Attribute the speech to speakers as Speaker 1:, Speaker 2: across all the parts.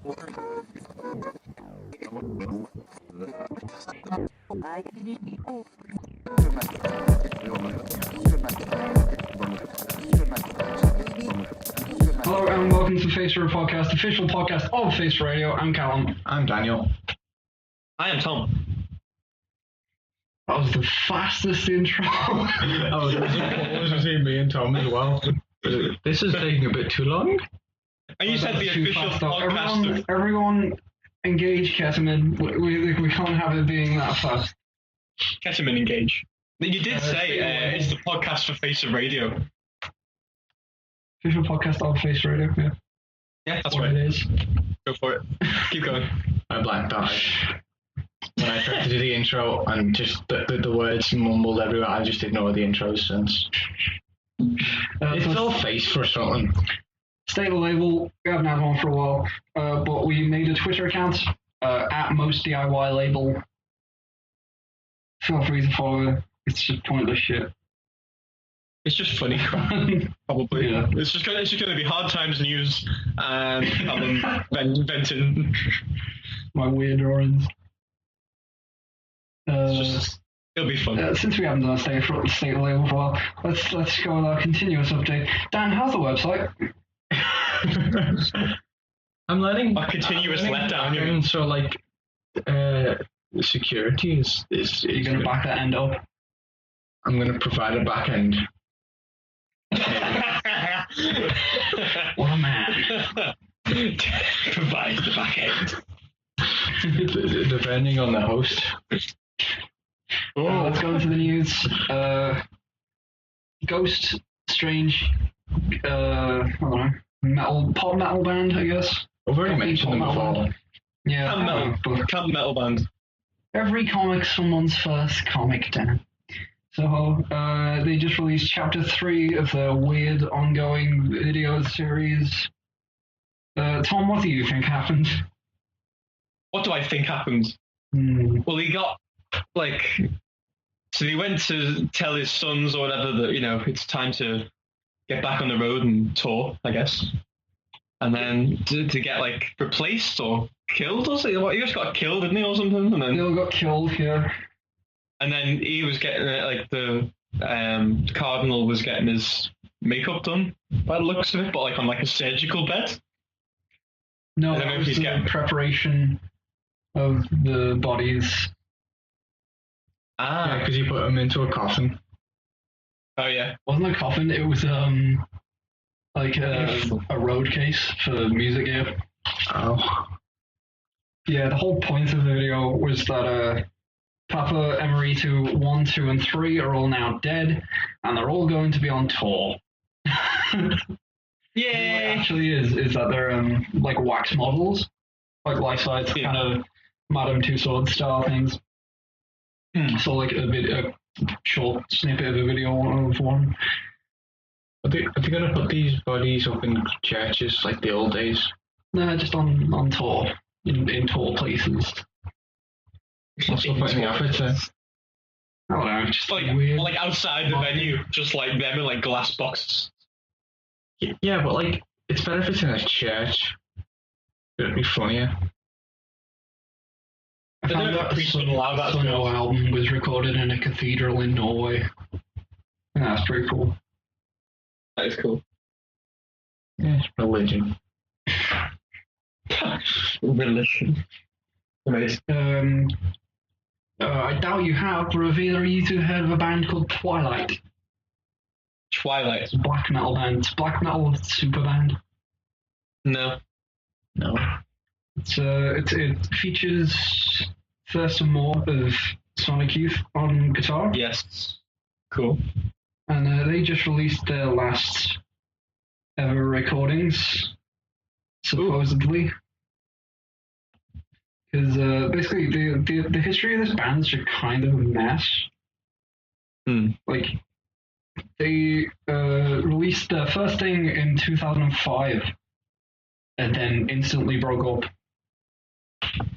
Speaker 1: Hello and welcome to Face Radio Podcast, official podcast of Face Radio. I'm Callum.
Speaker 2: I'm Daniel.
Speaker 3: I am Tom.
Speaker 1: That was the fastest intro.
Speaker 2: Oh, it was between me and Tom as well. This is taking a bit too long.
Speaker 3: And you said the official podcast.
Speaker 1: Everyone engage Ketamine. We can't have it being that fast.
Speaker 3: Ketamine engage. You did say it's the podcast for Face of Radio.
Speaker 1: Official podcast of Face Radio, yeah.
Speaker 3: Yeah, that's
Speaker 1: what
Speaker 3: right.
Speaker 1: It is.
Speaker 3: Go for it. Keep going.
Speaker 2: I blacked out. When I tried to do the intro and just the words mumbled everywhere, I just ignored the intros since. It's all face for something.
Speaker 1: Stay the label. We haven't had one for a while, but we made a Twitter account at Most DIY Label. Feel free to follow it. It's just pointless shit.
Speaker 3: It's just funny crap, probably.
Speaker 1: Yeah.
Speaker 3: It's just going to be Hard Times news and venting.
Speaker 1: My weird drawings.
Speaker 3: It'll be fun.
Speaker 1: Since we haven't done a state of the label for a while, let's go with our continuous update. Dan, how's the website?
Speaker 2: I'm learning.
Speaker 3: A continuous letdown.
Speaker 2: So like, security is
Speaker 1: You're going to back that end up?
Speaker 2: I'm going to provide a back end.
Speaker 1: What a man.
Speaker 3: Provide the back end.
Speaker 2: Depending on the host.
Speaker 1: Let's go into the news. Ghost, strange, I don't know, pop metal band, I guess.
Speaker 2: I've already mentioned them before.
Speaker 1: Yeah.
Speaker 3: Camp metal band.
Speaker 1: Every comic's someone's first comic, Dan. So they just released chapter 3 of their weird ongoing video series. Tom, what do you think happened?
Speaker 3: What do I think happened? Well, he got, so he went to tell his sons or whatever that, it's time to get back on the road and tour, I guess. And then to get, replaced or killed or something. He just got killed, didn't he, or something? And then,
Speaker 1: They all got killed, yeah.
Speaker 3: And then he was getting, the Cardinal was getting his makeup done, by the looks of it, but, on, a surgical bed.
Speaker 1: No, that was the preparation of the bodies.
Speaker 2: Yeah, because you put them into a coffin.
Speaker 3: Oh, yeah.
Speaker 1: Wasn't a coffin, it was a road case for music gear.
Speaker 2: Oh.
Speaker 1: Yeah, the whole point of the video was that Papa Emerito 1, 2, and 3 are all now dead, and they're all going to be on tour.
Speaker 3: Yay!
Speaker 1: What it actually is that they're wax models, life-size kind of Madame Tussauds style things. So a short snippet of a video of one.
Speaker 2: Are they going to put these bodies up in churches like the old days?
Speaker 1: No, just on tour, in tour places.
Speaker 2: What's the point in the outfit then?
Speaker 1: I don't know, just
Speaker 3: weird. Outside the venue, just them in glass boxes.
Speaker 2: Yeah, but it's better if it's in a church. It'd be funnier.
Speaker 1: I found that the Sunno album was recorded in a cathedral in Norway. Yeah, that's pretty cool.
Speaker 3: That is cool.
Speaker 2: Yeah, it's religion.
Speaker 3: Religion. Amazing.
Speaker 1: I doubt you have, but have either of you two heard of a band called Twilight?
Speaker 3: Twilight.
Speaker 1: It's a black metal band. It's a black metal super band.
Speaker 3: No.
Speaker 1: It features first and more of Sonic Youth on guitar.
Speaker 3: Yes. Cool.
Speaker 1: And they just released their last ever recordings, supposedly. Because basically the history of this band is just kind of a mess. They released their first thing in 2005 and then instantly broke up.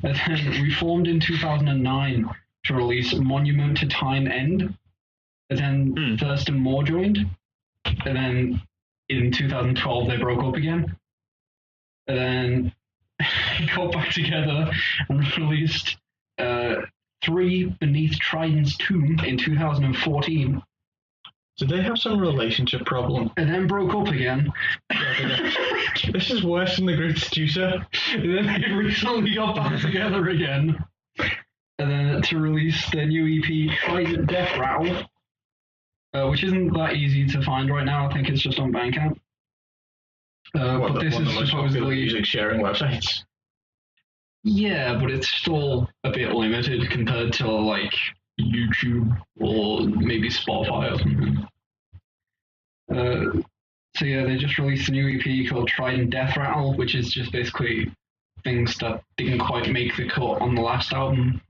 Speaker 1: And then reformed in 2009 to release Monument to Time End. And then Thirst and More joined. And then in 2012 they broke up again. And then they got back together and released 3 Beneath Trident's Tomb in 2014.
Speaker 2: Did they have some relationship problem?
Speaker 1: And then broke up again.
Speaker 2: This is worse than the Great Seducer.
Speaker 1: And then they recently got back together again. And then to release their new EP, Trident Death Rattle, which isn't that easy to find right now. I think it's just on Bandcamp. But this is supposedly
Speaker 2: music sharing websites.
Speaker 1: Yeah, but it's still a bit limited compared to like YouTube or maybe Spotify or something. So yeah, they just released a new EP called Trident Death Rattle, which is just basically things that didn't quite make the cut on the last album,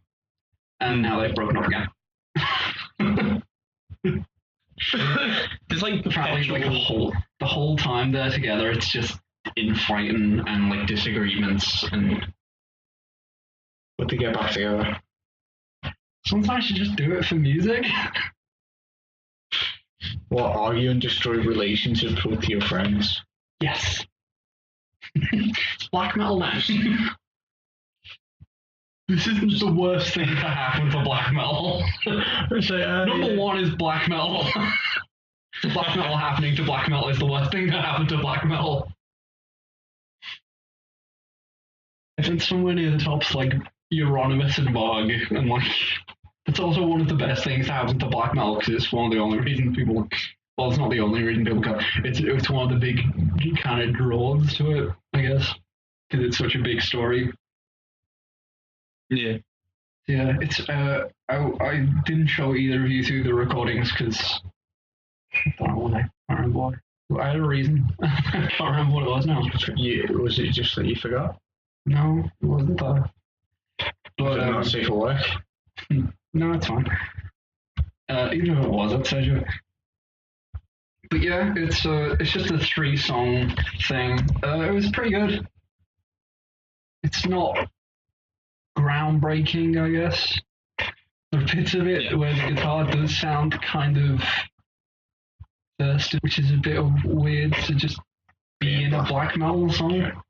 Speaker 1: and now they've broken up again.
Speaker 3: There's like
Speaker 1: apparently like the whole time they're together, it's just infighting and like disagreements, and
Speaker 2: but they get back together.
Speaker 1: Sometimes you just do it for music.
Speaker 2: What, argue and destroy relationships with your friends?
Speaker 1: Yes. It's black metal now. This isn't the worst thing to happen to black metal. Number one is black metal. Black metal happening to black metal is the worst thing to happen to black metal. I think somewhere near the top's like Euronymous and Bog, and like it's also one of the best things to happen to black metal because it's one of the only reasons people. Well, it's not the only reason people go. It's one of the big kind of draws to it, I guess, because it's such a big story.
Speaker 3: Yeah.
Speaker 1: Yeah, it's I didn't show either of you two the recordings because I don't know, I can't remember why. I had a reason. I can't remember what it was now.
Speaker 2: Was it just that you forgot?
Speaker 1: No, it wasn't that. But
Speaker 2: not safe for work.
Speaker 1: No, it's fine. Even if it was, I'd say. But yeah, it's just a 3-song thing. It was pretty good. It's not groundbreaking, I guess. There are bits of it where the guitar does sound kind of thirsty, which is a bit of weird to just be in a black metal song.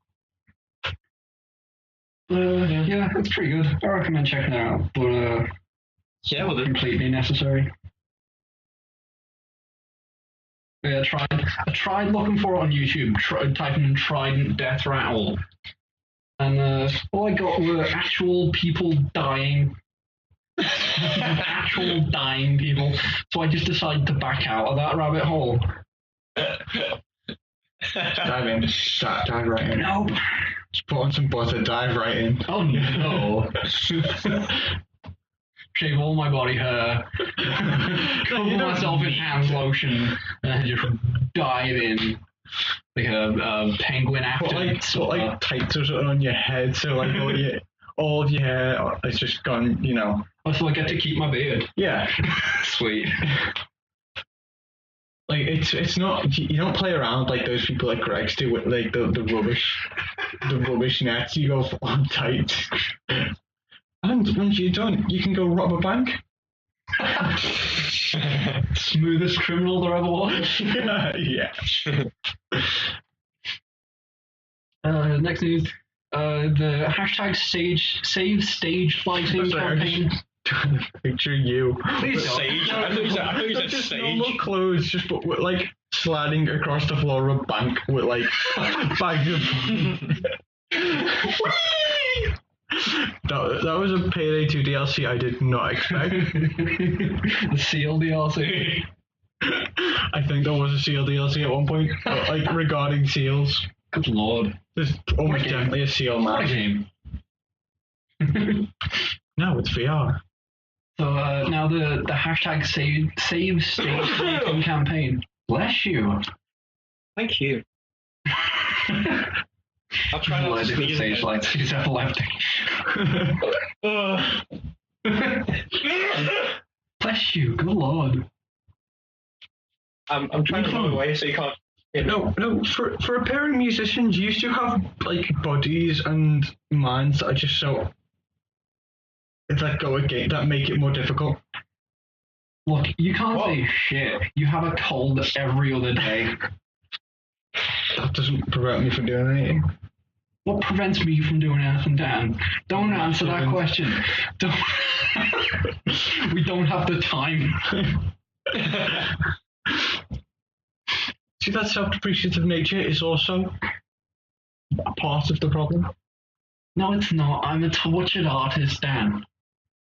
Speaker 1: Yeah, it's pretty good. I recommend checking it out, but completely necessary. Yeah, I tried looking for it on YouTube, typing in Trident Death Rattle, and all I got were actual people dying. Actual dying people. So I just decided to back out of that rabbit hole.
Speaker 2: Dive in. Dive right in.
Speaker 1: Nope.
Speaker 2: Just put on some butter, dive right in.
Speaker 1: Oh no. Shave all my body hair, cover myself in hand lotion, and then just dive in like a penguin after.
Speaker 2: Put like tights or something on your head, so like all of your hair is just gone, you know.
Speaker 1: Oh, so I get to keep my beard.
Speaker 2: Yeah.
Speaker 1: Sweet.
Speaker 2: Like it's not, you don't play around like those people like Greg's do with like the rubbish nets. You go on tight. And once you're done, you can go rob a bank.
Speaker 1: Smoothest criminal there ever was.
Speaker 2: Yeah.
Speaker 1: Next news. The hashtag save stage lighting campaign.
Speaker 2: Picture you.
Speaker 3: Please sage. I thought you said
Speaker 2: just
Speaker 3: sage.
Speaker 2: normal clothes, just but with, like sliding across the floor of a bank with like bags of. That was a Payday 2 DLC I did not expect.
Speaker 1: The Seal DLC.
Speaker 2: I think there was a Seal DLC at one point, like regarding seals.
Speaker 1: Good lord.
Speaker 2: There's almost definitely a seal
Speaker 1: What a
Speaker 2: match.
Speaker 1: game.
Speaker 2: No, it's VR.
Speaker 1: So now the hashtag save stage lighting campaign. Bless you.
Speaker 3: Thank you. I'll try not to sneeze
Speaker 1: stage
Speaker 3: again.
Speaker 1: lights. He's epileptic. Bless you. Good lord.
Speaker 3: I'm trying to move away so you can't.
Speaker 2: No. For appearing musicians, you used to have like bodies and minds that are just so that go again, that make it more difficult.
Speaker 1: Look, you can't say shit. You have a cold every other day.
Speaker 2: That doesn't prevent me from doing anything.
Speaker 1: What prevents me from doing anything, Dan? Don't answer that question. Don't. We don't have the time.
Speaker 2: See, that self-depreciative nature is also a part of the problem.
Speaker 1: No, it's not. I'm a tortured artist, Dan.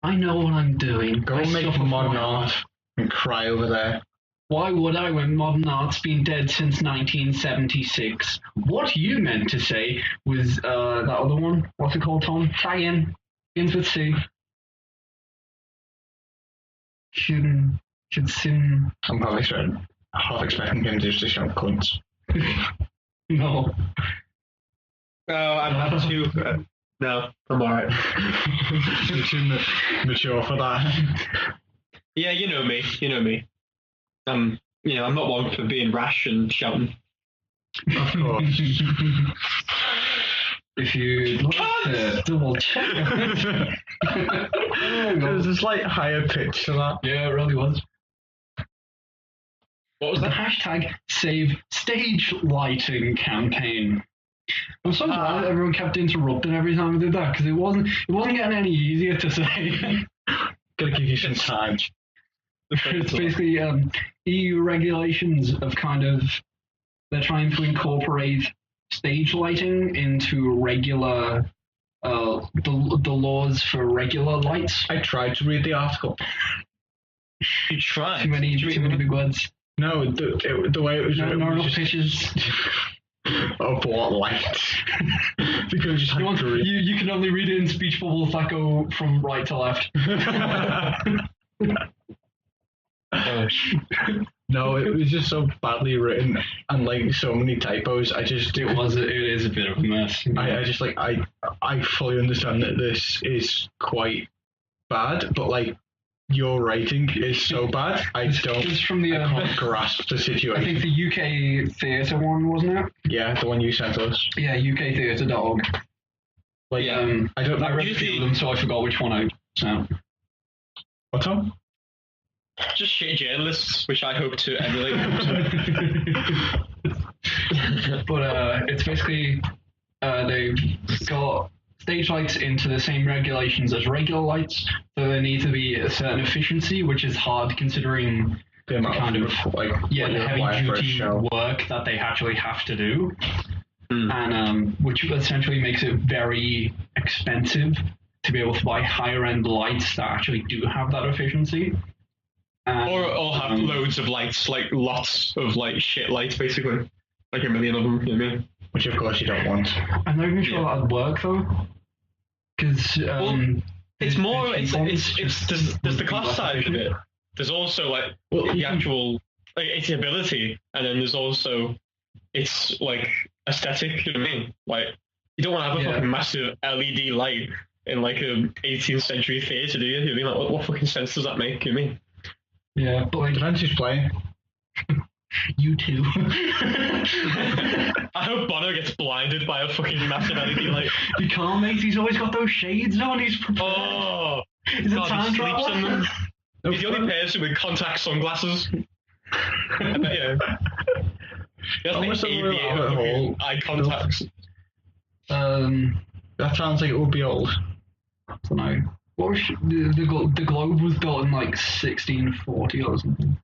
Speaker 1: I know what I'm doing.
Speaker 2: Go
Speaker 1: I
Speaker 2: and make
Speaker 1: suffer
Speaker 2: modern
Speaker 1: for it.
Speaker 2: art and cry over there.
Speaker 1: Why would I when modern art's been dead since 1976? What you meant to say was that other one. What's it called, Tom? Tag in. Begins with C. Should sin.
Speaker 2: I'm probably half expecting him just to shout cunts.
Speaker 1: No.
Speaker 3: No, I'm too. No, I'm alright.
Speaker 2: You're too mature for that.
Speaker 3: Yeah, you know me. I'm not one for being rash and shouting.
Speaker 2: Of course.
Speaker 1: If you'd like to double check.
Speaker 2: There's a slight higher pitch to that.
Speaker 1: Yeah, it really was.
Speaker 3: What was
Speaker 1: The
Speaker 3: that?
Speaker 1: hashtag save stage lighting campaign. I'm so glad that everyone kept interrupting every time I did that because it wasn't getting any easier to say.
Speaker 2: Gotta give you some time.
Speaker 1: It's basically EU regulations of they're trying to incorporate stage lighting into regular the laws for regular lights.
Speaker 2: I tried to read the article.
Speaker 3: You tried.
Speaker 1: Too many big words.
Speaker 2: No, the way it was
Speaker 1: Not
Speaker 2: written was
Speaker 1: enough
Speaker 2: just
Speaker 1: pictures.
Speaker 2: of what lights. Because just
Speaker 1: You,
Speaker 2: had to read.
Speaker 1: you can only read it in speech bubbles that go from right to left.
Speaker 2: No, it was just so badly written and like so many typos. It
Speaker 1: is a bit of a mess.
Speaker 2: I just like I fully understand that this is quite bad, but like your writing is so bad.
Speaker 1: It's from the
Speaker 2: I can't grasp the
Speaker 1: I
Speaker 2: situation.
Speaker 1: think the UK theatre one, wasn't it?
Speaker 2: Yeah, the one you sent us.
Speaker 1: Yeah, uktheatre.org.
Speaker 2: Like
Speaker 3: Yeah.
Speaker 2: I don't.
Speaker 1: I read a few of them, so I forgot which one I sent.
Speaker 2: What's up?
Speaker 3: Just shit journalists, which I hope to emulate.
Speaker 1: But it's basically they've got stage lights into the same regulations as regular lights, so there needs to be a certain efficiency, which is hard considering
Speaker 2: The amount
Speaker 1: kind of
Speaker 2: like
Speaker 1: the
Speaker 2: what you require
Speaker 1: heavy
Speaker 2: for a
Speaker 1: duty
Speaker 2: show.
Speaker 1: work that they actually have to do,
Speaker 3: Hmm.
Speaker 1: and which essentially makes it very expensive to be able to buy higher end lights that actually do have that efficiency. And,
Speaker 3: Or have loads of lights, like lots of like shit lights, basically, like a million of them. You know what I mean?
Speaker 2: Which of course you don't want.
Speaker 1: I'm not even sure that'd work though, because
Speaker 3: It's more. It's there's the cost side of it. There's also like the actual like its ability, and then there's also its like aesthetic. You know what I mean? Like you don't want to have a fucking massive LED light in like a 18th century theatre, do you? You know what I mean? Like what fucking sense does that make? You know what I mean?
Speaker 1: Yeah, but like
Speaker 2: Depends who's playing.
Speaker 1: you too.
Speaker 3: I hope Bono gets blinded by a fucking massive LED light.
Speaker 1: He can't, mate. He's always got those shades on. He's prepared.
Speaker 3: Oh,
Speaker 1: He's a
Speaker 3: God,
Speaker 1: time
Speaker 3: he sleeps in them.
Speaker 1: traveler.
Speaker 3: He's the only person with contact sunglasses. I bet you. He has
Speaker 2: Almost
Speaker 3: like
Speaker 2: a little
Speaker 3: aviator
Speaker 2: rabbit
Speaker 3: fucking
Speaker 2: hole.
Speaker 3: eye contacts.
Speaker 2: That sounds like it would be old.
Speaker 1: I don't know. What was the globe was built in like 1640 or something.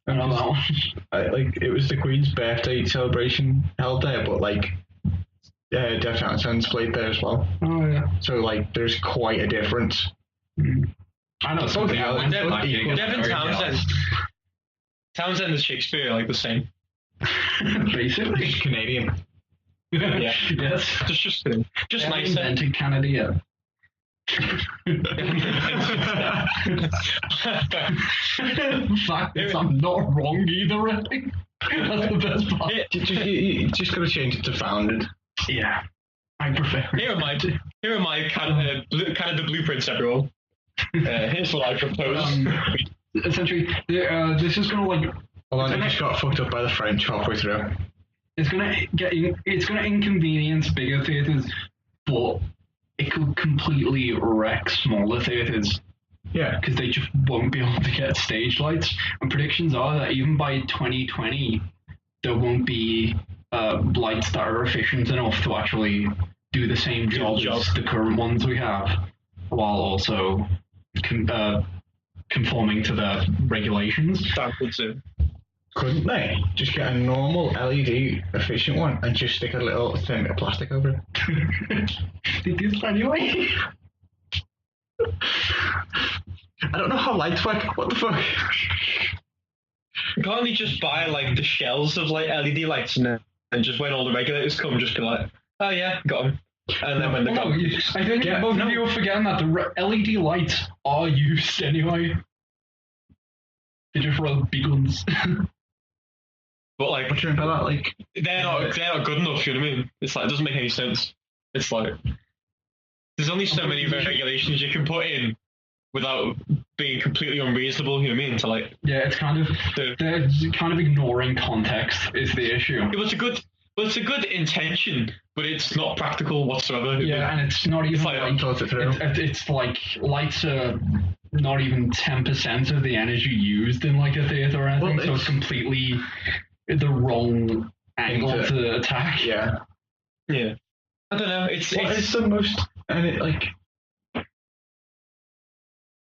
Speaker 1: I don't know that one.
Speaker 2: It was the Queen's birthday celebration held there, but like Def Townsend's played there as well.
Speaker 1: Oh yeah.
Speaker 2: So like there's quite a difference.
Speaker 1: I know something. I went to
Speaker 3: Devin,
Speaker 1: that gig.
Speaker 3: Devin Townsend. Townsend and Shakespeare are like the same.
Speaker 1: Basically.
Speaker 2: It's Canadian.
Speaker 3: Yeah.
Speaker 1: Yes.
Speaker 3: Just
Speaker 1: They
Speaker 3: nicer.
Speaker 1: invented Canada yet. Fact is, I'm not wrong either. I think that's the best part.
Speaker 2: You just gotta change it to founded.
Speaker 1: Yeah, I prefer.
Speaker 3: Here are my Canada blueprints, everyone. Here's what I propose.
Speaker 1: Essentially, this is gonna like.
Speaker 2: Hold on, I just got fucked up by the French halfway through.
Speaker 1: It's gonna inconvenience bigger theaters, but it could completely wreck smaller theaters.
Speaker 2: Yeah.
Speaker 1: Because they just won't be able to get stage lights. And predictions are that even by 2020, there won't be lights that are efficient enough to actually do the same job as the current ones we have, while also conforming to the regulations.
Speaker 3: Standards.
Speaker 2: Couldn't they just get a normal LED efficient one and just stick a little thin bit of plastic over it?
Speaker 1: They do that anyway.
Speaker 2: I don't know how lights work. What the fuck?
Speaker 3: Can't you just buy like the shells of like LED lights and just when all the regulators come, just be like, oh yeah, got them. And then when they're gone,
Speaker 1: I think both of you are forgetting that the LED lights are used anyway. They just run big ones.
Speaker 3: but like,
Speaker 2: What do you mean by that? Like,
Speaker 3: they're not good enough. You know what I mean? It's like it doesn't make any sense. It's like there's only so many regulations you can put in without being completely unreasonable. You know what I mean? To like,
Speaker 1: yeah, it's kind of they're kind of ignoring context is the issue.
Speaker 3: It was a good intention, but it's not practical whatsoever.
Speaker 1: Yeah, and it's not even it's like lights are not even 10% of the energy used in like a theater or anything, so it's completely the wrong angle to attack.
Speaker 2: Yeah.
Speaker 3: I don't know. It's
Speaker 2: the most, and it like,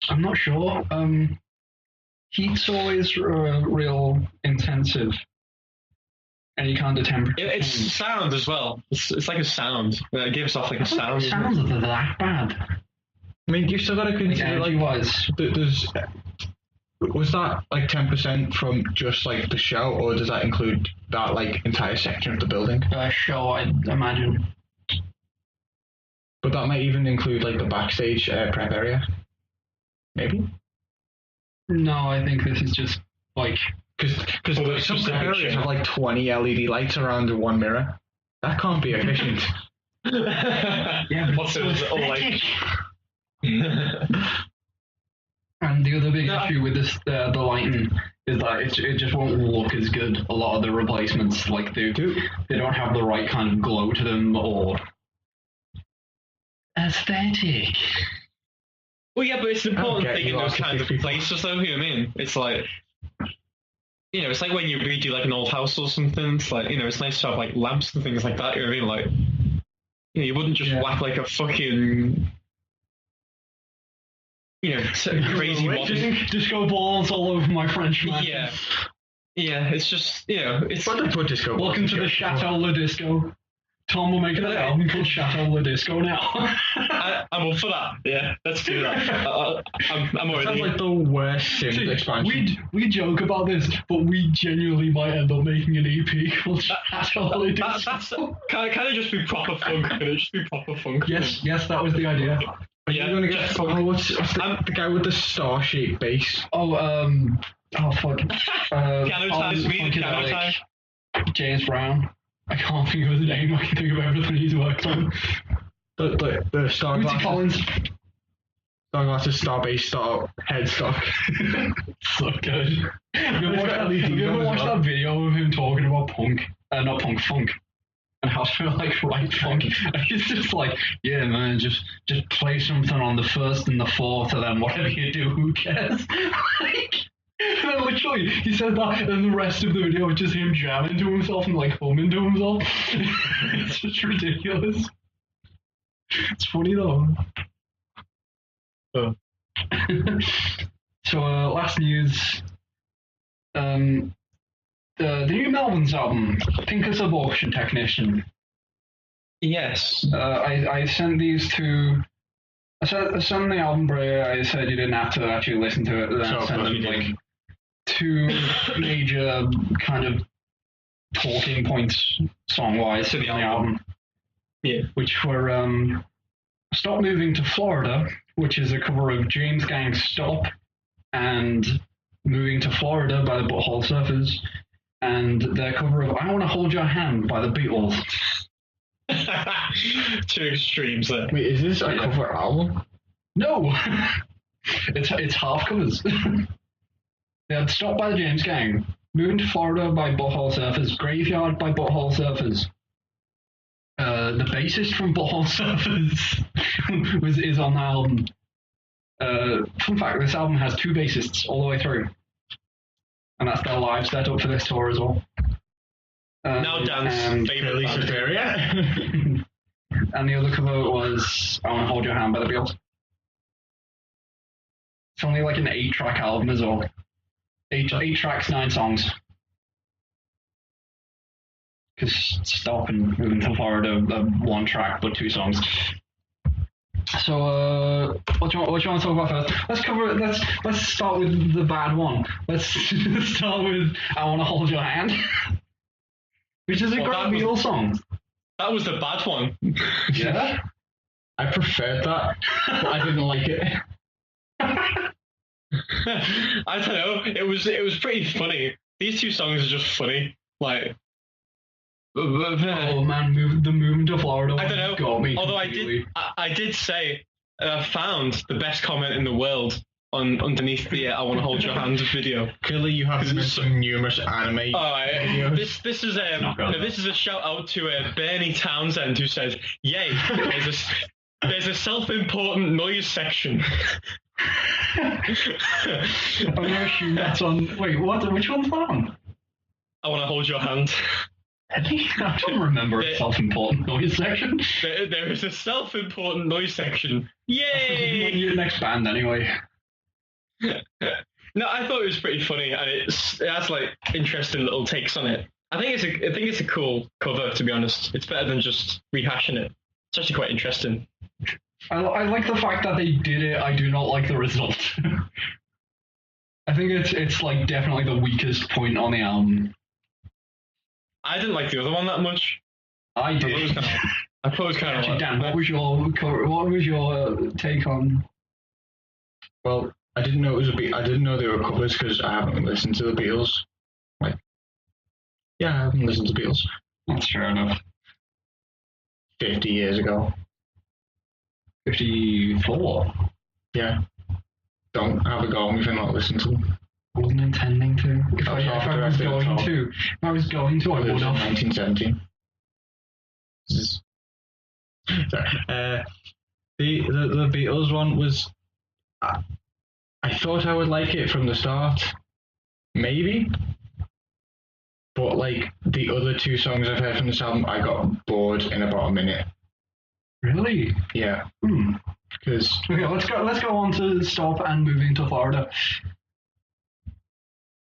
Speaker 1: I'm not sure. Heat's always real intensive. Any kind of temperature.
Speaker 3: It's sound as well. It's like a sound. It gives off like a sound.
Speaker 1: Sounds are that bad.
Speaker 2: I mean, you've still got to consider like there's. Was that like 10% from just like the show, or does that include that like entire section of the building?
Speaker 1: Show, I'd imagine.
Speaker 2: But that might even include like the backstage prep area. Maybe.
Speaker 1: No, I think this is just like
Speaker 2: because some prep areas have like 20 LED lights around one mirror. That can't be efficient.
Speaker 1: Yeah, but
Speaker 3: what's those little like?
Speaker 1: And the other big issue with this, the lighting, is that it just won't look as good. A lot of the replacements, like they don't have the right kind of glow to them or aesthetic.
Speaker 3: Well, yeah, but it's an important thing in those kind of places, though. You know what I mean? It's like, you know, it's like when you redo like an old house or something. It's like, you know, it's nice to have like lamps and things like that. You know what I mean? Like, you know, you wouldn't just whack like a fucking, you know, crazy modern
Speaker 1: disco balls all over my French man.
Speaker 3: Yeah. It's just, you know, it's
Speaker 2: what the disco.
Speaker 1: Welcome to the Chateau Le Disco. Tom will make an album called Chateau Le Disco now.
Speaker 3: I'm up for that. Yeah, let's do that. I'm already.
Speaker 2: Sounds like the worst Sims expansion.
Speaker 1: We joke about this, but we genuinely might end up making an EP called Chateau Le Disco.
Speaker 3: Can it just be proper funk? Can it just be proper funk?
Speaker 1: Yes, that was the idea.
Speaker 2: You're gonna get what's the guy with the star-shaped bass?
Speaker 1: Fuck.
Speaker 3: Piano time.
Speaker 1: James Brown. I can't think of his name. I can think of everything he's worked on.
Speaker 2: The star
Speaker 1: Collins.
Speaker 2: Star glasses, star bass, star headstock.
Speaker 1: So good. Have you ever watched that video of him talking about punk? Not punk, funk. And how to like write funk. It's just like, yeah, man, just play something on the first and the fourth, and then whatever you do, who cares? Like, and then literally, he said that, and the rest of the video was just him jamming to himself and like humming to himself. It's just ridiculous. It's funny though. So, last news. The new Melvins album, Tinker's Abortion Technician.
Speaker 3: Yes.
Speaker 1: I sent these to. I sent the album, Bray. I said you didn't have to actually listen to it. Then I sent them like two major kind of talking points song-wise to the album.
Speaker 3: Yeah.
Speaker 1: Which were Stop Moving to Florida, which is a cover of James Gang's Stop, and Moving to Florida by the Butthole Surfers, and their cover of I Want to Hold Your Hand by the Beatles.
Speaker 3: Two extremes there.
Speaker 2: Wait, is this a cover album?
Speaker 1: No! it's half covers. They had Stop by the James Gang, Moving to Florida by Butthole Surfers, Graveyard by Butthole Surfers. The bassist from Butthole Surfers is on the album. Fun fact, this album has two bassists all the way through. And that's their live setup for this tour as well.
Speaker 3: Now Dan's favourite band.
Speaker 1: and the other cover was I Want to Hold Your Hand by the Beatles. It's only like an 8-track album as well. Eight tracks, 9 songs. Because Stop and Moving to Florida are 1 track but 2 songs. So, what do you want to talk about first? Let's start with the bad one. Let's start with I Want to Hold Your Hand, which is a great Beatles song.
Speaker 3: That was the bad one.
Speaker 1: Yeah,
Speaker 2: I preferred that, but I didn't like it.
Speaker 3: I don't know. It was pretty funny. These 2 songs are just funny. Like,
Speaker 1: oh man, the movement to Florida.
Speaker 3: I don't know.
Speaker 1: Got me
Speaker 3: Although
Speaker 1: completely.
Speaker 3: I did say I found the best comment in the world underneath the "I Want to Hold Your Hand" video.
Speaker 2: Clearly, you have some numerous anime videos.
Speaker 3: This is a shout out to Bernie Townsend, who says, "Yay, there's a self-important noise section."
Speaker 1: I'm gonna assume that's on. Wait, what? Which one's that on?
Speaker 3: I Want to Hold Your Hand.
Speaker 1: I don't remember a self-important noise section.
Speaker 3: There is a self-important noise section. Yay!
Speaker 1: Your next band, anyway.
Speaker 3: No, I thought it was pretty funny, and it has like interesting little takes on it. I think it's a cool cover, to be honest. It's better than just rehashing it. It's actually quite interesting.
Speaker 1: I like the fact that they did it. I do not like the result. I think it's like definitely the weakest point on the album.
Speaker 3: I didn't like the other one that much.
Speaker 1: I did.
Speaker 3: I thought it was kind of.
Speaker 1: Actually, Dan, what was your take on?
Speaker 2: Well, I didn't know I didn't know they were covers because I haven't listened to the Beatles. I haven't listened to the Beatles.
Speaker 1: That's fair enough.
Speaker 2: 50 years ago.
Speaker 1: 54.
Speaker 2: Yeah. Don't have a go on me if I'm not listening to them.
Speaker 1: I wasn't intending to. If I was going to, I would have.
Speaker 2: 1917. Sorry. The Beatles one was. I thought I would like it from the start, maybe. But like the other 2 songs I've heard from this album, I got bored in about a minute.
Speaker 1: Really?
Speaker 2: Yeah. Because
Speaker 1: okay, let's go on to Stop and Moving to Florida.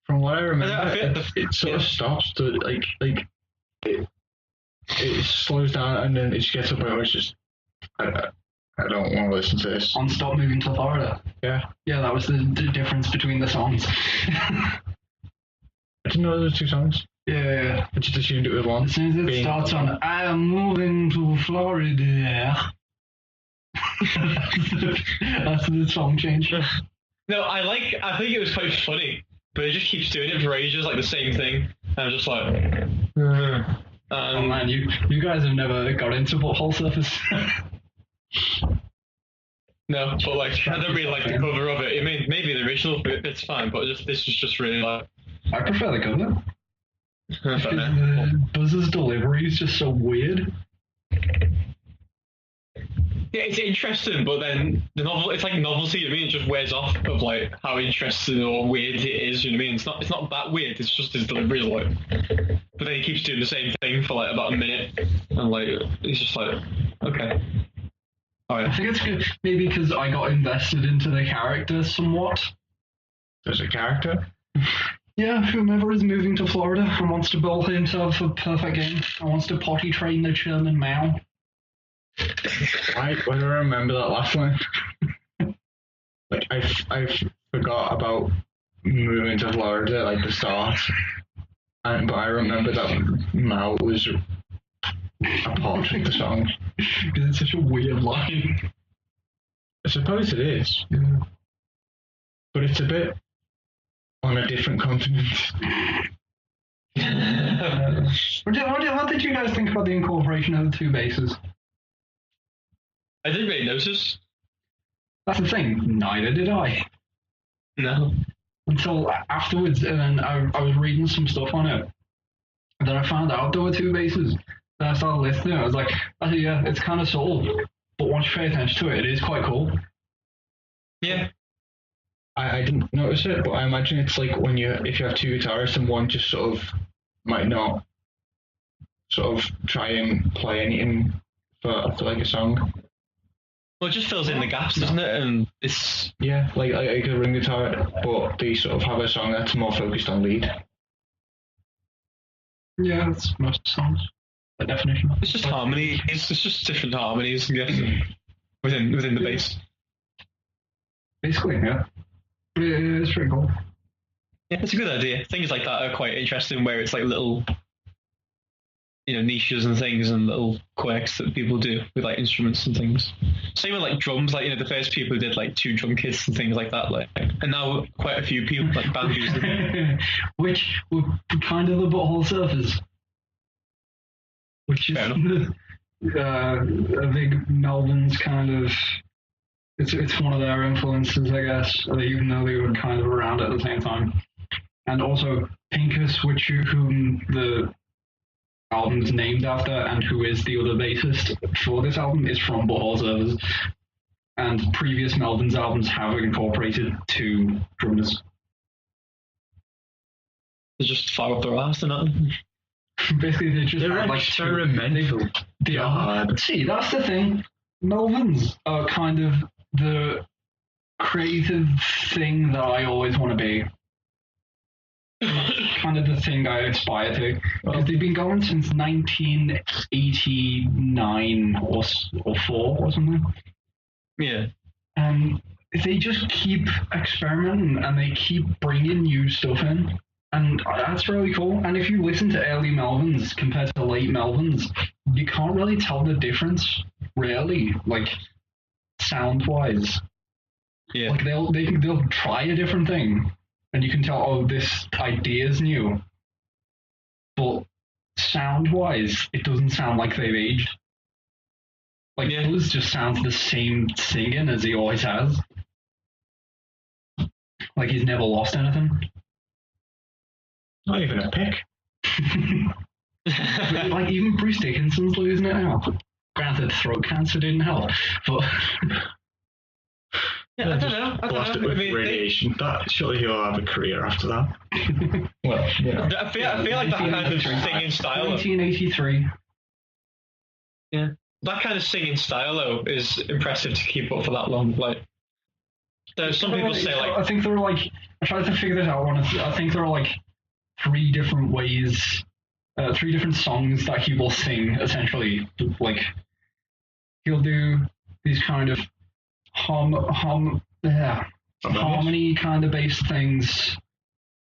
Speaker 2: From what I remember, it sort of stops to like it slows down and then it just gets up and it's just I don't want to listen to this.
Speaker 1: On Stop Moving to Florida.
Speaker 2: Yeah.
Speaker 1: Yeah, that was the difference between the songs.
Speaker 2: I didn't know there was 2 songs.
Speaker 1: Yeah.
Speaker 2: I just assumed it was one.
Speaker 1: As soon as it starts on I am moving to Florida. That's the song change.
Speaker 3: No, I think it was quite funny, but it just keeps doing it for ages, like the same thing. And I'm just like,
Speaker 1: oh man, you guys have never got into Butthole Surface.
Speaker 3: No, but like I don't really like the cover of it. I mean, maybe the original bit's fine, but this was just really like.
Speaker 1: I prefer the cover. Buzz's delivery is just so weird.
Speaker 3: Yeah, it's interesting, but then it's like novelty. I mean, it just wears off of like how interesting or weird it is. You know what I mean? It's not that weird. It's just his delivery is like. But then he keeps doing the same thing for like about a minute, and like it's just like okay. All right.
Speaker 1: I think it's good, maybe because I got invested into the character somewhat.
Speaker 2: There's a character.
Speaker 1: Yeah, whomever is moving to Florida and wants to build himself a perfect game and wants to potty train the German Mao.
Speaker 2: Why do I remember that last one? Like I forgot about moving to Florida, like the start, but I remember that Mao was a part of the song.
Speaker 1: Because it's such a weird line.
Speaker 2: I suppose it is.
Speaker 1: Yeah.
Speaker 2: But it's a bit on a different continent.
Speaker 1: What did you guys think about the incorporation of the 2 basses?
Speaker 3: I didn't really notice.
Speaker 1: That's the thing, neither did I.
Speaker 3: No.
Speaker 1: Until afterwards, and then I was reading some stuff on it. And then I found out there were 2 basses. Then I started listening, I was like, yeah, it's kind of subtle. But once you pay attention to it, it is quite cool.
Speaker 3: Yeah.
Speaker 2: I didn't notice it, but I imagine it's like if you have 2 guitarists and one just sort of might not sort of try and play anything for like a song.
Speaker 3: Well, it just fills in the gaps, doesn't it? And it's
Speaker 2: Yeah, like a ring guitar, but they sort of have a song that's more focused on lead.
Speaker 1: Yeah, that's most songs. The definition.
Speaker 3: just harmony. It's just different harmonies, I guess, within the bass.
Speaker 1: Basically, yeah. It's pretty cool.
Speaker 3: Yeah, it's a good idea. Things like that are quite interesting, where it's like little, niches and things and little quirks that people do with like instruments and things. Same with like drums, like the first people who did like 2 drum kits and things like that, like, and now quite a few people like band use them.
Speaker 1: Which were kind of the butthole surfers. Which is a big Melvins kind of. It's one of their influences, I guess, even though they were kind of around at the same time. And also Pincus, whom the album's named after, and who is the other bassist for this album, is from Butthole Surfers. And previous Melvins albums have incorporated 2 drummers.
Speaker 3: They're just far up their ass, they're not.
Speaker 1: Basically, they just
Speaker 2: They're
Speaker 1: like
Speaker 2: experimental.
Speaker 1: They are. See, that's the thing. Melvins are kind of the creative thing that I always want to be. Kind of the thing I aspire to. Because they've been going since 1989 or 4 or something.
Speaker 3: Yeah.
Speaker 1: And they just keep experimenting and they keep bringing new stuff in. And that's really cool. And if you listen to early Melvins compared to late Melvins, you can't really tell the difference, really, like sound-wise.
Speaker 3: Yeah.
Speaker 1: Like they'll try a different thing, and you can tell, oh, this idea is new. But sound-wise, it doesn't sound like they've aged. Like Buzz just sounds the same singing as he always has. Like he's never lost anything.
Speaker 2: Not even a pick.
Speaker 1: Like even Bruce Dickinson's losing it now. Granted, throat cancer didn't help, but
Speaker 3: yeah, I don't know.
Speaker 2: Blasted with radiation. Surely he'll have a career after that. Well, yeah.
Speaker 3: I feel like that kind of singing style.
Speaker 1: 1983.
Speaker 3: Yeah, that kind of singing style though is impressive to keep up for that long. Like, there's some people say like,
Speaker 1: I think there were like, I tried to figure this out. I think there are like 3 different ways, 3 different songs that he will sing. Essentially, like he'll do these kind of harmony kind of based things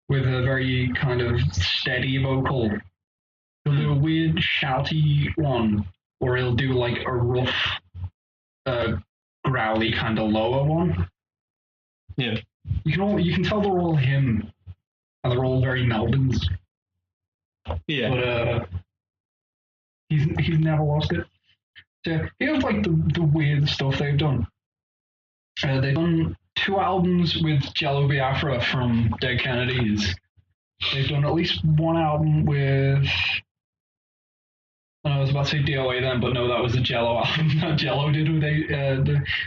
Speaker 1: with a very kind of steady vocal. He'll do a weird shouty one, or he'll do like a rough, growly kind of lower one.
Speaker 3: yeah,
Speaker 1: You can tell they're all him, and they're all very Melvins.
Speaker 3: yeah.
Speaker 1: But he's never lost it. So here's like the weird stuff they've done. They've done 2 albums with Jello Biafra from Dead Kennedys. They've done at least 1 album with. I was about to say DOA then, but no, that was the Jello album that Jello did.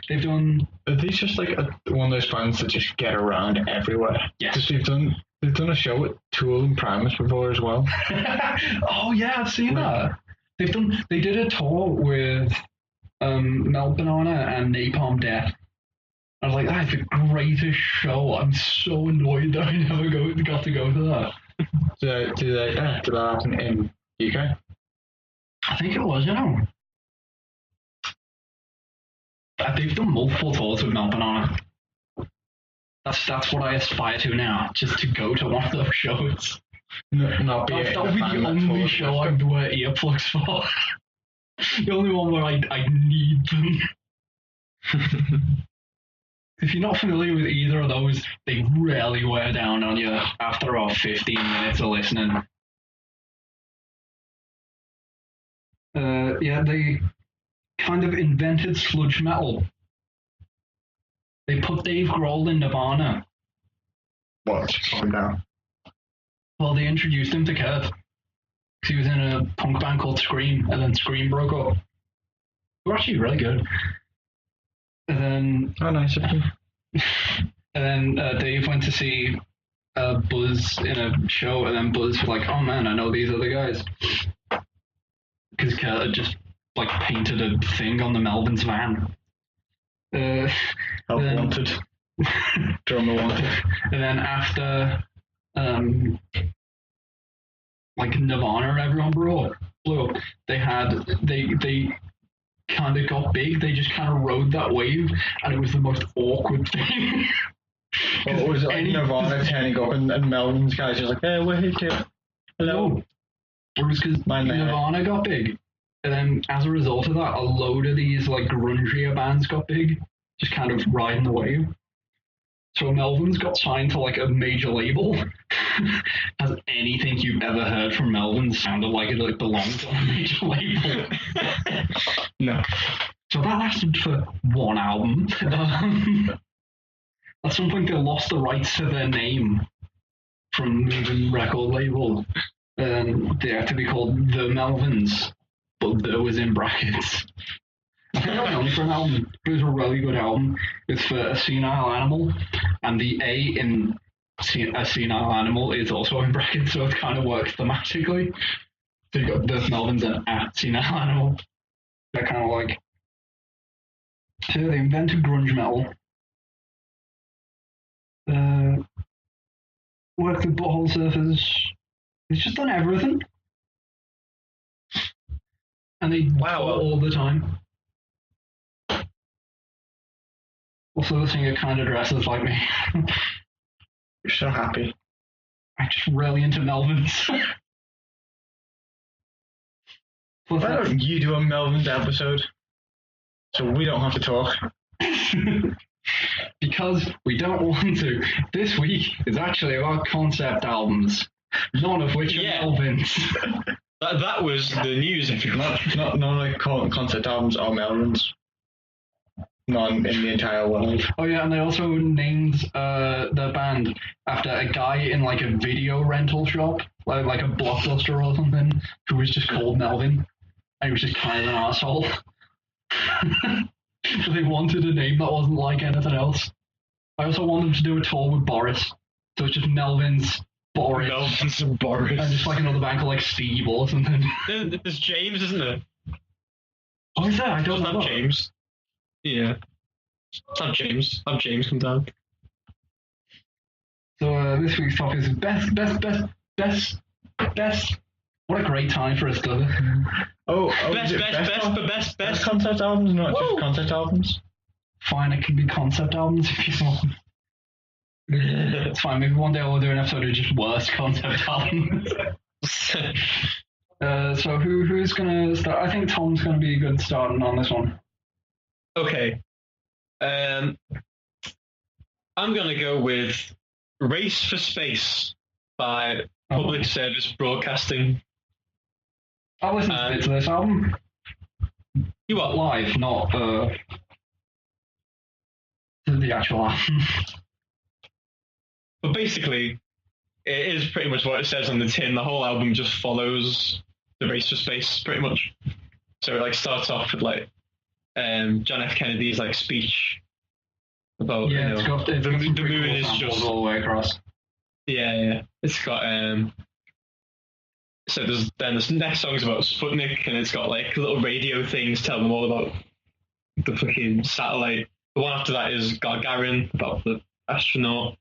Speaker 1: They've done.
Speaker 2: Are these just like one of those bands that just get around everywhere?
Speaker 1: Yes.
Speaker 2: Because they've done a show with Tool and Primus before as well.
Speaker 1: Oh yeah, I've seen that. They did a tour with Mel Banana and Napalm Death. I was like, that's the greatest show. I'm so annoyed that I never got to go to that.
Speaker 2: Did that happen in UK?
Speaker 1: I think it was, They've done multiple tours with Mel Banana. That's what I aspire to now, just to go to one of those shows.
Speaker 2: Not be
Speaker 1: That would be the only show I'd wear earplugs for. The only one where I need them. If you're not familiar with either of those, they really wear down on you after about 15 minutes of listening. They kind of invented sludge metal. They put Dave Grohl in Nirvana.
Speaker 2: What? Calm down.
Speaker 1: Well, they introduced him to Kurt. He was in a punk band called Scream, and then Scream broke up. They were actually really good. And then...
Speaker 2: Oh, nice.
Speaker 1: And then Dave went to see Buzz in a show, and then Buzz was like, oh man, I know these other guys. Because Kurt had just like painted a thing on the Melvins van.
Speaker 2: Help
Speaker 1: then-
Speaker 2: wanted. Drummer wanted.
Speaker 1: And then after like Nirvana and everyone blew up, they kind of got big. They just kind of rode that wave, and it was the most awkward thing.
Speaker 2: Or was it like Nirvana turning up and Melvin's guys just like, hey, we're here too. Hello.
Speaker 1: No. It was because Nirvana got big, and then as a result of that, a load of these like grungier bands got big, just kind of riding the wave. So Melvins got signed to like a major label. Has anything you've ever heard from Melvins sounded like it belonged on a major label?
Speaker 3: No.
Speaker 1: So that lasted for one album. At some point, they lost the rights to their name from the record label. They had to be called The Melvins, but "the" was in brackets. I think only for an album, but it was a really good album. It's for A Senile Animal, and the A in A Senile Animal is also in brackets, so it kind of works thematically. So you got The Melvins and A Senile Animal. They're kind of like. So they invented grunge metal. Worked with Butthole Surfers. He's just done everything. And they
Speaker 3: Wow.
Speaker 1: tour all the time. Also, the singer kind of dresses like me.
Speaker 2: You're so happy.
Speaker 1: I'm just really into Melvins.
Speaker 2: Why don't you do a Melvins episode? So we don't have to talk.
Speaker 1: Because we don't want to. This week is actually about concept albums, none of which are Melvins.
Speaker 3: That was the news, everyone.
Speaker 2: None like concept albums are Melvins. None in the entire world.
Speaker 1: Oh yeah, and they also named their band after a guy in like a video rental shop, like a Blockbuster or something, who was just called Melvin. And he was just kind of an asshole. So they wanted a name that wasn't like anything else. I also want them to do a tour with Boris. So it's just Melvins, Boris.
Speaker 3: Melvins and Boris.
Speaker 1: And just like another band called like Steve or something.
Speaker 3: There's James, isn't there?
Speaker 1: Oh, is there? I don't
Speaker 3: Doesn't
Speaker 1: know.
Speaker 3: have James. Yeah. Let's have James. Have James come down.
Speaker 1: So this week's topic is best. What a great time for us, Doug.
Speaker 3: Best.
Speaker 2: concept albums, not just concept albums.
Speaker 1: Fine, it can be concept albums if you want. It's fine. Maybe one day I'll do an episode of just worst concept albums. So who's gonna start? I think Tom's gonna be good starting on this one.
Speaker 3: Okay. I'm gonna go with Race for Space by Public Service Broadcasting.
Speaker 1: I'll listen to bits of this album.
Speaker 3: You what?
Speaker 1: Live, not the actual album.
Speaker 3: But basically, it is pretty much what it says on the tin. The whole album just follows the Race for Space, pretty much. So it like starts off with like John F. Kennedy's like speech about
Speaker 1: it's got
Speaker 3: the moon is just
Speaker 1: all the way across.
Speaker 3: Yeah. It's got so there's next song's about Sputnik, and it's got like little radio things telling them all about the fucking satellite. The one after that is Gagarin, about the astronaut.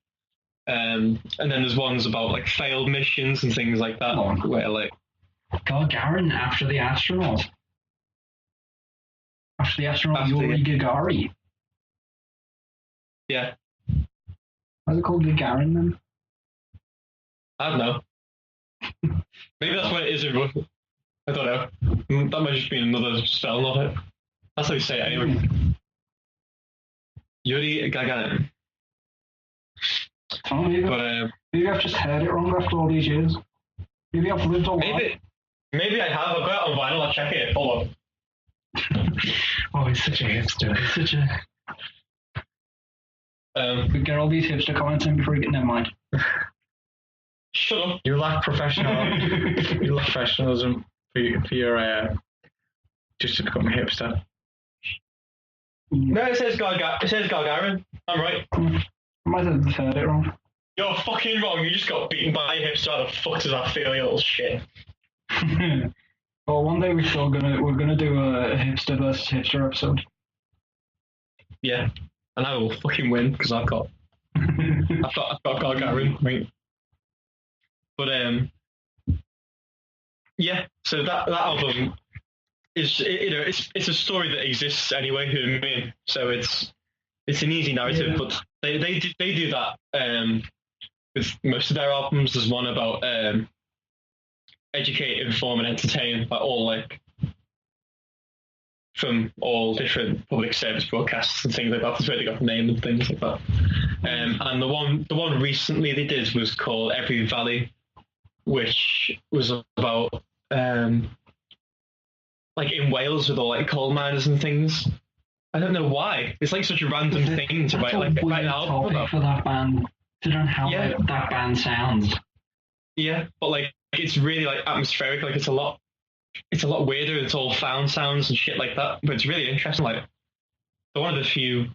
Speaker 3: And then there's ones about like failed missions and things like that, where like
Speaker 1: Gagarin after the astronaut. After the astronaut Yuri Gagarin.
Speaker 3: Yeah.
Speaker 1: Why is it called Gagarin then?
Speaker 3: I don't know. Maybe that's what it is in Russian. I don't know. That might just be another spelling of it. That's how you say it anyway. Yuri Gagarin.
Speaker 1: Oh, maybe I've just heard it wrong after all these years. Maybe I've lived a life.
Speaker 3: Maybe I have. I've got it on vinyl. I'll check it. Hold on.
Speaker 1: Oh, he's such a hipster. He's such a... We get all these hipster comments in before we get in their mind.
Speaker 3: Shut up.
Speaker 2: You lack you lack professionalism for your just to become a hipster.
Speaker 3: No, it says Gagarin. I'm right.
Speaker 1: I might have heard it wrong.
Speaker 3: You're fucking wrong. You just got beaten by a hipster. How the fuck does that feel, you little shit?
Speaker 1: Well, But one day we're gonna do a hipster versus hipster episode.
Speaker 3: Yeah, and I will fucking win because I've got Gagarin, right? But yeah. So that album is, it's a story that exists anyway. You know what I mean? So it's an easy narrative, but they do that with most of their albums. There's one about educate, inform, and entertain, from all different public service broadcasts and things like that. That's where they got the name and things like that. And the one recently they did was called Every Valley, which was about in Wales with all coal miners and things. I don't know why. It's such a random thing to write an album about.
Speaker 1: For that band, considering how that band sounds.
Speaker 3: Yeah, but it's really atmospheric. It's a lot weirder. It's all found sounds and shit like that. But it's really interesting. They're one of the few.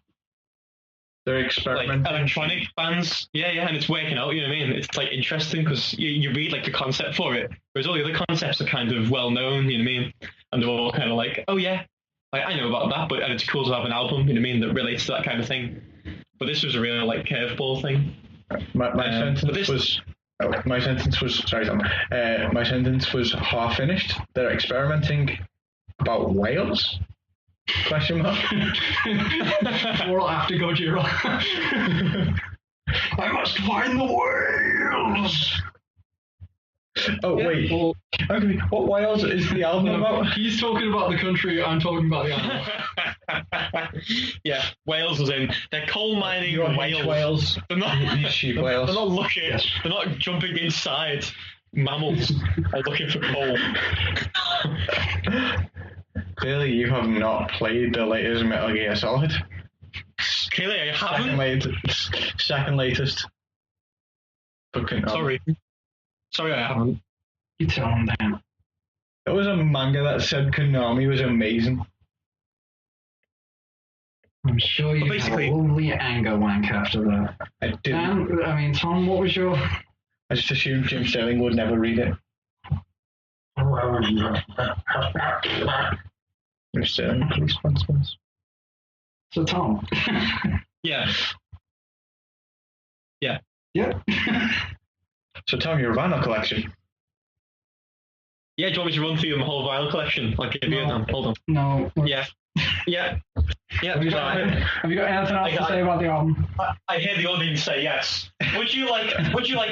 Speaker 2: They're experimenting.
Speaker 3: Electronic bands. Yeah, and it's working out. You know what I mean? It's interesting because you read the concept for it, whereas all the other concepts are kind of well known. You know what I mean? And they're all kind of oh yeah, I know about that. And it's cool to have an album. You know what I mean? That relates to that kind of thing. But this was a real curveball thing.
Speaker 2: My sentence was half finished. They're experimenting about Wales? Question mark.
Speaker 1: Moral after Gojira. I must find the Wales.
Speaker 2: Oh wait. Okay, what Wales is the album about?
Speaker 1: He's talking about the country. I'm talking about the animal.
Speaker 3: Yeah, Wales was in. They're coal mining in Wales. They're not.
Speaker 2: Wales.
Speaker 3: They're not looking. Yes. They're not jumping inside mammals and looking for coal.
Speaker 2: Clearly, you have not played the latest Metal Gear Solid.
Speaker 3: Clearly, I haven't.
Speaker 2: Second latest.
Speaker 3: Sorry, I haven't.
Speaker 1: You tell him that.
Speaker 2: There was a manga that said Konami was amazing.
Speaker 1: I'm sure you had a lovely anger wank after that.
Speaker 2: I didn't.
Speaker 1: Tom, what was your...
Speaker 2: I just assumed Jim Sterling would never read it. Jim Sterling, please sponsor us.
Speaker 1: So, Tom.
Speaker 3: Yeah.
Speaker 2: So, Tom, your vinyl collection.
Speaker 3: Yeah, do you want me to run through my whole vinyl collection? I'll give you a hold on.
Speaker 1: No.
Speaker 3: Yeah.
Speaker 1: Have you got anything else to say about the album?
Speaker 3: I hear the audience say yes. Would you like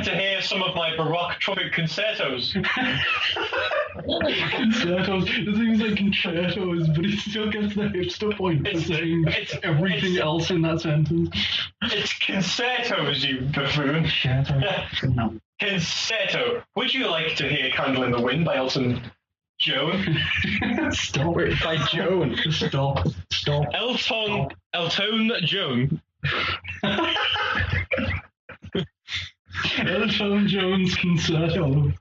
Speaker 3: to hear some of my Baroque trumpet concertos?
Speaker 1: Concertos. It seems like concertos, but he still gets the hipster point for saying everything else in that sentence.
Speaker 3: It's concertos, you buffoon.
Speaker 1: No.
Speaker 3: Concerto. Would you like to hear Candle in the Wind by Elton John?
Speaker 1: Stop.
Speaker 2: Wait, by Joan.
Speaker 1: Stop.
Speaker 3: Elton John.
Speaker 1: Elton John's Concerto.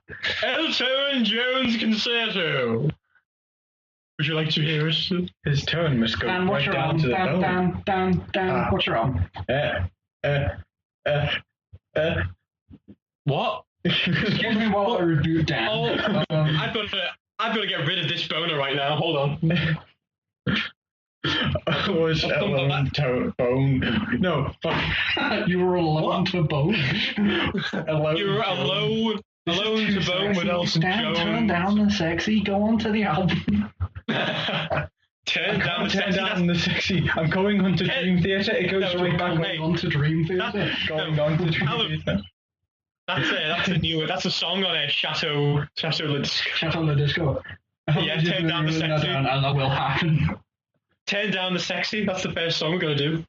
Speaker 3: Elton John's Concerto. Would you like to hear it?
Speaker 2: His tone must go
Speaker 1: Dan,
Speaker 2: right down to the bone.
Speaker 1: Dan, what's your album?
Speaker 3: What?
Speaker 1: Excuse me while I reboot Dan.
Speaker 3: I've got to get rid of this boner right now. Hold on.
Speaker 2: I was alone to bone. No, fuck.
Speaker 1: You were alone to bone.
Speaker 3: You were alone to bone with Elton John.
Speaker 1: Turn down the sexy. Go on to the album.
Speaker 3: Turn down
Speaker 2: the sexy. I'm going on to Dream Theater. It goes straight back
Speaker 1: on to Dream Theater.
Speaker 2: Going on to Dream Theater.
Speaker 3: That's a song on a Chateau Le Disco.
Speaker 1: Chateau Le Disco.
Speaker 3: Yeah, turn down the sexy.
Speaker 1: And that will happen.
Speaker 3: Turn down the sexy. That's the first song we're gonna do.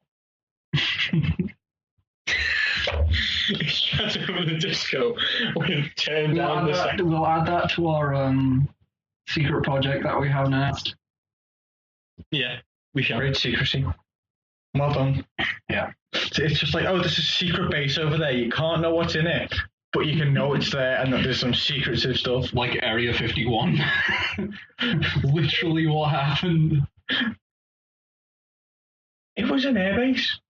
Speaker 3: Chateau Le Disco. Turn down the sexy.
Speaker 1: We'll add that to our secret project that we have announced.
Speaker 3: Yeah, we shall.
Speaker 2: Great secrecy. Well done.
Speaker 1: Yeah.
Speaker 2: It's just there's a secret base over there. You can't know what's in it, but you can know it's there and that there's some secretive stuff.
Speaker 1: Like Area 51. Literally what happened.
Speaker 2: It was an airbase.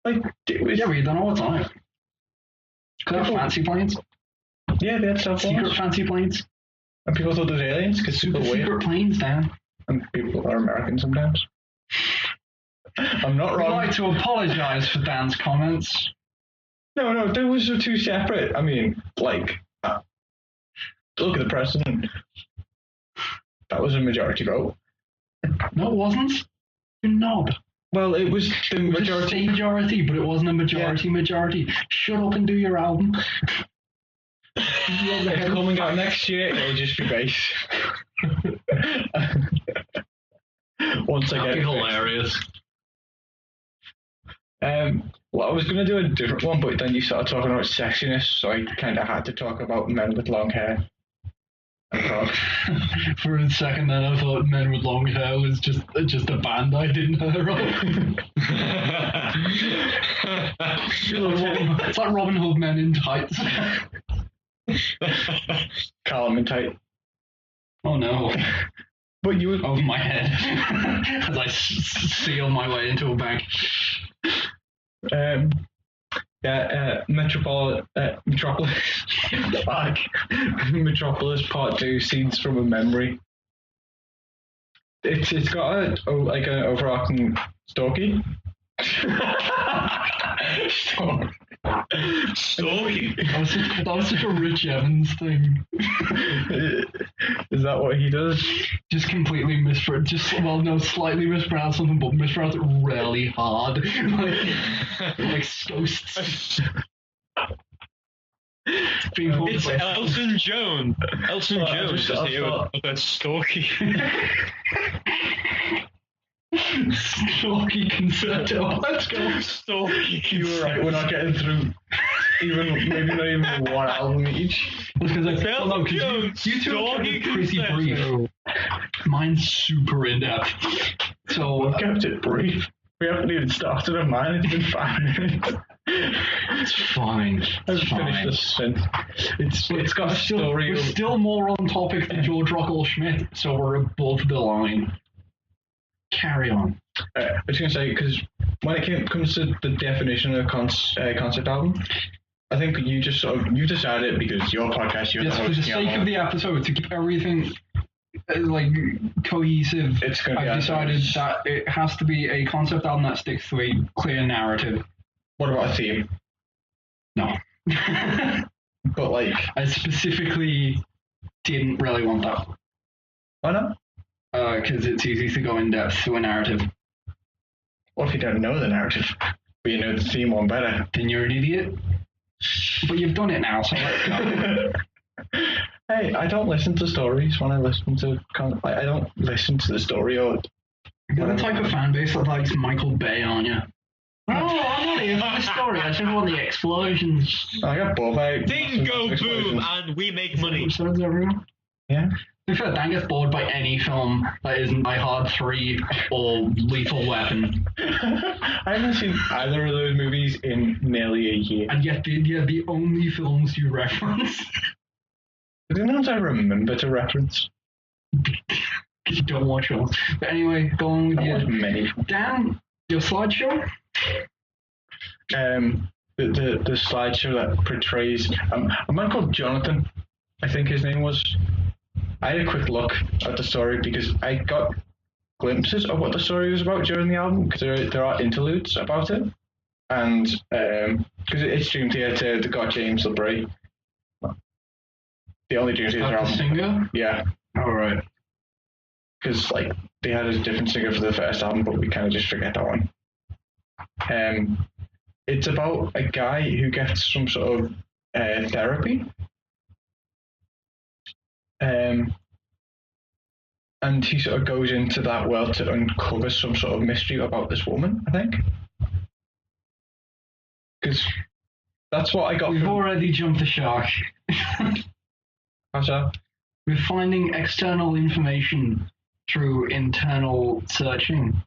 Speaker 2: It was...
Speaker 1: Yeah, but you don't know what's on it. Could have fancy planes.
Speaker 2: Yeah, they had stuff.
Speaker 1: Secret fancy planes.
Speaker 2: And people thought it was aliens because
Speaker 1: Super
Speaker 2: people weird.
Speaker 1: secret planes, Dan.
Speaker 2: And people are American sometimes. I'm not
Speaker 1: I'd
Speaker 2: wrong.
Speaker 1: like to apologise for Dan's comments.
Speaker 2: No, those are two separate. I mean, like, look at the president. That was a majority vote.
Speaker 1: No, it wasn't. You knob.
Speaker 2: Well, it was the
Speaker 1: It was
Speaker 2: majority.
Speaker 1: a majority, but it wasn't a majority. Shut up and do your album.
Speaker 2: It's coming out next year. It'll just be bass. Once I
Speaker 1: That'd
Speaker 2: get
Speaker 1: be
Speaker 2: it.
Speaker 1: hilarious.
Speaker 2: Well, I was going to do a different one, but then you started talking about sexiness, so I kind of had to talk about men with long hair. And frogs.
Speaker 1: For a second, then I thought Men with Long Hair was just a band I didn't hear of. It's like Robin Hood Men in Tights.
Speaker 2: Callum and tight.
Speaker 1: Oh no.
Speaker 2: But you were.
Speaker 1: Over my head as I seal my way into a bank.
Speaker 2: Metropolis. Fuck. Metropolis Part 2 Scenes from a Memory. It's got an overarching story.
Speaker 3: Stalking.
Speaker 1: That was such a Rich Evans thing.
Speaker 2: Is that what he does?
Speaker 1: Just completely slightly mispronounce something, but mispronounce it really hard. like ghosts.
Speaker 3: It's Elton John. Elton Jones is here about stalking.
Speaker 1: Stalky concerto. Let's go.
Speaker 3: Stalking.
Speaker 2: You were right. We're not getting through maybe not even one album each.
Speaker 1: Because
Speaker 3: Elton Jones.
Speaker 1: you two are
Speaker 3: Stalking
Speaker 1: pretty
Speaker 3: concerto.
Speaker 1: brief. Mine's super in depth. So
Speaker 2: We've kept it brief. We haven't even started on mine. It's been 5 minutes.
Speaker 1: it's fine.
Speaker 2: I've
Speaker 1: It's
Speaker 2: finished
Speaker 1: fine.
Speaker 2: the sentence. It's got a story.
Speaker 1: We're still more on topic than George Rockwell Schmidt, so we're above the line. Carry on.
Speaker 2: I was going to say, because when it comes to the definition of a concept album, I think you've decided it because your podcast, you're
Speaker 1: Yes,
Speaker 2: the
Speaker 1: for
Speaker 2: host.
Speaker 1: the sake of the episode, to keep everything cohesive,
Speaker 2: It's going to be
Speaker 1: I've decided that it has to be a concept album that sticks to a clear narrative.
Speaker 2: What about a theme?
Speaker 1: No.
Speaker 2: But like,
Speaker 1: I specifically didn't really want that.
Speaker 2: why not?
Speaker 1: Because it's easy to go in depth to a narrative.
Speaker 2: What if you don't know the narrative, but you know the theme one better?
Speaker 1: Then you're an idiot. But you've done it now, so let's go.
Speaker 2: Hey, I don't listen to stories when I listen to. I don't listen to the story or.
Speaker 1: You're the type of fan base that likes Michael Bay, aren't you? No, I'm not here for the story. I just want the explosions.
Speaker 2: I got both.
Speaker 3: Things go boom and we make money.
Speaker 1: Episodes, everyone.
Speaker 2: Yeah.
Speaker 1: To be fair, Dan gets bored by any film that isn't Die Hard 3 or Lethal Weapon.
Speaker 2: I haven't seen either of those movies in nearly a year.
Speaker 1: And yet they're the only films you reference.
Speaker 2: The ones I remember to reference.
Speaker 1: Because you don't watch films. But anyway, go on with
Speaker 2: I watched
Speaker 1: you.
Speaker 2: many.
Speaker 1: Dan, your slideshow?
Speaker 2: The slideshow that portrays a man called Jonathan, I think his name was. I had a quick look at the story because I got glimpses of what the story was about during the album because there are interludes about it, and because it's Dream Theater, they got James LeBray, the only Dream Theater
Speaker 1: The
Speaker 2: album.
Speaker 1: singer?
Speaker 2: Yeah,
Speaker 1: All right.
Speaker 2: because like they had a different singer for the first album, but we kind of just forget that one. It's about a guy who gets some sort of therapy. And he sort of goes into that world to uncover some sort of mystery about this woman, I think. Because that's what I got
Speaker 1: We've
Speaker 2: from...
Speaker 1: already jumped the shark.
Speaker 2: How's that?
Speaker 1: We're finding external information through internal searching.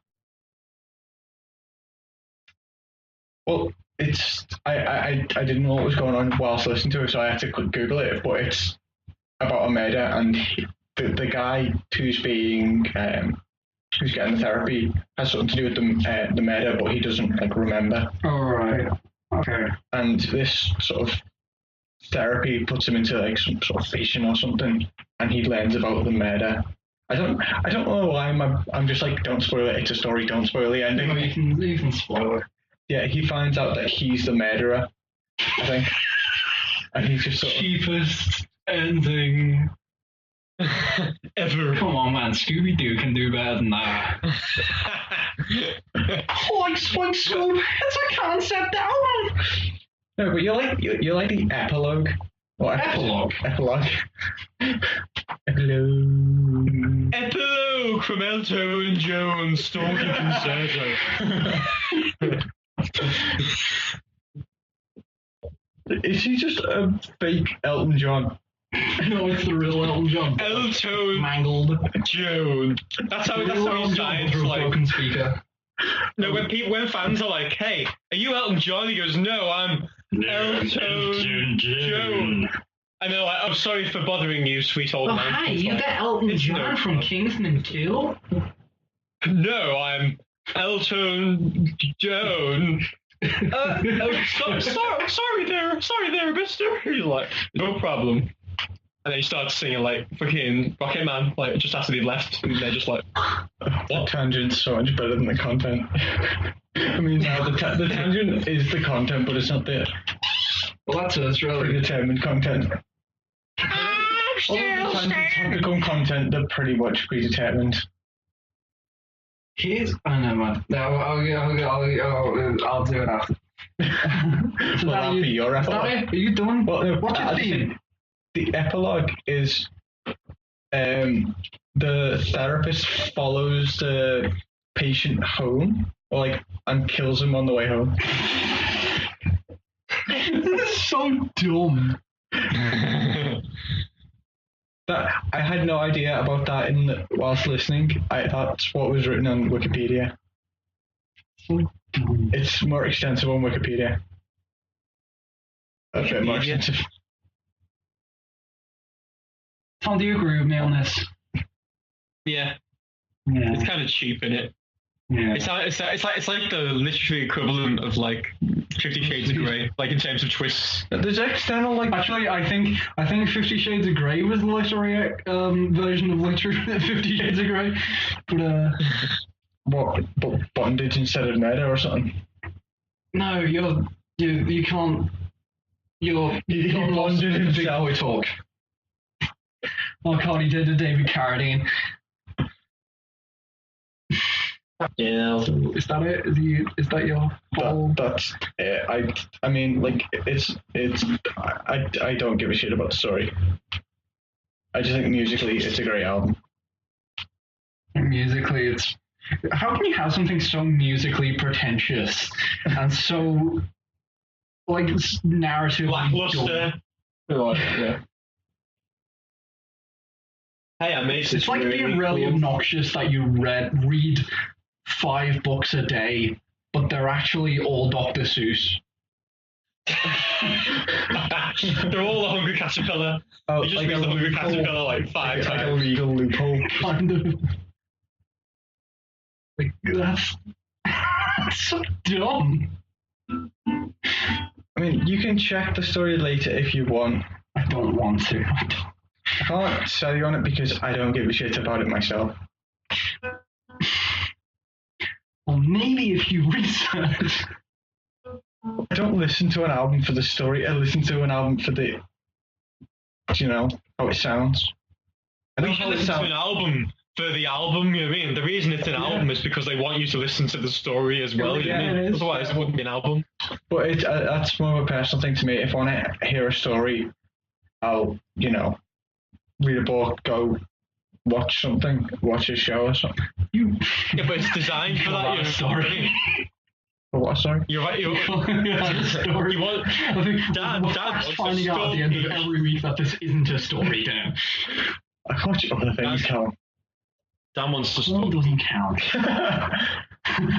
Speaker 2: Well, it's... I didn't know what was going on whilst listening to it, so I had to Google it, but it's about a murder, and the guy who's being... who's getting the therapy has something to do with the murder, but he doesn't like remember.
Speaker 1: All right. Okay.
Speaker 2: And this sort of therapy puts him into like some sort of fishing or something, and he learns about the murder. I don't know why I'm just like, don't spoil it. It's a story. Don't spoil the ending.
Speaker 1: No, you can spoil it.
Speaker 2: Yeah, he finds out that he's the murderer, I think, and he's just sort of,
Speaker 1: Cheapest ending
Speaker 3: Ever.
Speaker 1: Come on, man. Scooby-Doo can do better than that. Like Spike Scoop, it's a concept album.
Speaker 2: no, but you're like the epilogue. Or
Speaker 1: Epilogue?
Speaker 2: Epilogue. Epilogue.
Speaker 3: Epilogue from Elton John Stalking Concerto.
Speaker 2: Is he just a fake Elton John?
Speaker 1: No, it's the real Elton John.
Speaker 3: Elton
Speaker 1: Mangled.
Speaker 3: John. That's how he signs.
Speaker 1: Through a
Speaker 3: Like,
Speaker 1: broken speaker.
Speaker 3: no, when fans are like, "Hey, are you Elton John?" He goes, "No, I'm Elton John." And they're like, "Oh, sorry for bothering you, sweet old
Speaker 1: Oh,
Speaker 3: man."
Speaker 1: hi,
Speaker 3: It's
Speaker 1: you
Speaker 3: like,
Speaker 1: got Elton
Speaker 3: it's
Speaker 1: John
Speaker 3: no
Speaker 1: from
Speaker 3: problem.
Speaker 1: Kingsman 2?
Speaker 3: No, I'm Elton John. Sorry there, mister. You're like, no problem. And then he starts singing like fucking Rocket Man, like it just has to be left, and they're just like,
Speaker 2: The tangent's so much better than the content. I mean, no, the tangent is the content, but it's not the
Speaker 1: Well, that's us, really.
Speaker 2: predetermined content.
Speaker 3: I'm
Speaker 2: All of the tangents have become content, they're pretty much predetermined.
Speaker 1: Here's... Oh, no, man. No, I'll do it after.
Speaker 2: Will that be your
Speaker 1: Is that
Speaker 2: epilogue?
Speaker 1: it? Are you done?
Speaker 2: Well, no,
Speaker 1: What's your
Speaker 2: I
Speaker 1: theme?
Speaker 2: think the epilogue is the therapist follows the patient home, or like, and kills him on the way home.
Speaker 1: This is so dumb.
Speaker 2: That I had no idea about that whilst listening. That's what was written on Wikipedia.
Speaker 1: So dumb.
Speaker 2: It's more extensive on Wikipedia. A bit more
Speaker 3: Wikipedia?
Speaker 2: extensive.
Speaker 1: Tom, do you agree with me on this?
Speaker 3: yeah,
Speaker 1: Yeah.
Speaker 3: it's kind of cheap, isn't it?
Speaker 1: Yeah.
Speaker 3: It's like the literary equivalent of like 50 Shades of Grey, like in terms of twists.
Speaker 2: There's external like
Speaker 1: Actually, I think 50 Shades of Grey was the literary version of 50 Shades of Grey, but
Speaker 2: what bondage instead of murder or something.
Speaker 1: no, you can't.
Speaker 2: He
Speaker 1: You're
Speaker 2: bonded
Speaker 1: big
Speaker 2: himself.
Speaker 1: boy talk. Oh God, he did a David Carradine.
Speaker 3: Yeah.
Speaker 1: So is that it? Is that your whole?
Speaker 2: That's I mean, like, I don't give a shit about the story. I just think musically it's a great album.
Speaker 1: Musically, it's. How can you have something so musically pretentious and so like narratively
Speaker 3: Lackluster.
Speaker 1: dumb?
Speaker 3: Right, yeah. Hey, I made this.
Speaker 1: It's like being really
Speaker 3: cool.
Speaker 1: obnoxious that you read 5 books a day, but they're actually all Dr. Seuss.
Speaker 3: They're all the Hungry Caterpillar.
Speaker 2: Oh,
Speaker 3: You just
Speaker 2: like
Speaker 3: read
Speaker 2: a
Speaker 3: the Hungry
Speaker 2: loophole.
Speaker 3: Caterpillar like 5
Speaker 2: Like a
Speaker 3: times.
Speaker 2: legal loophole.
Speaker 1: Kind of. Like that's so dumb.
Speaker 2: I mean, you can check the story later if you want.
Speaker 1: I don't want to.
Speaker 2: I can't sell you on it because I don't give a shit about it myself.
Speaker 1: Well, maybe if you research.
Speaker 2: I don't listen to an album for the story. I listen to an album for the, how it sounds. I
Speaker 3: We
Speaker 2: know
Speaker 3: should
Speaker 2: how it
Speaker 3: listen to
Speaker 2: sounds.
Speaker 3: an album for the album, you know what I mean? The reason it's an album is because they want you to listen to the story as well, you know what I
Speaker 1: Yeah,
Speaker 3: mean?
Speaker 1: it is.
Speaker 3: Otherwise it wouldn't be an album.
Speaker 2: But that's more of a personal thing to me. If I want to hear a story, I'll, read a book, go watch something, watch a show or something.
Speaker 3: Yeah, but it's designed for that, you know.
Speaker 1: Story.
Speaker 2: But what, sorry?
Speaker 3: You're right, you're
Speaker 1: Story.
Speaker 3: You want-
Speaker 1: I think
Speaker 3: Dad
Speaker 1: we're
Speaker 3: wants a
Speaker 1: finding out at the end of
Speaker 3: story.
Speaker 1: every week that this isn't a story, Dan.
Speaker 2: I can watch other things, Cal.
Speaker 3: Dan wants to
Speaker 1: One
Speaker 3: stop.
Speaker 1: doesn't count.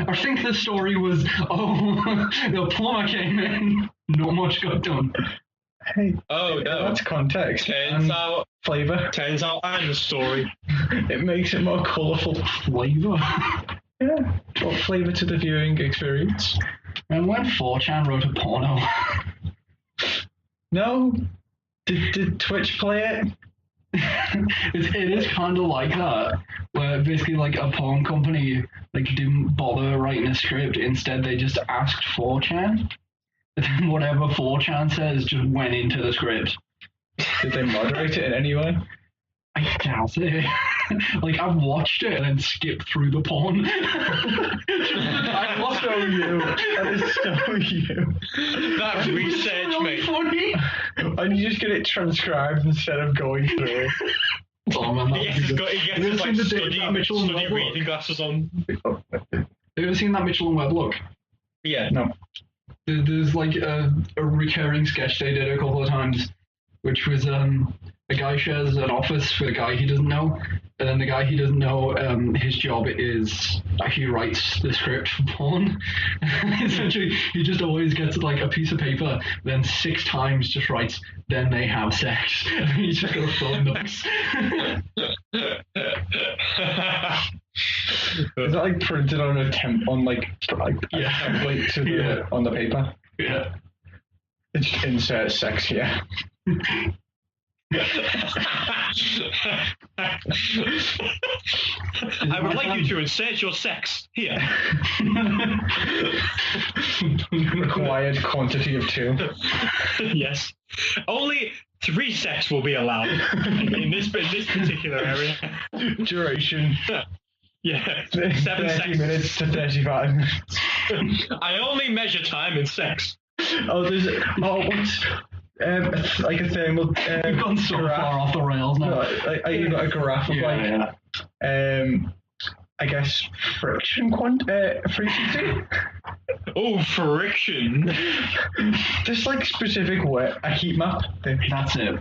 Speaker 1: I think the story was, the plumber came in, not much got done.
Speaker 2: Hey,
Speaker 3: Oh no.
Speaker 2: that's context
Speaker 3: Turns
Speaker 2: and
Speaker 3: out
Speaker 2: flavour.
Speaker 3: I'm the story.
Speaker 2: It makes it more colourful.
Speaker 1: Flavor.
Speaker 2: Yeah, brought flavour to the viewing experience.
Speaker 1: And when 4chan wrote a porno.
Speaker 2: No. Did Twitch play it?
Speaker 1: It is kind of like that, where basically like a porn company like didn't bother writing a script. Instead, they just asked 4chan. And then whatever 4chan says just went into the script.
Speaker 2: Did they moderate it in any way?
Speaker 1: I doubt it. Like I've watched it and then skipped through the porn.
Speaker 2: That's so you. That is so you.
Speaker 3: That research,
Speaker 1: really
Speaker 3: mate.
Speaker 1: funny.
Speaker 2: And you just get it transcribed instead of going through it.
Speaker 1: Oh man,
Speaker 3: He gets his, like, study reading glasses on.
Speaker 1: Have you ever seen that Mitchell and Webb look?
Speaker 3: Yeah.
Speaker 2: No.
Speaker 1: There's like a recurring sketch they did a couple of times, which was a guy shares an office with a guy he doesn't know, and then the guy he doesn't know, his job is he writes the script for porn. Essentially, he just always gets like a piece of paper, then 6 times just writes, "Then they have sex." And he's just gonna fill in the books.
Speaker 2: Is that like printed on a template to the on the paper?
Speaker 1: Yeah.
Speaker 2: It's just insert sex here.
Speaker 3: I would like you to insert your sex here.
Speaker 2: Required quantity of 2.
Speaker 3: Yes. Only 3 sex will be allowed in this particular area.
Speaker 2: Duration.
Speaker 3: Yeah.
Speaker 2: 30
Speaker 3: 7 sex.
Speaker 2: minutes to 35 minutes.
Speaker 3: I only measure time in sex.
Speaker 2: What's like a thermal
Speaker 1: We've gone so far off the rails now.
Speaker 2: No, you got a graph of I guess frequency.
Speaker 3: Oh, friction.
Speaker 2: Just like specific way, a heat map thing.
Speaker 1: That's it.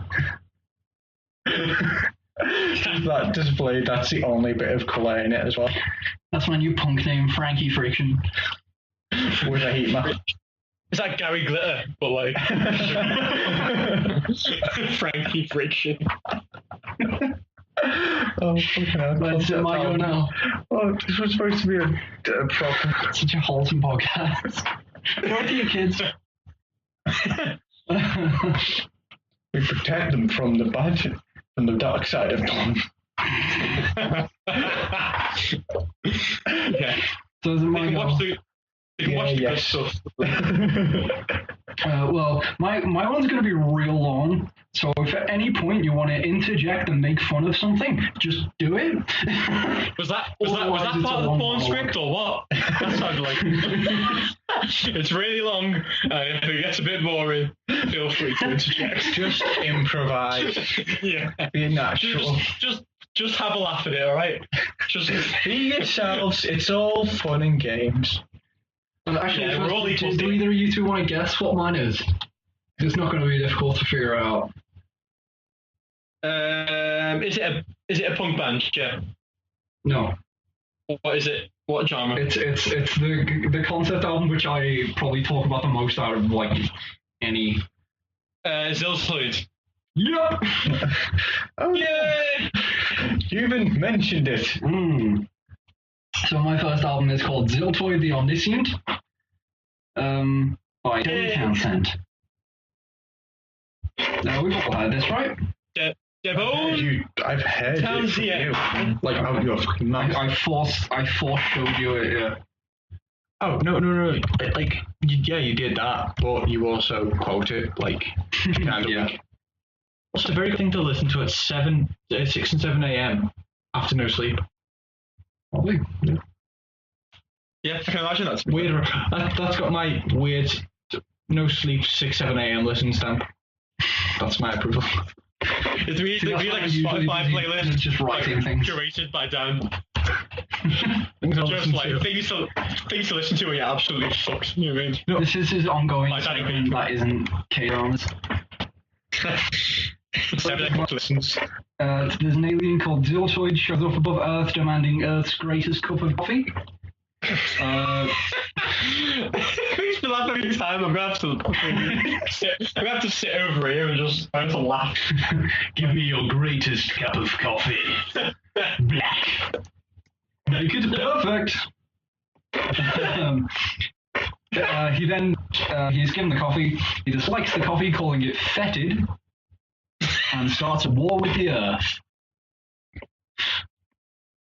Speaker 2: That displayed, that's the only bit of colour in it as well.
Speaker 1: That's my new punk name, Frankie Friction.
Speaker 2: With a heat map.
Speaker 3: It's like Gary Glitter, but like Frankie Friction.
Speaker 2: Oh, fucking hell.
Speaker 1: Let's do my go now.
Speaker 2: Oh, this was supposed to be a proper.
Speaker 1: Such a wholesome podcast. Go to your kids.
Speaker 2: We protect them from the dark side of porn.
Speaker 3: Yeah.
Speaker 1: So is it my go?
Speaker 3: You can watch the good stuff.
Speaker 1: Well, my one's going to be real long, so if at any point you want to interject and make fun of something, just do it.
Speaker 3: Was that part of the porn script or what? That sounded like it's really long, and if it gets a bit boring, feel free to interject.
Speaker 2: Just improvise.
Speaker 3: Yeah.
Speaker 2: Be natural.
Speaker 3: Just have a laugh at it, all right? Just
Speaker 2: be yourselves. It's all fun and games.
Speaker 1: Actually,
Speaker 3: we're all equal.
Speaker 1: do either of you two want to guess what mine is? It's not going to be difficult to figure out.
Speaker 3: Is it a punk band? Yeah.
Speaker 1: No.
Speaker 3: What is it? What genre?
Speaker 1: It's the concept album which I probably talk about the most out of like any.
Speaker 3: Zilzloid.
Speaker 1: Yep.
Speaker 2: Oh,
Speaker 3: yay!
Speaker 2: You even mentioned it.
Speaker 1: So my first album is called Ziltoid the Omniscient, by Dave Townsend. Now we've all heard this, right?
Speaker 2: I've heard it from you. Like out your fucking mouth.
Speaker 1: I force showed you it. Yeah.
Speaker 2: Oh no! Like you did that, but you also quote it like kind of.
Speaker 1: Yeah.
Speaker 2: It's a very good thing to listen to at 6 and 7 a.m. after no sleep.
Speaker 1: Probably.
Speaker 3: Yeah, I can imagine that's
Speaker 2: weird. That's got my weird no sleep 6, 7 a.m. listen stamp. That's my approval.
Speaker 3: It's really like a Spotify playlist,
Speaker 1: just writing things
Speaker 3: curated by Dan. Just like things to listen to when you're absolutely fucked. You know what I mean?
Speaker 1: No, this is his ongoing segment that isn't K-dramas.
Speaker 3: 7 listens.
Speaker 1: There's an alien called Ziltoid shows up above Earth demanding Earth's greatest cup of coffee.
Speaker 3: Thanks for that every time. I'm gonna have to sit over here and just try to laugh.
Speaker 1: Give me your greatest cup of coffee. Black. Make it perfect. He's given the coffee. He dislikes the coffee, calling it fetid, and starts a war with the earth.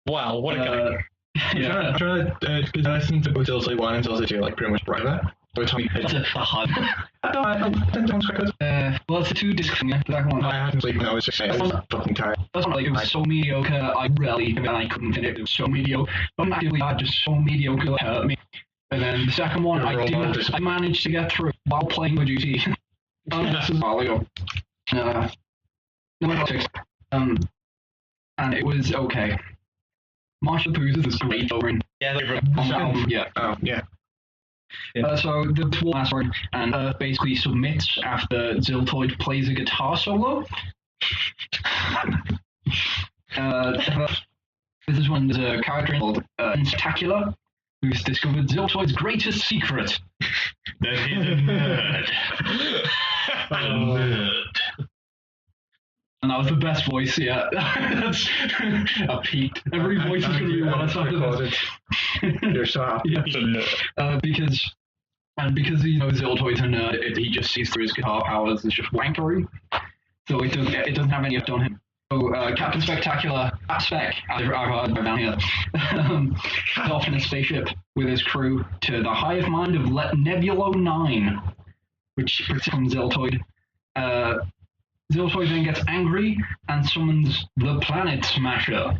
Speaker 3: Wow, what a guy.
Speaker 1: Yeah.
Speaker 2: I'm trying to listen to both Tilsley 1 and Tilsley 2 like pretty much right there. So Tommy
Speaker 1: That's a hard.
Speaker 2: I
Speaker 1: Well, it's a 2 disc thing. That one.
Speaker 2: hadn't slept and I was just saying I was fucking tired.
Speaker 1: That's not like it was so mediocre. I couldn't finish it. It was so mediocre. But actively, just so mediocre it hurt me. And then the second one, I managed to get through while playing the duty. This is a while ago. Number 6. And it was okay. Marshall Booth is great over in
Speaker 3: Yeah, they were
Speaker 1: on the album. Yeah.
Speaker 2: Oh, yeah.
Speaker 1: So the war master and Earth basically submits after Ziltoid plays a guitar solo. This is when there's a character called Spectacular who's discovered Ziltoid's greatest secret. That he's a nerd. A nerd. And that was the best voice yet. That's I peaked. Every voice is going to be worse after this.
Speaker 2: You're so happy.
Speaker 1: Yeah. Because he knows Ziltoid's a nerd, he just sees through his guitar powers as just wankery. So it doesn't have any effect on him. So Captain Spectacular, Spec, I've heard down here, is off in a spaceship with his crew to the hive mind of Nebulo 9, which protects from Ziltoid. Ziltoid then gets angry and summons the Planet Smasher.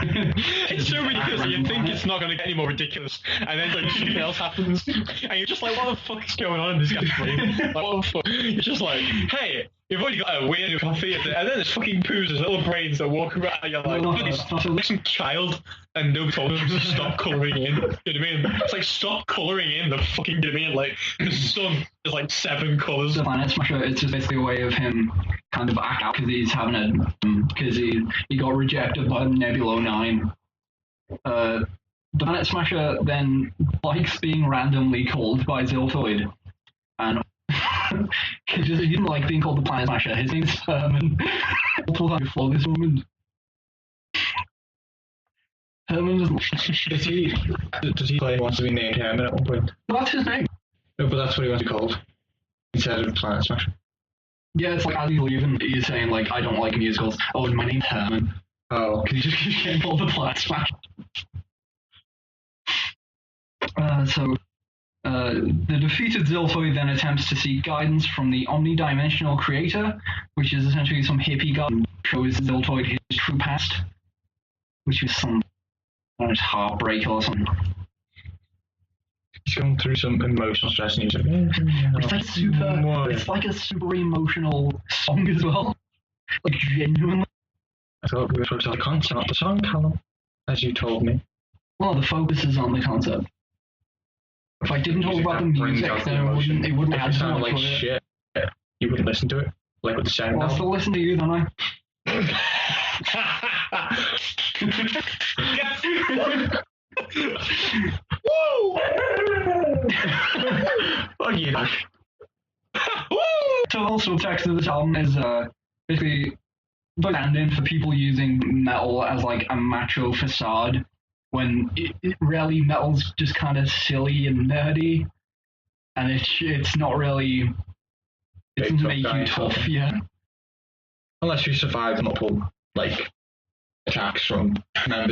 Speaker 3: It's so ridiculous. You think it's not going to get any more ridiculous, and then like something else happens, and you're just like, "What the fuck is going on in this guy's brain?" Like, what the fuck? You're just like, "Hey, you've already got a weird coffee," and then there's fucking poos, there's little brains that walk around, and you're like, "It's some child," and nobody told him to stop colouring in. You know what I mean? It's like stop colouring in the fucking. You know what I mean? Like the sun is like 7 colours.
Speaker 1: The Planet Smasher, it's just basically a way of him kind of act out because he's having because he got rejected by Nebulo 9. The Planet Smasher then likes being randomly called by Ziltoid, and he didn't like being called the Planet Smasher. His name's Herman. Multiple times before this moment. Herman
Speaker 2: Does he play wants to be named Herman at one point?
Speaker 1: well, that's his name.
Speaker 2: No, but that's what he wants to be called. Instead of Planet Smasher.
Speaker 1: Yeah, it's like as he's leaving, he's saying like, I don't like musicals. Oh, and my name's Herman.
Speaker 2: Oh.
Speaker 1: Because he just keeps getting called the Planet Smasher. The defeated Ziltoid then attempts to seek guidance from the omnidimensional creator, which is essentially some hippie guy who shows Ziltoid his true past, which is some heartbreak or something.
Speaker 2: He's going through some emotional stress and he's like,
Speaker 1: It's like a super emotional song as well. Like genuinely.
Speaker 2: I thought we were focused on the concept, not the song, Callum, as you told me.
Speaker 1: Well, the focus is on the concept. If I didn't talk about the music, then it wouldn't
Speaker 2: if
Speaker 1: add
Speaker 2: it
Speaker 1: so
Speaker 2: sounded
Speaker 1: much.
Speaker 2: like shit, you wouldn't listen to it, like with the sound.
Speaker 1: Well, I'll still listen to you, don't I?
Speaker 3: Woo!
Speaker 2: Fuck you, Doc.
Speaker 1: So also text of this album is basically standing for people using metal as like a macho facade when it really metal's just kind of silly and nerdy, and it's not really it doesn't make you tough, yeah.
Speaker 2: Unless you survive multiple like attacks from band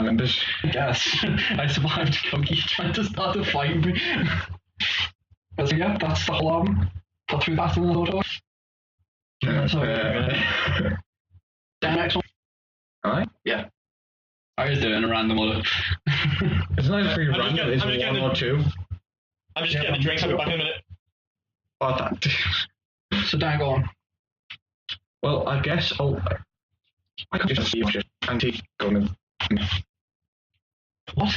Speaker 2: members.
Speaker 1: Yes, I survived Kogi trying to start a fight with me. But so yeah, that's the whole album. Got through that in the photo. Then next one.
Speaker 2: Alright?
Speaker 1: Yeah. I was doing a random order.
Speaker 2: It's not even
Speaker 3: I'm
Speaker 2: random,
Speaker 3: just
Speaker 2: it's
Speaker 3: getting
Speaker 2: one or two.
Speaker 3: I'm just getting a drink, I'll be back in a minute.
Speaker 2: Oh, that.
Speaker 1: So Dan, go on.
Speaker 2: Well, I guess I could just see just anti-government.
Speaker 1: What?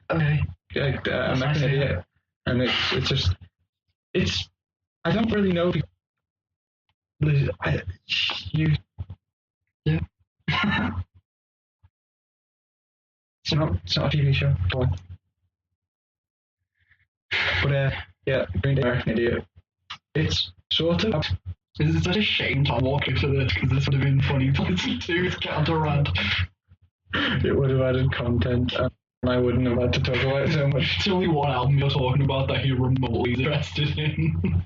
Speaker 1: Okay.
Speaker 2: Yeah, American idiot. And it's just, I don't really know. Yeah. It's not a TV show. But yeah, Green Day, American Idiot. It's sort of.
Speaker 1: It's such a shame to walk into this because this would have been funny to listen to with Counter Rant.
Speaker 2: It would have added content. I wouldn't have had to talk about it so much.
Speaker 1: It's only one album you're talking about that you're remotely interested in.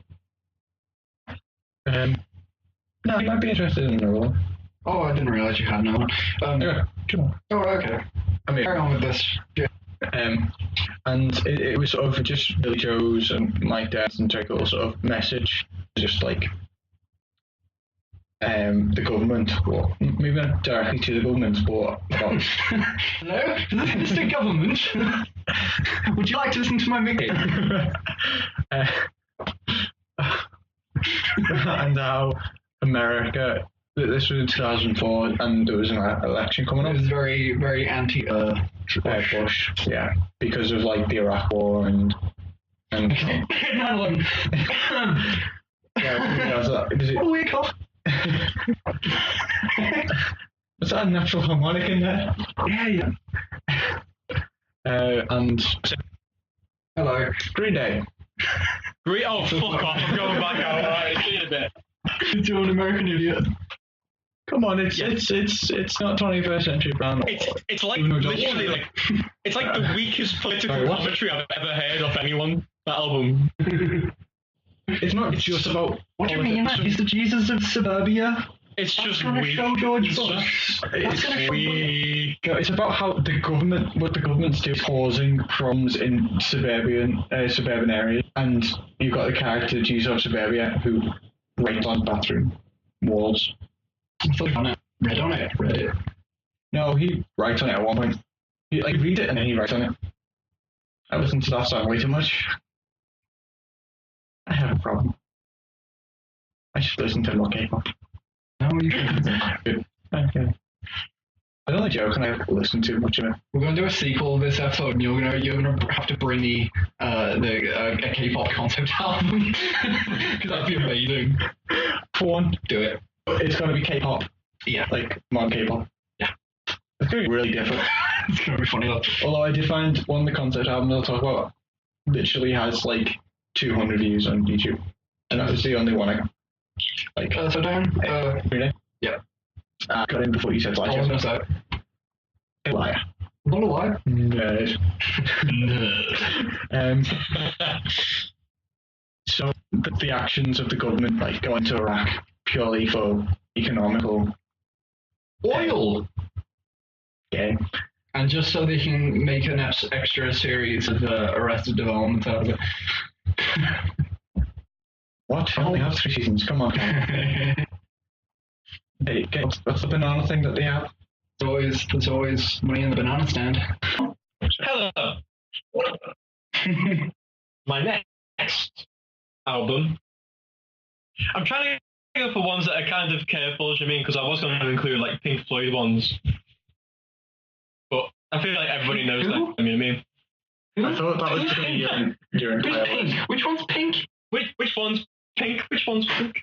Speaker 2: No, you might be interested in another one.
Speaker 1: Oh, I didn't realize you had no one.
Speaker 2: Yeah, come on.
Speaker 1: Oh, okay.
Speaker 2: I mean,
Speaker 1: Carry on with this.
Speaker 2: And it was sort of just Billy Joe's and Mike Death and Trickle sort of message, just like the government, or maybe not directly to the government, but about
Speaker 1: Hello, this is the government. Would you like to listen to my mix?
Speaker 2: and how America. This was in 2004, and there was an election coming up.
Speaker 1: It was very, very anti
Speaker 2: Bush, yeah, because of like the Iraq War and
Speaker 1: 9/11.
Speaker 2: yeah. Was
Speaker 1: What a weird cough.
Speaker 2: Was that a natural harmonic in there?
Speaker 1: Yeah.
Speaker 2: And
Speaker 1: Hello.
Speaker 2: Green Day.
Speaker 3: Oh, fuck off. I'm going back out. Right, it's been a bit.
Speaker 1: You're an American idiot.
Speaker 2: Come on, it's not 21st century brown.
Speaker 3: It's like literally like it's like the weakest political commentary I've ever heard of anyone. That album.
Speaker 2: It's not just about.
Speaker 1: What do you mean? He's the Jesus of suburbia.
Speaker 3: It's just
Speaker 1: gonna
Speaker 3: weak.
Speaker 1: show George
Speaker 3: It's
Speaker 1: Bush.
Speaker 3: just
Speaker 1: It's
Speaker 3: weak.
Speaker 2: It's about how what the government's doing, causing problems in suburban areas, and you've got the character Jesus of Suburbia who writes on bathroom walls.
Speaker 1: Read it.
Speaker 2: No, he writes on it at one point. You like read it and then he writes on it. I listen to that song way too much. I have a problem. I should listen to more K-pop.
Speaker 1: No, you shouldn't.
Speaker 2: Okay. I don't like joke and I listen too much of it.
Speaker 1: We're gonna do a sequel of this episode, and you're gonna have to bring me a K-pop concept album because that'd be amazing.
Speaker 2: For one,
Speaker 1: Do it.
Speaker 2: it's gonna be K-pop.
Speaker 1: Yeah.
Speaker 2: Like modern K-pop.
Speaker 1: Yeah.
Speaker 2: It's gonna be really different.
Speaker 1: It's gonna be funny though.
Speaker 2: Although I did find one of the concept albums I'll talk about literally has like 200 views on YouTube, and that was the only one I like.
Speaker 1: So Dan,
Speaker 2: Really?
Speaker 1: yeah.
Speaker 2: Got in before you said
Speaker 1: I was gonna
Speaker 2: liar.
Speaker 1: say,
Speaker 2: Liar.
Speaker 1: not a lie.
Speaker 2: Nerd. So the actions of the government, like going to Iraq purely for economical
Speaker 1: Oil.
Speaker 2: gain.
Speaker 1: And just so they can make an extra series of Arrested Development out of it.
Speaker 2: What? I only have 3 seasons. Come on. Hey, what's the banana thing that they have?
Speaker 1: There's always money in the banana stand.
Speaker 3: Hello. My next album. I'm trying to go for ones that are kind of careful, as you mean, because I was going to include like Pink Floyd ones, but I feel like everybody knows that. I mean,
Speaker 2: I thought that was going to be your entire
Speaker 1: Pink?
Speaker 2: list.
Speaker 1: Which one's pink?
Speaker 3: which one's pink? Which one's pink?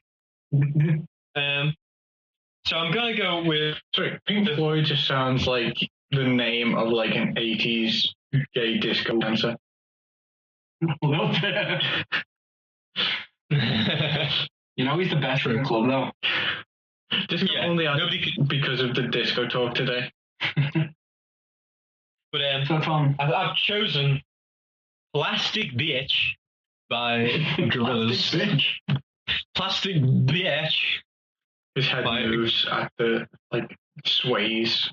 Speaker 3: So I'm gonna go with.
Speaker 2: Sorry, Pink Floyd just sounds like the name of like an 80s gay disco dancer.
Speaker 1: A little bit. You know he's the best in the club though.
Speaker 2: Just only because of the disco talk today.
Speaker 3: But
Speaker 1: So fun.
Speaker 3: I've chosen Plastic Bitch by Gorillaz. Plastic Bitch.
Speaker 2: His head moves at the sways.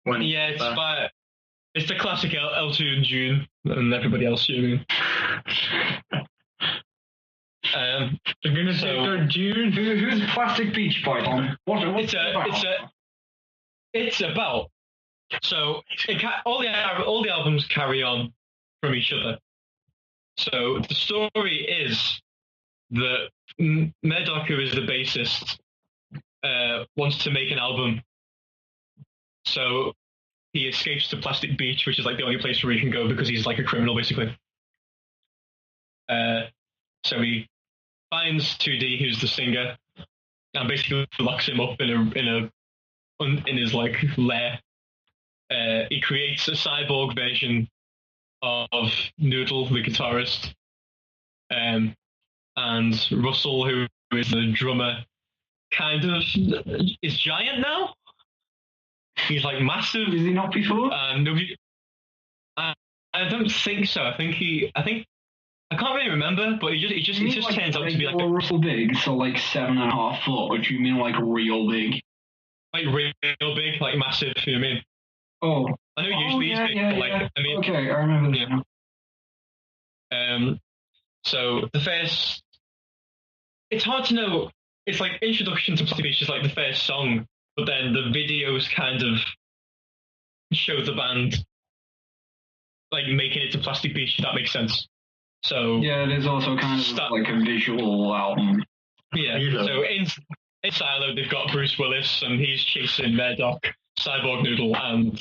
Speaker 2: When
Speaker 3: it's the classic L2 and June and everybody else shooting.
Speaker 2: I'm gonna say June.
Speaker 1: Who's Plastic Beach by Tom?
Speaker 3: It's about. So all the albums carry on from each other. So the story is that Murdoch, who is the bassist, wants to make an album. So he escapes to Plastic Beach, which is like the only place where he can go because he's like a criminal, basically. So he finds 2D, who's the singer, and basically locks him up in his like lair. He creates a cyborg version of Noodle, the guitarist, and Russell, who is the drummer, kind of is giant now. He's like massive.
Speaker 1: Is he not before?
Speaker 3: I don't think so. I can't really remember, but it just turns out to be like
Speaker 1: Russell big, so like 7.5 foot, or do you mean like real big?
Speaker 3: like real big, like massive. You know what I mean?
Speaker 1: Oh,
Speaker 3: I know usually
Speaker 1: yeah,
Speaker 3: he's big,
Speaker 1: yeah,
Speaker 3: but like
Speaker 1: yeah.
Speaker 3: I mean,
Speaker 1: Okay, I remember this
Speaker 3: yeah.
Speaker 1: now.
Speaker 3: So the first, it's hard to know. It's like Introduction to Plastic Beach is like the first song, but then the videos kind of show the band like making it to Plastic Beach. If that makes sense. So
Speaker 1: Yeah, it is also kind of like a visual album.
Speaker 3: yeah. So in Silo, they've got Bruce Willis, and he's chasing Murdoch, Cyborg Noodle, and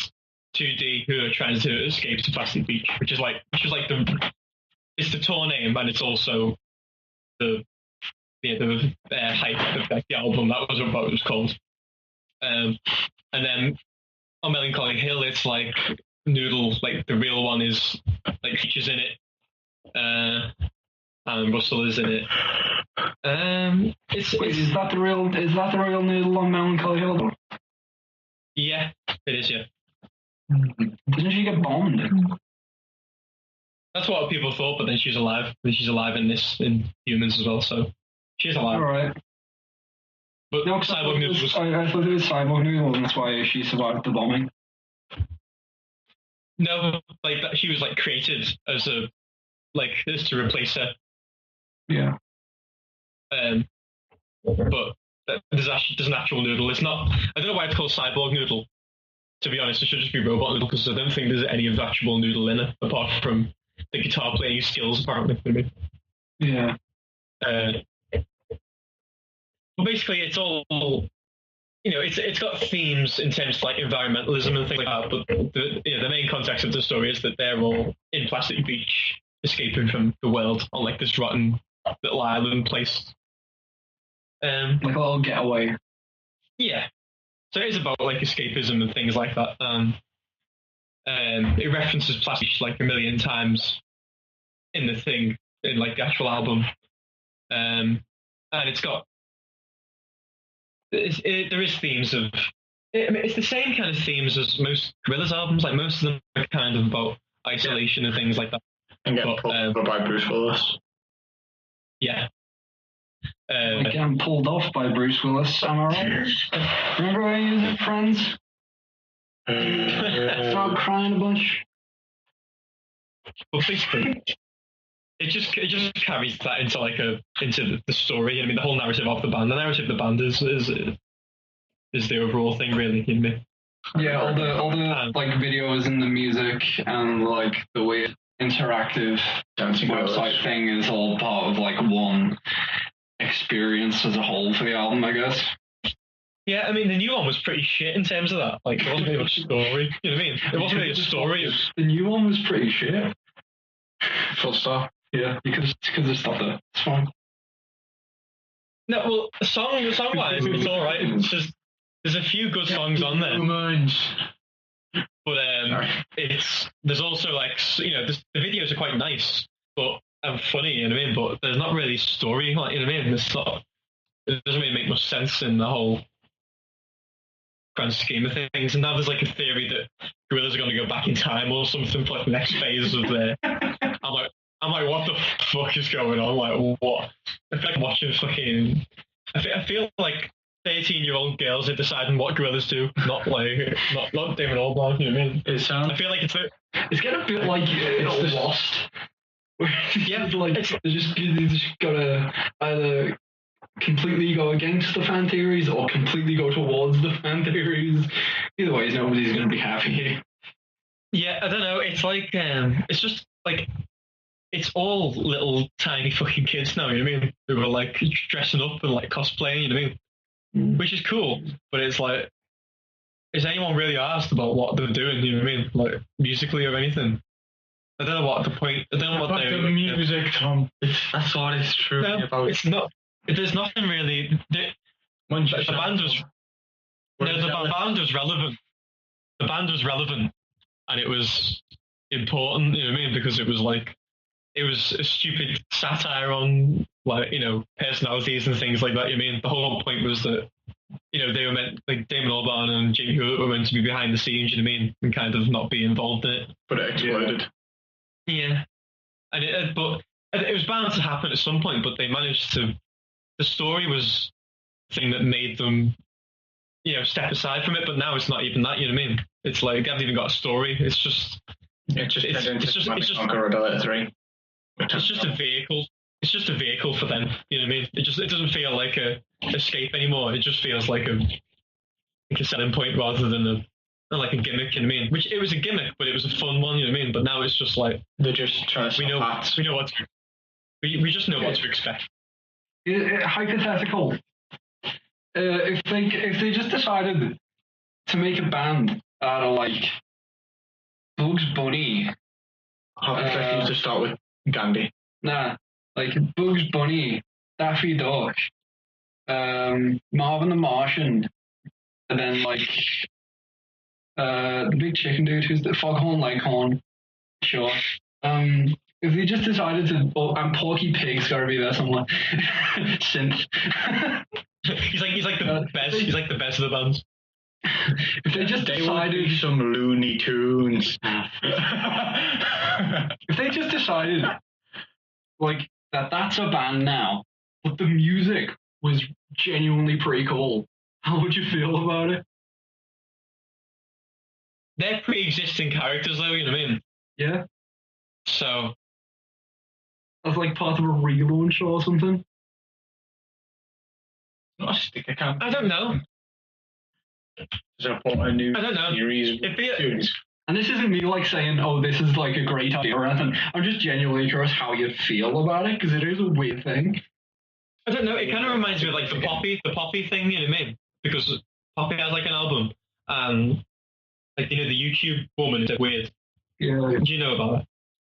Speaker 3: 2D, who are trying to escape to Plastic Beach, which is like it's the tour name, and it's also the hype of like, the album. That was what it was called. And then on Melancholy Hill, it's like Noodle, like the real one is like features in it, and Russell is in it.
Speaker 1: Is that the real Noodle on Melancholy Hill?
Speaker 3: Yeah, it is. Yeah.
Speaker 1: Doesn't she get bombed?
Speaker 3: That's what people thought, but then she's alive. She's alive in Humans as well, so she's alive.
Speaker 1: All right.
Speaker 3: But
Speaker 1: no,
Speaker 3: Cyborg Noodle was...
Speaker 1: I thought it was Cyborg Noodle, and that's why she survived the bombing.
Speaker 3: No, like that, she was like created as a this to replace her.
Speaker 1: Yeah.
Speaker 3: But there's an actual Noodle. It's not. I don't know why it's called Cyborg Noodle. To be honest, it should just be Robot Noodle because I don't think there's any of the actual Noodle in it apart from the guitar playing skills. Apparently,
Speaker 1: yeah.
Speaker 3: Well, basically, it's all it's got themes in terms of like environmentalism and things like that. But the main context of the story is that they're all in Plastic Beach, escaping from the world on like this rotten little island place.
Speaker 1: Like a little getaway.
Speaker 3: Yeah. So it is about like escapism and things like that. It references Plastic Beach like a million times in the thing, in like the actual album. And it's got there is themes of it's the same kind of themes as most Gorillaz albums. Like most of them are kind of about isolation and things like that.
Speaker 2: And get pulled over by Bruce Willis.
Speaker 3: Yeah.
Speaker 1: Getting pulled off by Bruce Willis. Am I right? Remember when he was in Friends? Start crying a bunch.
Speaker 3: Well, basically, it just carries that into the story. I mean, the whole narrative of the band. The narrative of the band is the overall thing, really. You know?
Speaker 1: Yeah, all the like videos and the music and like the weird interactive dancing website thing is all part of like one experience as a whole for the album, I guess.
Speaker 3: Yeah, I mean, the new one was pretty shit in terms of that. Like, there wasn't really a story. You know what I mean? It wasn't really a story.
Speaker 1: The new one was pretty shit.
Speaker 2: Full stop.
Speaker 1: Yeah, because it's not there. It's fine.
Speaker 3: No, well, song-wise, it's all right. It's just there's a few good songs on there. But there's also like the videos are quite nice, but and funny. You know what I mean? But there's not really story. Like, you know what I mean? It doesn't really make much sense in the whole grand scheme of things. And now there's like a theory that Gorillaz are going to go back in time or something for like the next phase of their. I'm like, what the fuck is going on? Like, what? I feel like watching fucking. I feel like 13-year-old girls are deciding what Gorillaz do, not David Albarn. You know what I mean? I feel like
Speaker 1: it's getting a bit like it's Lost. Yeah, like they just gotta either completely go against the fan theories or completely go towards the fan theories. Either way, nobody's gonna be happy.
Speaker 3: Yeah, I don't know. It's like it's just like it's all little tiny fucking kids now. You know what I mean? Who are like dressing up and like cosplaying. You know what I mean? Which is cool, but it's like, is anyone really asked about what they're doing? You know what I mean? Like musically or anything. I don't know what the point. I don't know what they're
Speaker 2: the music, Tom. That's what it's true about.
Speaker 3: It's not. There's nothing really. The band was. No, the band was relevant. The band was relevant, and it was important. You know what I mean? Because it was like, it was a stupid satire on like personalities and things like that. You know what I mean? The whole point was that they were meant, like Damon Albarn and Jamie Hewitt were meant to be behind the scenes. You know what I mean? And kind of not be involved in it.
Speaker 2: But it exploded.
Speaker 3: Yeah, and but it was bound to happen at some point. But they managed to. The story was the thing that made them, step aside from it. But now it's not even that. You know what I mean? It's like they haven't even got a story. It's just
Speaker 2: It's just Conqueror 3.
Speaker 3: It's just a vehicle. It's just a vehicle for them. You know what I mean? It doesn't feel like a escape anymore. It just feels like a selling point rather than like a gimmick. You know what I mean? Which it was a gimmick, but it was a fun one. You know what I mean? But now it's just like
Speaker 2: they're just trying to
Speaker 3: we know what we just know what to expect.
Speaker 1: Hypothetical. If they just decided to make a band out of like Bugs Bunny.
Speaker 2: Hypothetically, to start with Gandhi.
Speaker 1: Nah, like Bugs Bunny, Daffy Duck, Marvin the Martian, and then like the big chicken dude who's the Foghorn Leghorn. Sure. If they just decided to, and Porky Pig's gotta be there somewhere. Synth.
Speaker 3: He's like the best. He's like the best of the bands.
Speaker 1: If they just decided
Speaker 2: some Looney Tunes.
Speaker 1: If they just decided like that's a band now, but the music was genuinely pretty cool, how would you feel about it?
Speaker 3: They're pre-existing characters though, you know what I mean?
Speaker 1: Yeah.
Speaker 3: So
Speaker 1: as like part of a relaunch or something?
Speaker 2: Not a sticker camp.
Speaker 3: I don't know.
Speaker 2: A new
Speaker 3: I don't know.
Speaker 2: Series
Speaker 1: and this isn't me like saying, oh, this is like a great idea or anything. I'm just genuinely curious how you feel about it, because it is a weird thing.
Speaker 3: I don't know. It kind of reminds me of like the Poppy thing, you know what I mean? Because Poppy has like an album, and like the YouTube woman is weird.
Speaker 1: Yeah.
Speaker 3: Do you know about that?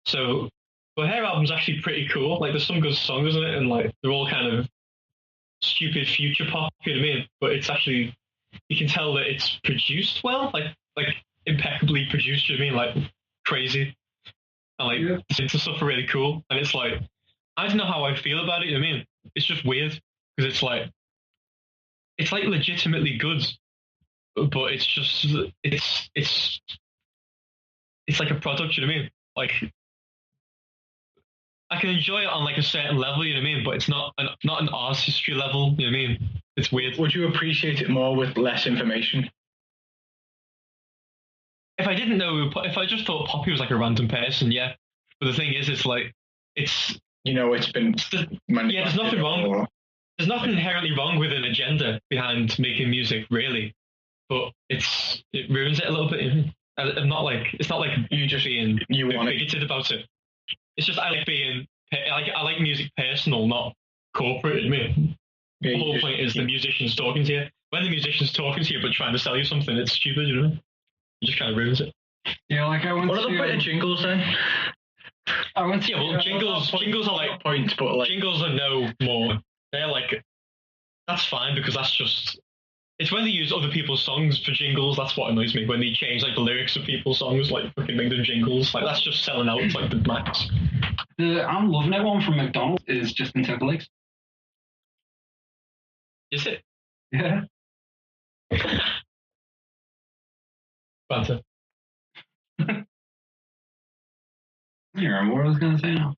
Speaker 3: So, but her album's actually pretty cool. Like there's some good songs in it, and like they're all kind of stupid future pop, you know what I mean? But it's actually, you can tell that it's produced well, like impeccably produced, you know what I mean? Like crazy. And like the synth stuff are really cool. And it's like, I don't know how I feel about it, you know what I mean? It's just weird. Because it's like legitimately good. But it's just, it's like a product, you know what I mean? Like, I can enjoy it on like a certain level, you know what I mean? But it's not an artistry level, you know what I mean? It's weird.
Speaker 2: Would you appreciate it more with less information?
Speaker 3: If I didn't know, if I just thought Poppy was like a random person, yeah. But the thing is, it's like, it's been. Yeah, there's nothing wrong. There's nothing inherently wrong with an agenda behind making music, really. But it ruins it a little bit. I'm not like, it's not like you just being bigoted about it. It's just I like music personal, not corporate. The whole point is the musician's talking to you. When the musician's talking to you but trying to sell you something, it's stupid, you know. It just kind of ruins it.
Speaker 1: Yeah, like I went.
Speaker 2: What are the point of jingles then?
Speaker 1: I went to.
Speaker 3: Yeah, well, jingles are like
Speaker 2: points, but like
Speaker 3: jingles are no more. They're like, that's fine because that's just. It's when they use other people's songs for jingles, that's what annoys me. When they change like the lyrics of people's songs, like fucking make them jingles, like that's just selling out. It's like the max.
Speaker 1: The I'm Loving It one from McDonald's is Justin Timberlake's.
Speaker 3: Is it?
Speaker 1: Yeah.
Speaker 3: Banter.
Speaker 1: You remember what I was going to say now?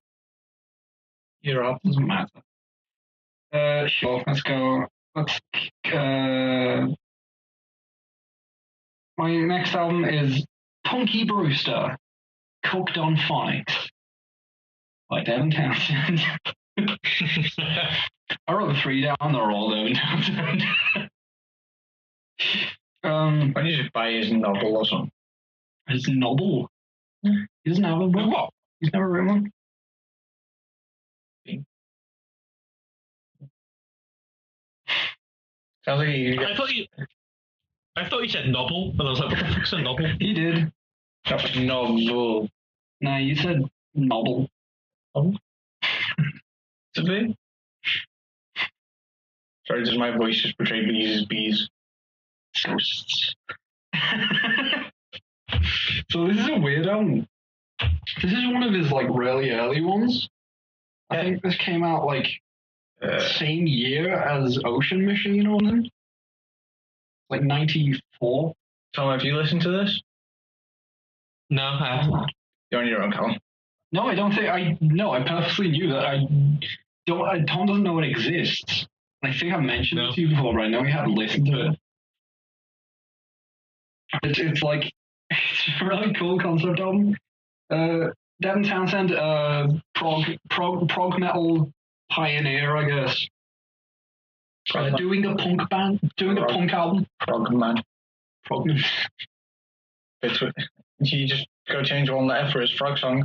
Speaker 2: You're up.
Speaker 1: Doesn't matter. Sure, let's go. My next album is Punky Brewster, Cooked on Phonics by Devin Townsend. I wrote the 3 down, they're all Devin Townsend.
Speaker 2: Why don't you just buy his novel or something?
Speaker 1: His novel? He doesn't have a book. What? He's never written one.
Speaker 2: Sounds like
Speaker 3: I thought you said novel, and I was like, what the fuck's a novel?
Speaker 1: He did.
Speaker 2: That was novel.
Speaker 1: No, you said novel.
Speaker 2: Novel? Did Sorry, does my voice just portray bees as bees?
Speaker 1: So this is a weird album. This is one of his like really early ones. I think this came out like same year as Ocean Machine on them. Like 94.
Speaker 2: Tom, have you listened to this?
Speaker 3: No, I haven't.
Speaker 2: You're on your own, Colin.
Speaker 1: No, I don't think I. No, I purposely knew that. Tom doesn't know it exists. I think I mentioned it to you before, but I know you haven't listened to it. It's like it's a really cool concept album. Devin Townsend, prog metal pioneer, I guess. Doing a punk album.
Speaker 2: Prog man.
Speaker 1: Progman.
Speaker 2: You just go change one letter for his frog song.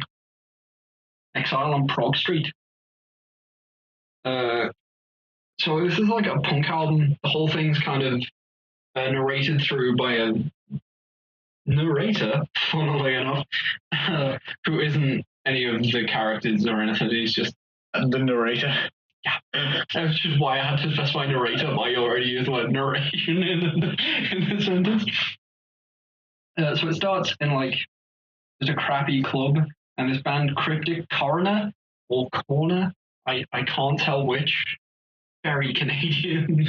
Speaker 1: Exile on Prog Street. So this is like a punk album. The whole thing's kind of narrated through by a narrator, funnily enough, who isn't any of the characters or anything. He's just
Speaker 2: the narrator.
Speaker 1: Yeah, that's just why I had to specify narrator, but I already used the word narration in the sentence. So it starts in like there's a crappy club, and this band Cryptic Coroner or Corner, I can't tell which. Very Canadian.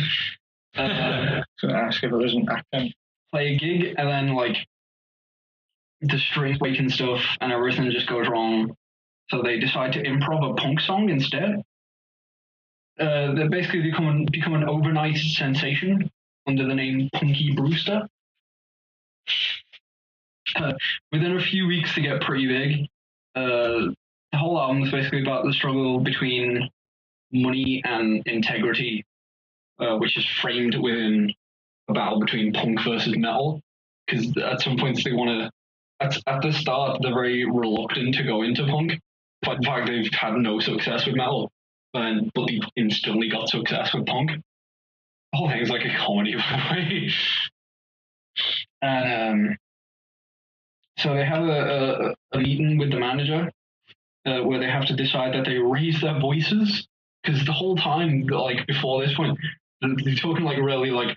Speaker 2: So ask if it was an accent.
Speaker 1: Play a gig, and then like the strings break and stuff, and everything just goes wrong. So they decide to improv a punk song instead. They basically become an overnight sensation under the name Punky Brewster. Within a few weeks, they get pretty big. The whole album is basically about the struggle between money and integrity, which is framed within a battle between punk versus metal. Because at some points they want to. At the start, they're very reluctant to go into punk. In fact, they've had no success with metal, but they instantly got success with punk. The whole thing's like a comedy, by the way. And so they have a meeting with the manager where they have to decide that they raise their voices, because the whole time, like before this point, they're talking like really like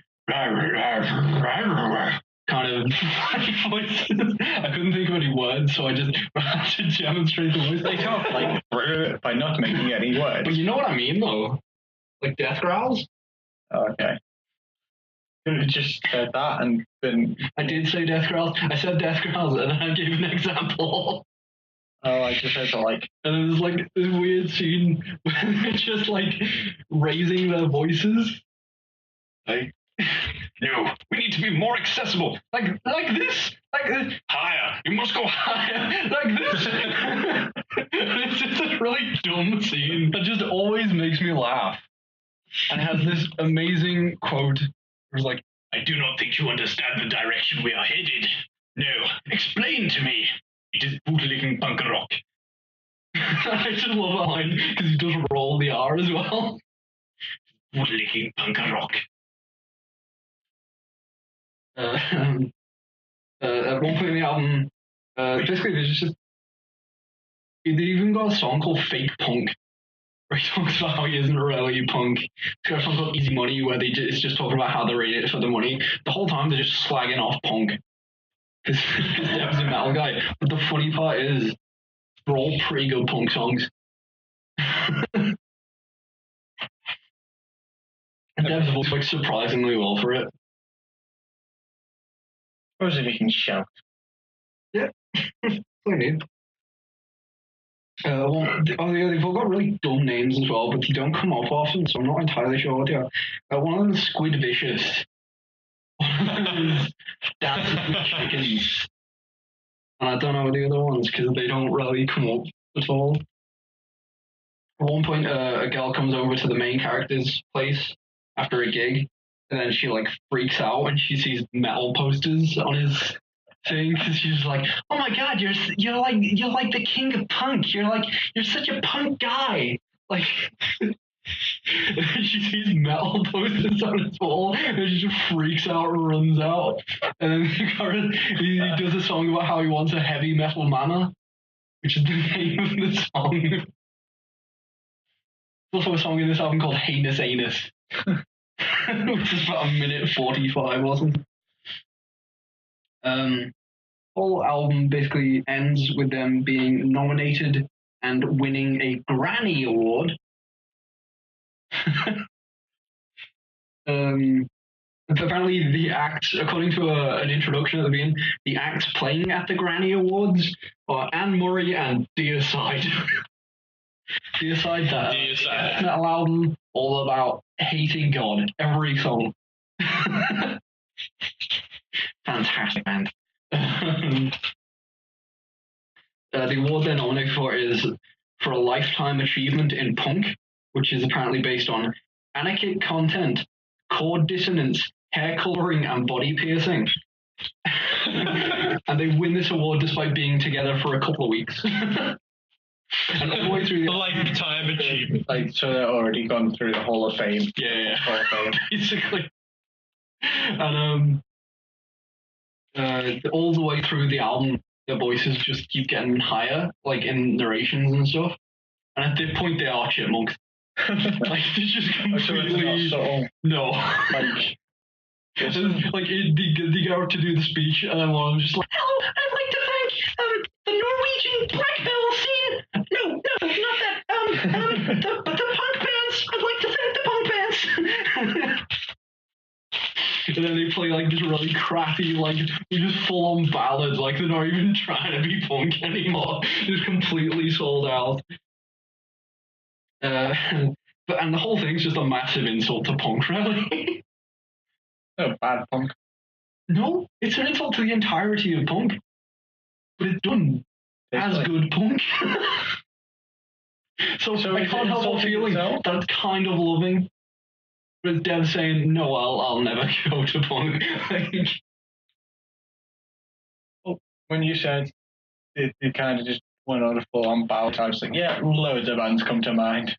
Speaker 1: kind of voices. I couldn't think of any words, so I just had to demonstrate the voice.
Speaker 2: They talk like by not making any words.
Speaker 1: But you know what I mean, though? Like death growls?
Speaker 2: Okay. Could have just said that and been...
Speaker 1: I did say death growls. I said death growls, and then I gave an example.
Speaker 2: Oh, I just heard the like...
Speaker 1: And there's like this weird scene where they're just like raising their voices. Like... No, we need to be more accessible. Like this. Higher. You must go higher. Like this. It's just a really dumb scene that just always makes me laugh. And it has this amazing quote. It was like, I do not think you understand the direction we are headed. No, explain to me. It is bootlicking punk rock. I just love that line because he does roll the R as well. Bootlicking punk rock. At one point in the album, basically they even got a song called Fake Punk, where he talks about how he isn't really punk. It's got a song called Easy Money, where it's just talking about how they're in it for the money. The whole time they're just slagging off punk. Because Dev's a metal guy. But the funny part is, they're all pretty good punk songs. And Dev's voice like surprisingly well for it.
Speaker 2: Or is it we can shout?
Speaker 1: Yeah, that's what I need. They've all got really dumb names as well, but they don't come up often, so I'm not entirely sure what they are. One of them is Squid Vicious. One of them is Dances with Chickens. And I don't know the other ones because they don't really come up at all. At one point, a girl comes over to the main character's place after a gig, and then she like freaks out when she sees metal posters on his thing, because she's like, "Oh my god, you're like the king of punk. You're such a punk guy." Like, she sees metal posters on his wall, and she just freaks out and runs out. And then he does a song about how he wants a heavy metal mama, which is the name of the song. There's also a song in this album called Heinous Anus. Which is about 1:45 or something. Whole album basically ends with them being nominated and winning a Grammy Award. Apparently, the acts, according to an introduction at the beginning, the acts playing at the Granny Awards are Anne Murray and Deicide. Deicide, that metal album, all about hating God, every song. Fantastic band. The award they're nominated for is for a lifetime achievement in punk, which is apparently based on anarchic content, chord dissonance, hair coloring, and body piercing. And they win this award despite being together for a couple of weeks. And all the way through
Speaker 3: the lifetime achievement.
Speaker 2: So they're already gone through the Hall of Fame.
Speaker 1: Yeah,
Speaker 2: Hall of Fame.
Speaker 1: basically. And all the way through the album, their voices just keep getting higher, like in narrations and stuff. And at this point, they are chipmunks. Like they're just completely no.
Speaker 2: Like,
Speaker 1: like they go out to do the speech, and then one of them just like, "Hello, I'd like to thank the Norwegian black metal scene. No, not that. But the punk bands. I'd like to thank the punk bands." And then they play like this really crappy, like just full on ballads. Like they're not even trying to be punk anymore. Just completely sold out. And the whole thing's just a massive insult to punk, really.
Speaker 2: No, bad punk.
Speaker 1: No, it's an insult to the entirety of punk. But it's done as good punk. so I can't help but feeling that's kind of loving. But Dev saying, no, I'll never go to punk.
Speaker 2: When you said it kind of just went on a full-on ballad, I was like, yeah, loads of bands come to mind.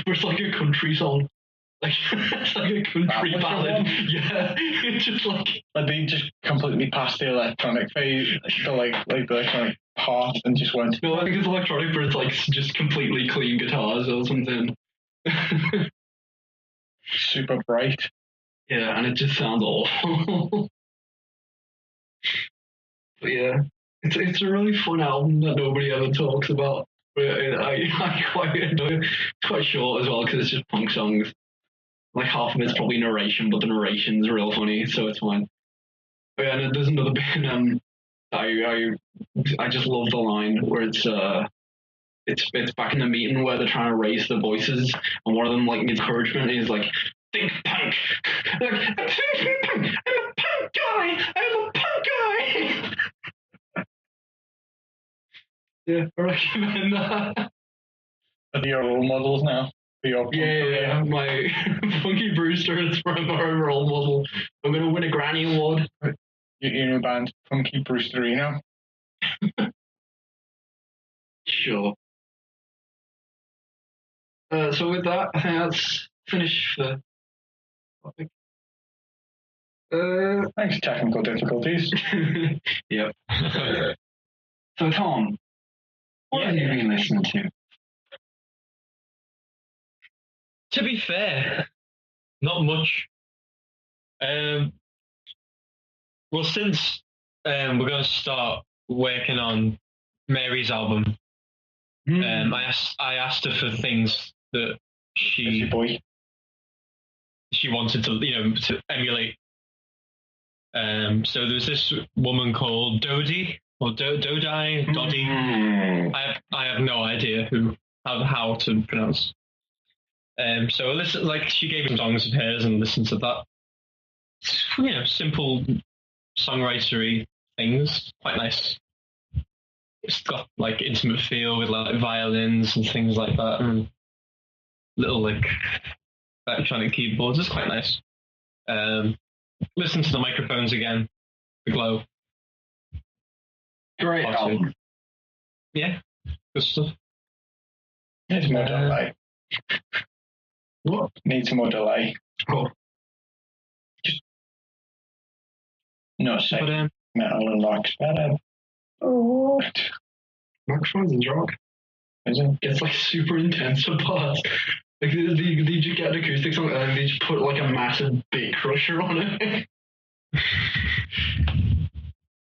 Speaker 1: It's like a country song. Like it's like a country ballad. Yeah, it's just like
Speaker 2: they just completely passed the electronic phase, the electronic part, and just went.
Speaker 1: No, I think it's electronic, but it's like just completely clean guitars or something.
Speaker 2: Super bright.
Speaker 1: Yeah, and it just sounds awful. But yeah, it's a really fun album that nobody ever talks about. But I quite enjoy it. It's quite short as well because it's just punk songs. Like half of it's probably narration, but the narration's real funny, so it's fine. But yeah, and there's another bit. I just love the line where it's back in the meeting where they're trying to raise the voices, and one of them like needs encouragement. And he's like, "Think punk, like I'm thinking punk. I'm a punk guy. I'm a punk guy." Yeah, I recommend that.
Speaker 2: Are they your role models now?
Speaker 1: Yeah, my Funky Brewster is my role model. I'm going to win a Granny Award.
Speaker 2: Your new band, Funky Brewsterino.
Speaker 1: Sure. So with that, I think that's finished the topic.
Speaker 2: Thanks, technical difficulties.
Speaker 1: Yep. So Tom, what have you been listening to?
Speaker 3: To be fair, not much. Well, since we're going to start working on Mary's album, I asked her for things that she wanted to emulate. So there's this woman called Dodie or Dodie. I have no idea how to pronounce. So listen, like she gave me songs of hers and listened to that. Simple songwritery things, quite nice. It's got like intimate feel with like violins and things like that, and little like electronic keyboards. It's quite nice. Listen to the microphones again, the glow.
Speaker 1: Great album.
Speaker 3: Yeah, good stuff.
Speaker 2: Needs more delay.
Speaker 1: What?
Speaker 2: Needs more delay.
Speaker 1: Cool.
Speaker 2: Just not say
Speaker 3: But,
Speaker 2: metal and rock's better.
Speaker 1: Oh. Microphones and rock.
Speaker 2: Is it?
Speaker 1: It's like super intense for parts. Like they just get an acoustic song and they just put like a massive bit crusher on it.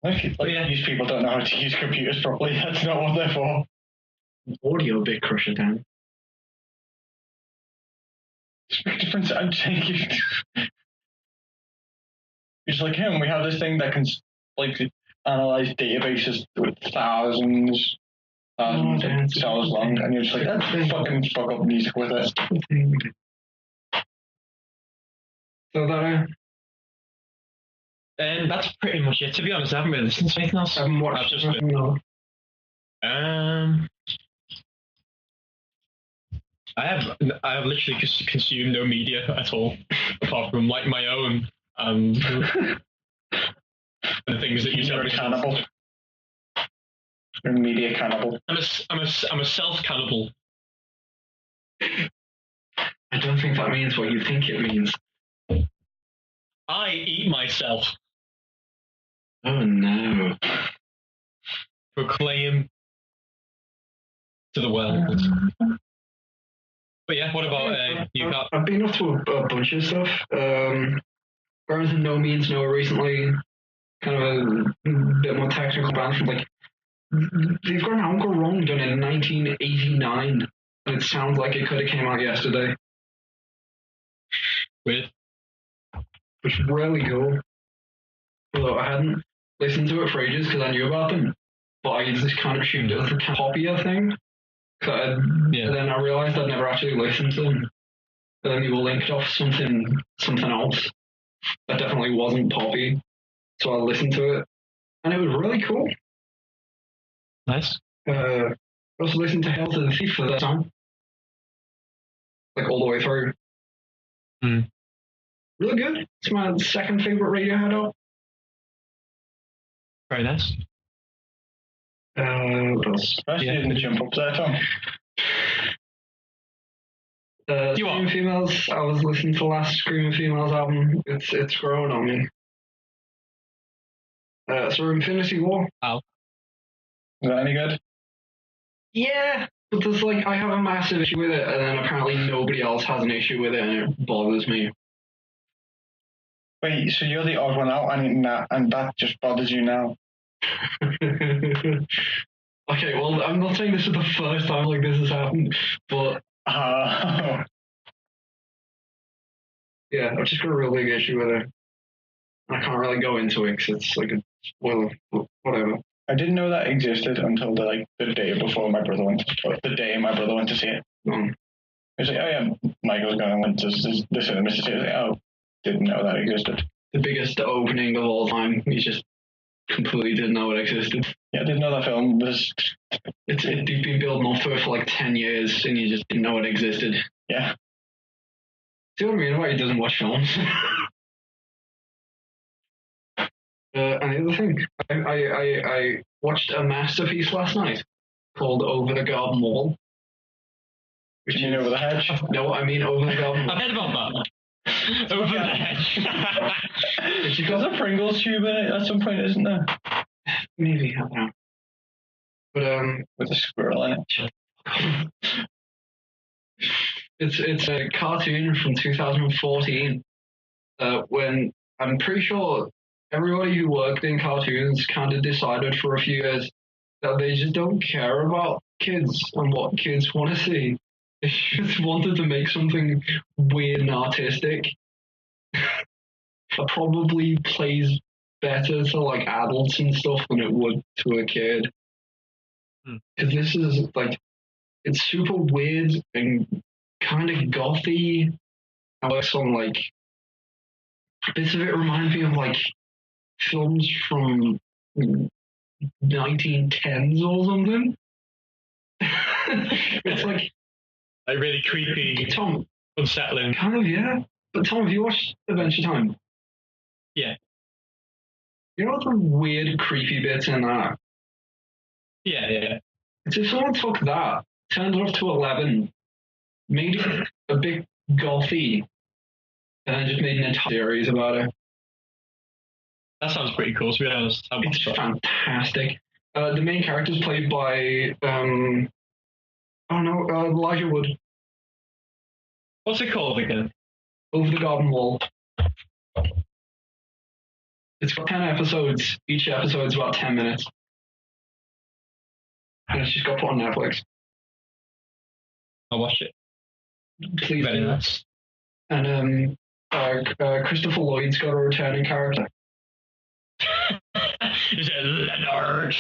Speaker 2: These people don't know how to use computers properly. That's not what they're for.
Speaker 1: Audio bit crusher, Dan.
Speaker 2: It's a big difference. I'm taking. It's like him. We have this thing that can like analyze databases with thousands of cells long, and you're just like, that's fucking fuck up music with it.
Speaker 1: So that
Speaker 3: that's pretty much it. To be honest, I haven't really listened to anything else.
Speaker 1: I haven't watched nothing, no.
Speaker 3: I have literally just consumed no media at all, apart from like my own the things that you
Speaker 2: You're
Speaker 3: said.
Speaker 2: a cannibal. You're a media cannibal.
Speaker 3: I'm a self cannibal.
Speaker 1: I don't think that means what you think it means.
Speaker 3: I eat myself.
Speaker 1: Oh no.
Speaker 3: Proclaim to the world. But yeah, what about you?
Speaker 1: I've been up to a bunch of stuff. Going to No Means No recently. Kind of a bit more technical band from like they've got an Uncle Wrong done in 1989, and it sounds like it could have came out yesterday.
Speaker 3: Weird.
Speaker 1: Which is really cool. Although I hadn't listened to it for ages because I knew about them, but I just kind of assumed it was a poppier thing. And then I realized I'd never actually listened to them. But then you were linked off something else that definitely wasn't poppy. So I listened to it, and it was really cool.
Speaker 3: Nice.
Speaker 1: I also listened to Hail to the Thief for that song, like all the way through. Really good. It's my second favorite Radiohead album.
Speaker 3: Very nice.
Speaker 1: What else?
Speaker 2: Especially in the jump up there, Tom.
Speaker 1: Screaming Females. I was listening to the last Screaming Females album. It's growing on me. So Infinity War.
Speaker 3: Oh.
Speaker 2: Is that any good?
Speaker 1: Yeah, but there's like I have a massive issue with it, and then apparently nobody else has an issue with it, and it bothers me.
Speaker 2: Wait, so you're the odd one out, and that just bothers you now?
Speaker 1: Okay, well, I'm not saying this is the first time like this has happened, but yeah, I've just got a real big issue with it. I can't really go into it because it's like whatever.
Speaker 2: I didn't know that existed until the day before my brother went, or the day my brother went to see it. He was like, oh yeah, Michael's going to the cinema to see it. I was like, oh, didn't know that existed.
Speaker 1: The biggest opening of all time. He just completely didn't know it existed.
Speaker 2: Yeah, I didn't know that film was...
Speaker 1: They've been building up to it for like 10 years and you just didn't know it existed.
Speaker 2: Yeah.
Speaker 1: See what I mean about he doesn't watch films? And the other thing, I watched a masterpiece last night called Over the Garden Wall.
Speaker 2: Which you mean Over the Hedge?
Speaker 1: No, I mean Over the Garden Wall.
Speaker 3: I've heard about that. Over the Hedge.
Speaker 2: There's a Pringles tube in it at some point, isn't there?
Speaker 1: Maybe, I don't know. But
Speaker 2: with a squirrel in it.
Speaker 1: It's a cartoon from 2014 when I'm pretty sure everybody who worked in cartoons kind of decided for a few years that they just don't care about kids and what kids want to see. They just wanted to make something weird and artistic that probably plays better to like adults and stuff than it would to a kid. Because this is like, it's super weird and kind of gothy. I like some like bits of it remind me of like films from 1910s or something. It's like
Speaker 3: really creepy,
Speaker 1: Tom,
Speaker 3: unsettling.
Speaker 1: kind of, yeah. But Tom, have you watched Adventure Time?
Speaker 3: Yeah.
Speaker 1: You know the weird, creepy bits in that?
Speaker 3: Yeah.
Speaker 1: It's if someone took that, turned it up to 11, made it a bit gothy, and then just made an entire series about it.
Speaker 3: That sounds pretty cool, to be honest.
Speaker 1: It's fantastic. The main character is played by, Elijah Wood.
Speaker 3: What's it called again?
Speaker 1: Over the Garden Wall. It's got 10 episodes. Each episode's about 10 minutes. And it's just got put on Netflix.
Speaker 3: I'll watch it.
Speaker 1: Please
Speaker 3: Very
Speaker 1: do.
Speaker 3: nice.
Speaker 1: And Christopher Lloyd's got a returning character.
Speaker 3: You said Leonard.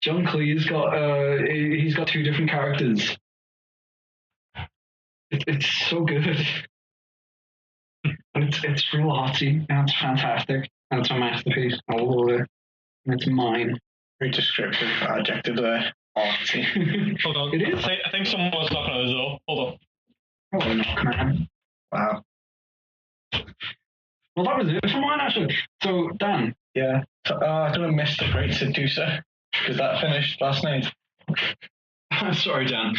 Speaker 1: John Cleese's he's got two different characters. It's so good. And it's real artsy, and it's fantastic, and it's a masterpiece. I love it. And it's mine.
Speaker 2: Very descriptive adjective there. Artsy.
Speaker 3: Hold on.
Speaker 1: It is.
Speaker 3: I think someone was knocking on the door. Hold on.
Speaker 1: Oh, knock, man.
Speaker 2: Wow.
Speaker 1: Well, that was it for mine, actually. So, Dan.
Speaker 2: Yeah. So, I don't miss The Great Seducer because that finished last night.
Speaker 1: Sorry, Dan.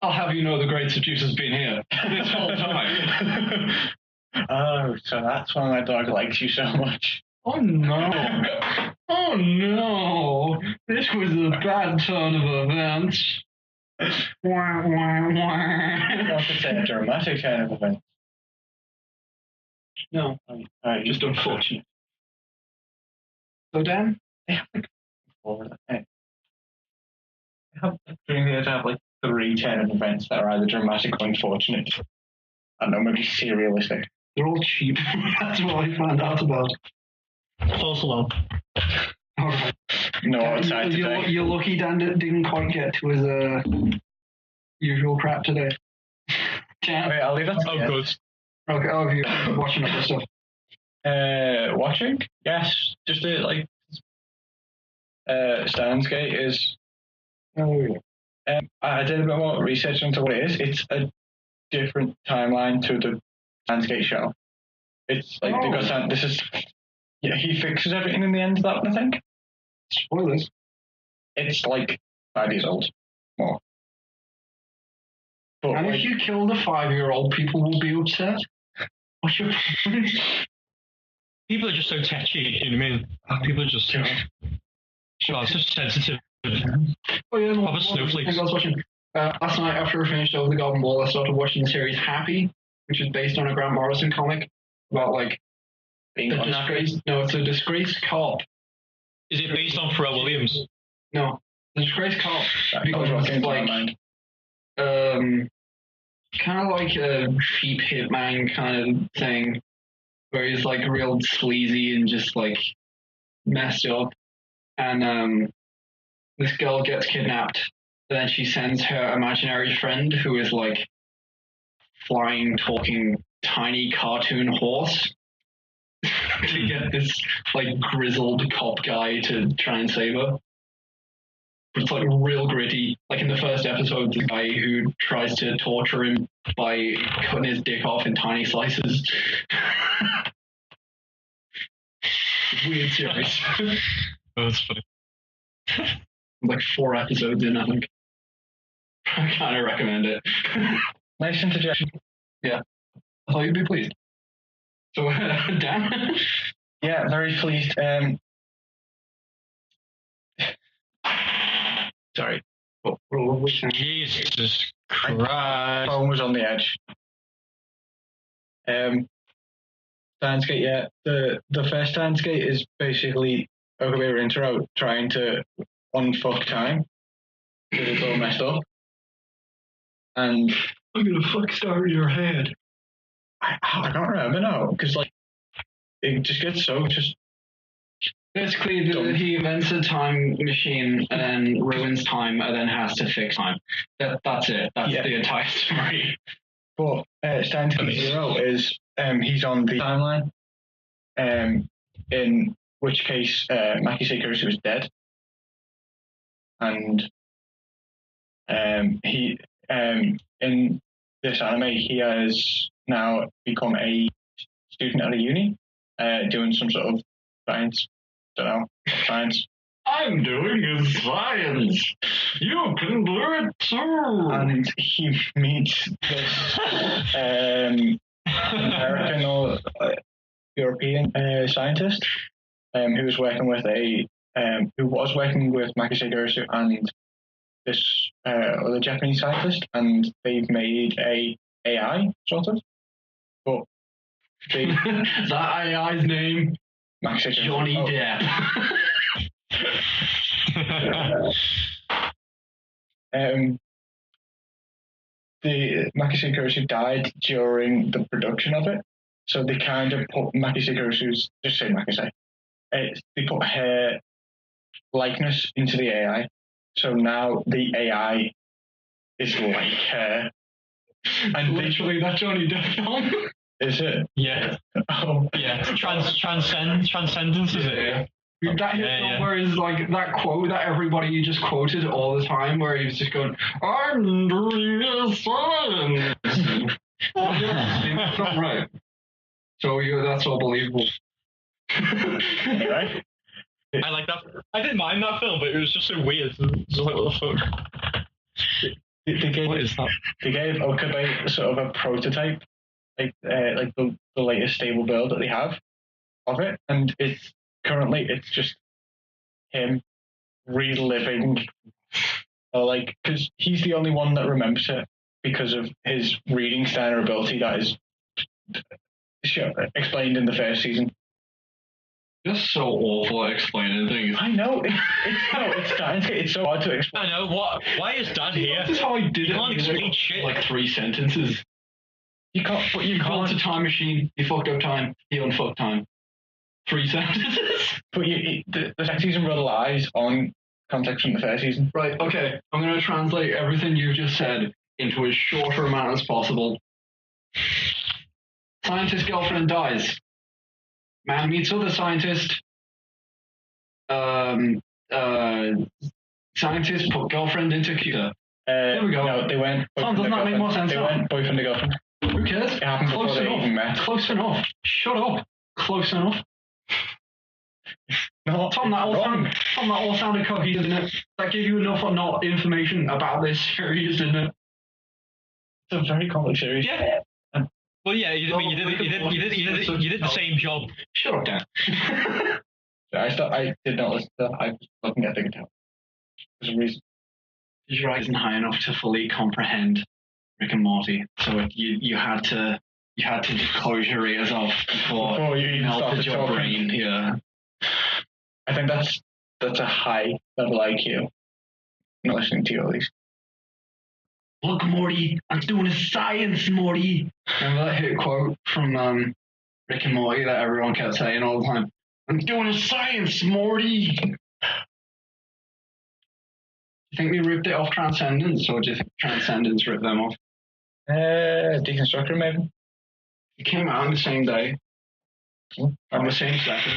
Speaker 1: I'll have you know the Great Seducer's been here this whole time.
Speaker 2: Oh, so that's why my dog likes you so much.
Speaker 1: Oh, no. Oh, no. This was a bad turn of events. Wah, wah, wah.
Speaker 2: I want to say a dramatic turn of events.
Speaker 1: No, just unfortunate. So, Dan?
Speaker 2: I have a dream here to have like 3 turn of events that are either dramatic or unfortunate. I don't know, maybe serialistic.
Speaker 1: They're all cheap. That's what I found out about.
Speaker 3: Close along.
Speaker 1: All right.
Speaker 2: No outside today.
Speaker 1: You're lucky Dan didn't quite get to his usual crap today. Dan?
Speaker 2: Wait, I'll leave that to
Speaker 3: Oh,
Speaker 2: you.
Speaker 3: good.
Speaker 1: Okay, have you watching other stuff?
Speaker 2: Watching? Yes. Just like Steins Gate is.
Speaker 1: Oh,
Speaker 2: I did a bit more research into what it is. It's a different timeline to the Steins Gate show. It's like they got this is. Yeah, he fixes everything in the end of that one, I think.
Speaker 1: spoilers.
Speaker 2: It's like 5 years old. More. But
Speaker 1: And
Speaker 2: like,
Speaker 1: if you kill the 5-year-old, people will be upset. What's your point?
Speaker 3: People are just so touchy, you know what I mean? People are just, it's just sensitive.
Speaker 1: Oh, yeah,
Speaker 3: Proper snowflakes.
Speaker 1: I was watching. Last night, after I finished Over the Golden Ball, I started watching the series Happy, which is based on a Grant Morrison comic about, like,
Speaker 2: being
Speaker 1: a
Speaker 2: unhappy.
Speaker 1: disgraced... No, it's a disgraced cop.
Speaker 3: Is it based on Pharrell Williams?
Speaker 1: No, the disgraced cop
Speaker 2: That was what came to my mind.
Speaker 1: kind of like a cheap hitman kind of thing, where he's like real sleazy and just like messed up. And this girl gets kidnapped. Then she sends her imaginary friend, who is like flying, talking, tiny cartoon horse, to get this like grizzled cop guy to try and save her. It's like real gritty. Like in the first episode, the guy who tries to torture him by cutting his dick off in tiny slices. Weird series.
Speaker 3: Oh, that's funny.
Speaker 1: Like 4 episodes in, I think. I kind of recommend it.
Speaker 2: Nice interjection.
Speaker 1: I thought you'd be pleased. So, Dan?
Speaker 2: Yeah, very pleased. Sorry.
Speaker 1: What were we saying?
Speaker 3: Jesus Christ.
Speaker 2: Phone was on the edge. Steins Gate, yeah. The first Steins Gate is basically Okabe Rintaro trying to unfuck time because it's all messed up. And
Speaker 1: I'm gonna fuck Star in your head.
Speaker 2: I can't remember now because like it just gets so just
Speaker 1: Basically, he invents a time machine and then ruins time and then has to fix time. That's it. That's the entire story.
Speaker 2: But Steins Gate Zero is he's on the timeline. In which case Maki Seikurisu is dead. And he in this anime he has now become a student at a uni, doing some sort of science. Don't know, science.
Speaker 1: I'm doing science. You can do it too.
Speaker 2: And he meets this American or European scientist who was working with Maki Seikurisu and this other Japanese scientist, and they've made a AI sort of. But they
Speaker 1: that AI's name
Speaker 2: Maki Seikurisu,
Speaker 1: Johnny Depp.
Speaker 2: the Maki Seikurisu died during the production of it, so they kind of put Maki Seikurisu, just say Maki they put her likeness into the AI. So now the AI is like her. And
Speaker 1: Literally, that Johnny Depp film.
Speaker 2: Is it?
Speaker 3: Yeah.
Speaker 2: Oh.
Speaker 3: Yeah. Transcendence, is it?
Speaker 1: Yeah. That
Speaker 3: Yeah.
Speaker 1: where is like that quote that everybody just quoted all the time, where he was just going, "I'm doing a science." That's not right. So that's all believable.
Speaker 2: Anyway.
Speaker 3: I like that. I didn't mind that film, but it was just so weird. Just like, what the fuck? What is that?
Speaker 2: They gave Okabe sort of a prototype, like the latest stable build that they have of it, and it's just him reliving, or like, because he's the only one that remembers it because of his reading Steiner ability that is explained in the first season.
Speaker 1: Just so awful at explaining things.
Speaker 2: I know it's so hard to explain.
Speaker 3: I know. Why is Dan here?
Speaker 1: That's how I did it.
Speaker 3: You can't explain shit.
Speaker 1: Like 3 sentences.
Speaker 2: You can't. But you
Speaker 1: He
Speaker 2: can't.
Speaker 1: built a time machine. He fucked up time. He unfucked time. 3 sentences.
Speaker 2: But the second season relies on context from the first season.
Speaker 1: Right. Okay. I'm going to translate everything you've just said into as shorter amount as possible. Scientist girlfriend dies. Man meets other scientist. Scientist put girlfriend into computer. There we go.
Speaker 2: No, they went.
Speaker 1: Tom, doesn't that make more sense?
Speaker 2: They went boyfriend to girlfriend.
Speaker 1: Who cares?
Speaker 2: It happened
Speaker 1: Close
Speaker 2: before they even
Speaker 1: enough.
Speaker 2: met.
Speaker 1: Close enough. Shut up. Close enough.
Speaker 2: No,
Speaker 1: Tom, that all sounded cohesive, didn't it? That gave you enough or not information about this series, didn't it?
Speaker 2: It's a very complex series.
Speaker 3: Yeah. Well, yeah. You did the same job.
Speaker 1: Shut up, Dan.
Speaker 2: I did not listen to that. I was looking at the guitar. There's a reason.
Speaker 1: Your eyes isn't high enough to fully comprehend Rick and Morty, so you had to close your ears off before
Speaker 2: you even
Speaker 1: melted
Speaker 2: started
Speaker 1: your
Speaker 2: talking.
Speaker 1: brain. Yeah.
Speaker 2: I think that's a high level IQ. Not listening to you at least.
Speaker 1: Look, Morty, I'm doing a science, Morty. Remember that hit quote from Rick and Morty that everyone kept saying all the time? I'm doing a science, Morty. Do you think they ripped it off Transcendence, or do you think Transcendence ripped them off?
Speaker 2: Deconstructor, maybe.
Speaker 1: It came out on the same day, on the same second.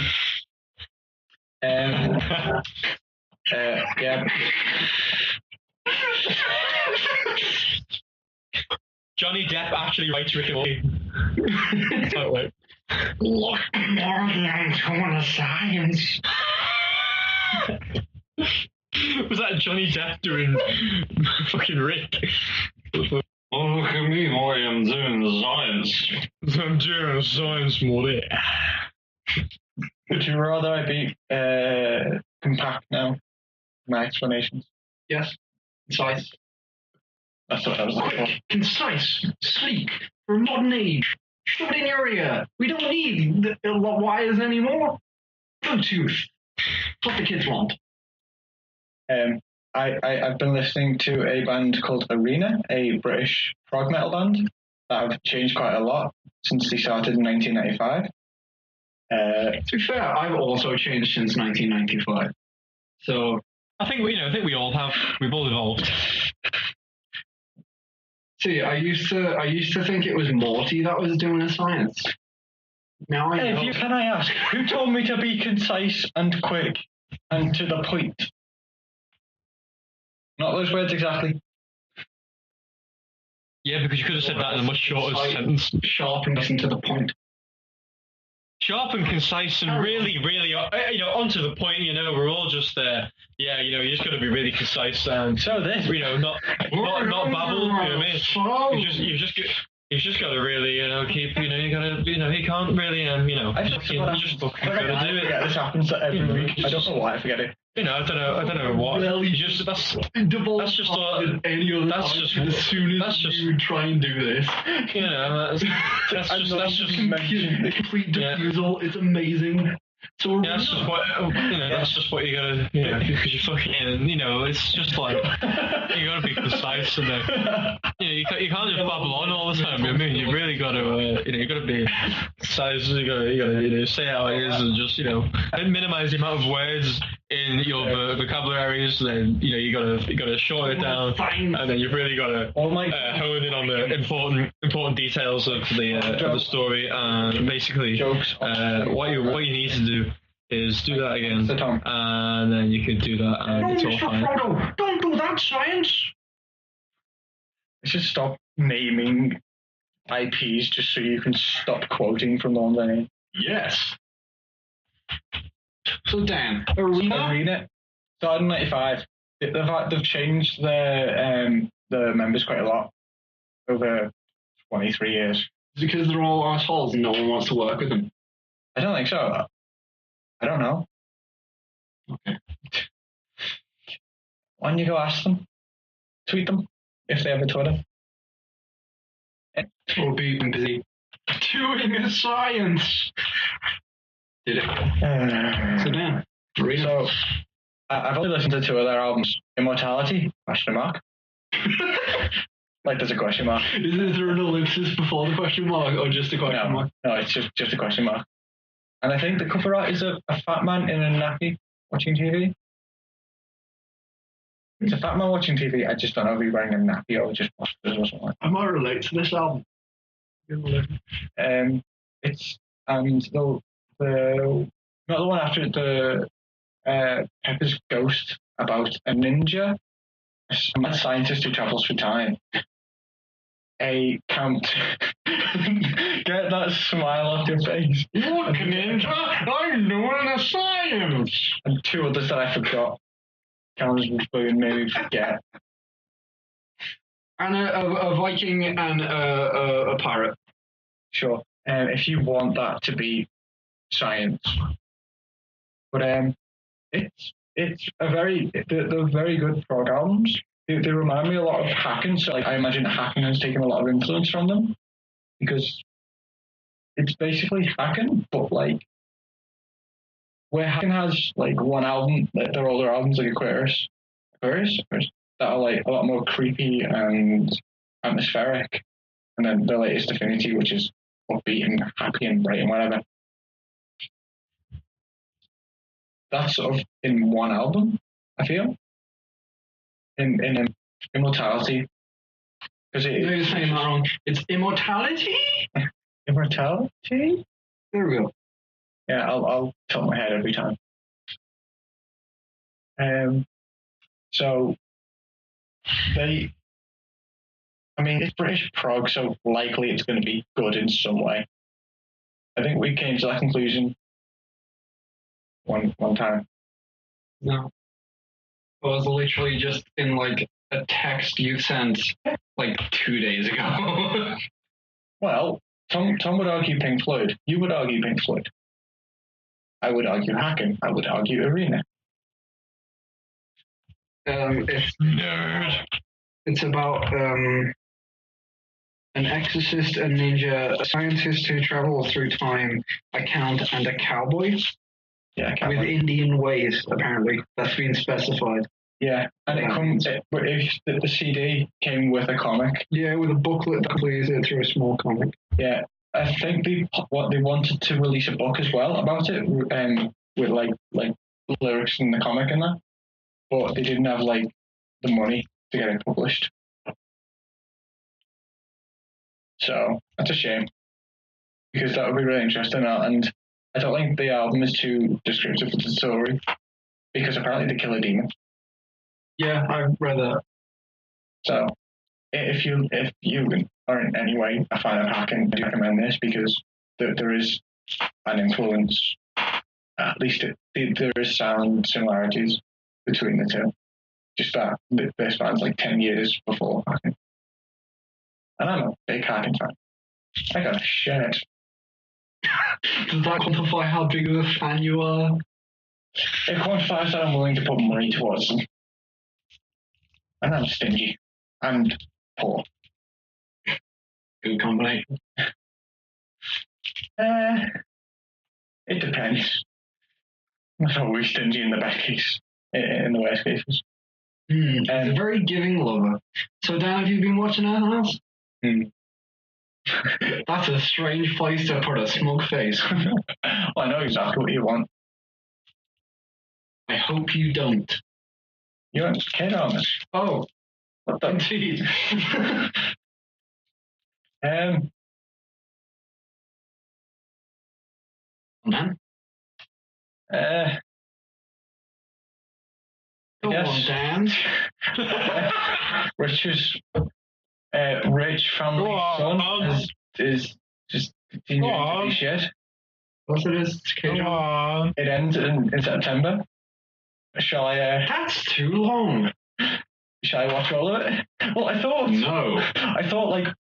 Speaker 2: Yeah.
Speaker 3: Johnny Depp actually writes Rick and Morty. Oh, wait.
Speaker 1: Look, Morty, I'm doing a science.
Speaker 3: Was that Johnny Depp doing fucking Rick?
Speaker 1: Oh, look at me, Morty, I'm doing science.
Speaker 3: I'm doing science, Morty.
Speaker 2: Would you rather I be compact now? My explanations.
Speaker 1: Yes, concise.
Speaker 2: That's what I was looking for.
Speaker 1: Quick, concise, sleek, for a modern age. Shove it in your ear. We don't need the wires anymore. Bluetooth. What the kids want.
Speaker 2: I've been listening to a band called Arena, a British prog metal band that have changed quite a lot since they started in 1995.
Speaker 1: To be fair, I've also changed since 1995. So
Speaker 3: I think we all have. We've all evolved.
Speaker 1: see, I used to think it was Morty that was doing a science. Now I know.
Speaker 2: Can I ask, who told me to be concise and quick and to the point? Not those words exactly.
Speaker 3: Yeah, because you could have said that in a much shorter sentence.
Speaker 1: Sharp and listen to the point.
Speaker 3: Sharp and concise and really, really, onto the point. We're all just you just got to be really concise and not babble. You know what I mean? You've just got to really, keep. You got to, you can't really,
Speaker 2: I just
Speaker 3: fucking gotta do it.
Speaker 2: This happens every week. I don't know why I forget it.
Speaker 3: I don't know what.
Speaker 1: Well,
Speaker 3: You just that's just
Speaker 1: any other
Speaker 3: that's
Speaker 1: time,
Speaker 3: just
Speaker 1: as soon as
Speaker 3: that's just
Speaker 1: you try and do this.
Speaker 3: That's just
Speaker 1: complete diffusal. It's amazing. So
Speaker 3: that's just what that's just what you gotta because you fucking it's just like you gotta be concise and You can't just babble on all the time. I mean, you really got to, you got to be precise. You got to, say how it is, and just, and minimize the amount of words in your vocabularies. Then, you got to shorten it down, and then you've really got to hone in on the important details of the story, and basically, what you need to do is do that again, and then you can do that, and it's all fine.
Speaker 1: Frodo, don't do that, science.
Speaker 2: I should stop naming IPs just so you can stop quoting from them. Then.
Speaker 1: Yes. So Dan, Arena
Speaker 2: started in '95. They've changed the members quite a lot over 23 years.
Speaker 1: Because they're all assholes and no one wants to work with them.
Speaker 2: I don't think so. I don't know.
Speaker 1: Okay.
Speaker 2: Why don't you go ask them? Tweet them if they have a Twitter.
Speaker 1: Or being busy doing a science. Did it? So Dan, Arena.
Speaker 2: So I've only listened to 2 of their albums. Immortality? Question mark. Like there's a question mark.
Speaker 1: Is there an ellipsis before the question mark or just a question mark?
Speaker 2: No, it's just a question mark. And I think the cover art is a fat man in a nappy watching TV. It's a fat man watching TV. I just don't know if he's wearing a nappy or just boxers or something.
Speaker 1: I might relate to this album.
Speaker 2: It's and the not the one after it, the Pepper's Ghost about a ninja, a mad scientist who travels through time. A count. Get that smile off your face.
Speaker 1: Look, ninja, I'm doing a science.
Speaker 2: And 2 others that I forgot. Counts made me forget.
Speaker 1: And a Viking and a pirate.
Speaker 2: Sure. If you want that to be science. But it's a they're very good prog albums. They remind me a lot of Hacken, so I imagine Hacken has taken a lot of influence from them. Because it's basically Hacken, but where Hacken has one album, their older albums like Aquarius, that are a lot more creepy and atmospheric, and then the latest Affinity, which is upbeat and happy and bright and whatever. That's sort of in one album, I feel. In Immortality, because
Speaker 1: you're saying that wrong. It's Immortality.
Speaker 2: Immortality.
Speaker 1: There we go.
Speaker 2: Yeah, I'll tilt my head every time. So it's British prog, so likely it's going to be good in some way. I think we came to that conclusion one time.
Speaker 1: No. I was literally just in a text you sent 2 days ago.
Speaker 2: Well, Tom would argue Pink Floyd. You would argue Pink Floyd. I would argue Hacken. I would argue Arena.
Speaker 1: It's about an exorcist, a ninja, a scientist who travels through time, a count, and a cowboy.
Speaker 2: Yeah,
Speaker 1: with Indian ways, apparently. That's been specified.
Speaker 2: Yeah, and if the CD came with a comic.
Speaker 1: Yeah, with a booklet that plays it through a small comic.
Speaker 2: Yeah, I think they wanted to release a book as well about it, with lyrics in the comic and that, but they didn't have the money to get it published. So that's a shame, because that would be really interesting, and I don't think the album is too descriptive of the story, because apparently they kill a demon.
Speaker 1: Yeah, I've read that.
Speaker 2: So, if you are in any way a fan of Hacken, I do recommend this, because there is an influence, at least there is sound similarities between the two. Just that this band's 10 years before Hacken. And I'm a big Hacken fan. I got a shirt.
Speaker 1: Does that quantify how big of a fan you are?
Speaker 2: It quantifies that I'm willing to put money towards them. And I'm stingy. And poor.
Speaker 1: Good combination.
Speaker 2: It depends. I'm not always stingy in the best case. In the worst cases.
Speaker 1: He's a very giving lover. So, Dan, have you been watching anything else? That's a strange place to put a smug face.
Speaker 2: Well, I know exactly what you want.
Speaker 1: I hope you don't.
Speaker 2: You want K-drama?
Speaker 1: Oh,
Speaker 2: What the?
Speaker 1: indeed. Dan? Go on, Dan.
Speaker 2: Rich's rich family son is just continuing to be shit.
Speaker 1: What's it is? K-drama?
Speaker 2: It ends in September. Shall I?
Speaker 1: That's too long.
Speaker 2: Shall I watch all of it? Well, I thought.
Speaker 1: No.
Speaker 2: I thought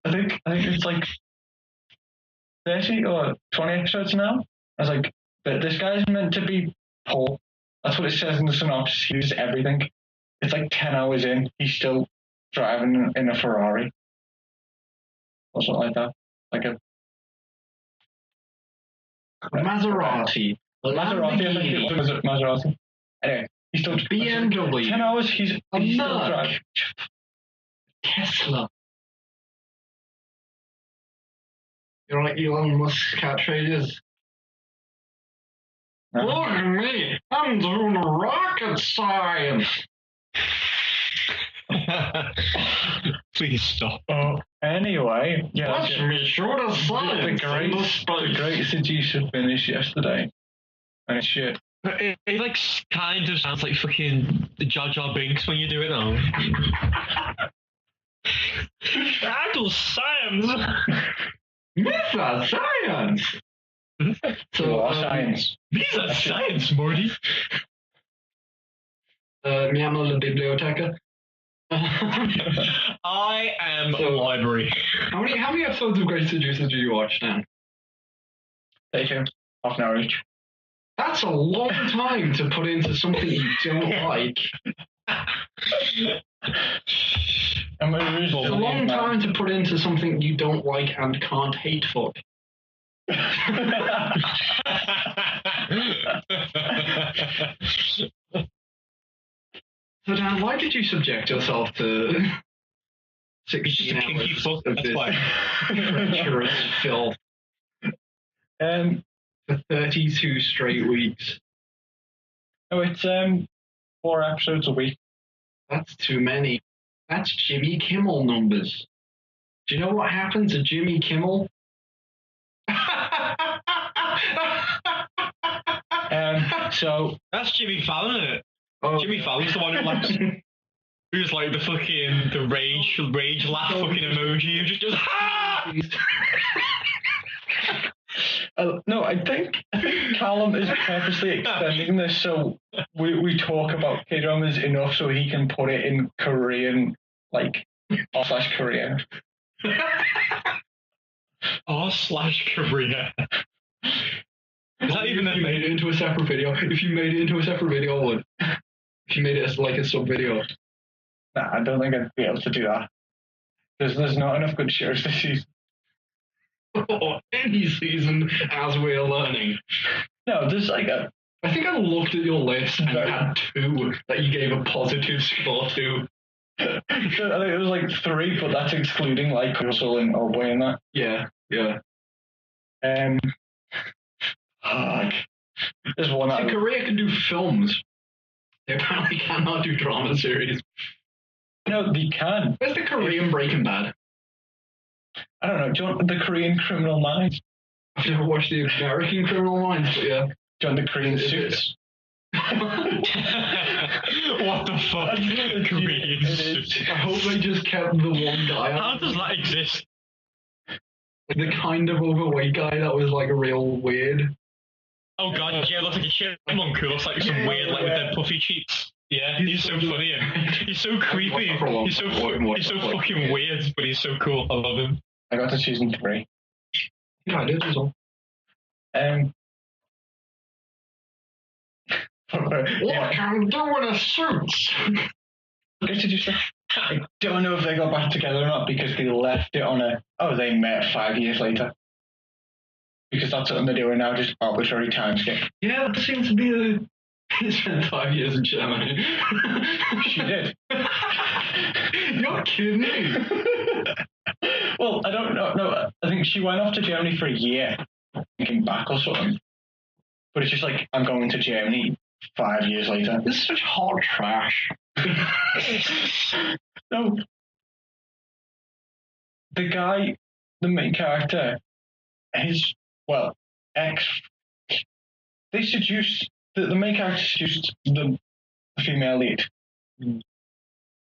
Speaker 2: I think it's like 30 or 20 episodes now. I was like, this guy's meant to be poor. That's what it says in the synopsis. He uses everything. It's like 10 hours in. He's still driving in a Ferrari. Or something like that. Like a
Speaker 1: Maserati.
Speaker 2: Maserati, I think it was Maserati. Anyway, he's still
Speaker 1: BMW.
Speaker 2: 10 hours, he's still driving.
Speaker 1: Tesla. You're like Elon Musk's catchphrases.
Speaker 2: No.
Speaker 1: Look at me. I'm doing rocket science.
Speaker 3: Please stop.
Speaker 2: Anyway, yeah.
Speaker 1: Watch me shoot a science
Speaker 2: The Great Seducer finished yesterday. And it's shit.
Speaker 3: It like kind of sounds like fucking Jar Jar Binks when you do it now. Adult science.
Speaker 1: Mr. Science. So,
Speaker 2: science.
Speaker 3: These are science, Morty.
Speaker 1: Mi amo la biblioteca.
Speaker 3: I am a library.
Speaker 1: How many episodes of Great Seducer do you watch, Dan?
Speaker 2: 32. Half an hour each.
Speaker 1: That's a long time to put into something you don't like. It's a long time to put into something you don't like and can't hate fuck. So Dan, why did you subject yourself to 16 hours
Speaker 3: fuck,
Speaker 1: of
Speaker 3: that's
Speaker 1: this
Speaker 3: why.
Speaker 1: treacherous filth for 32 straight weeks?
Speaker 2: Oh, it's 4 episodes a week.
Speaker 1: That's too many. That's Jimmy Kimmel numbers. Do you know what happened to Jimmy Kimmel?
Speaker 2: So
Speaker 3: that's Jimmy Fallon, isn't it?
Speaker 1: Oh.
Speaker 3: Jimmy Fallon's the one who laughs. Who's like the rage laugh fucking emoji who just goes ha!
Speaker 2: No, I think Callum is purposely extending this so we talk about K-dramas enough so he can put it in Korean, like / Korea.
Speaker 3: /Korea. Is that even
Speaker 1: you made it into a separate video? If you made it into a separate video, I would. If you made it as like a sub video.
Speaker 2: Nah, I don't think I'd be able to do that. There's not enough good shows this season.
Speaker 1: Or any season, as we're learning.
Speaker 2: No, there's like a.
Speaker 1: I think I looked at your list and you had 2 that you gave a positive score to.
Speaker 2: I think it was like 3, but that's excluding like Russell and Oboy and that.
Speaker 1: Yeah.
Speaker 2: Fuck. There's one
Speaker 1: See, Korea can do films. They apparently cannot do drama series.
Speaker 2: No, they can.
Speaker 1: Where's the Korean Breaking Bad?
Speaker 2: I don't know. Do you want the Korean Criminal Minds?
Speaker 1: I've never watched the American Criminal Minds, but yeah.
Speaker 2: Do you want the Korean Suits?
Speaker 3: What the fuck? Korean Suits.
Speaker 1: I hope they just kept the one guy.
Speaker 3: How does that exist?
Speaker 1: The kind of overweight guy that was like real weird.
Speaker 3: Oh god, yeah, looks like a chipmunk who looks like some weird, like with dead puffy cheeks. Yeah, he's so funny. He's so creepy. He's so fucking weird, but he's so cool. I love him.
Speaker 2: I got to season 3.
Speaker 1: Yeah, I did as well. Look, I'm doing a suits.
Speaker 2: I don't know if they got back together or not because they left it on they met 5 years later. Because that's something they're doing now, just arbitrary time skip.
Speaker 1: Yeah, that seems to be He spent 5 years in Germany.
Speaker 2: She did.
Speaker 1: You're kidding me.
Speaker 2: Well, I don't know. No, I think she went off to Germany for a year and came back or something. But it's just like, I'm going to Germany 5 years later.
Speaker 1: This is such hot trash.
Speaker 2: No. The guy, the main character, his, ex, they seduced, the main character seduced the female lead.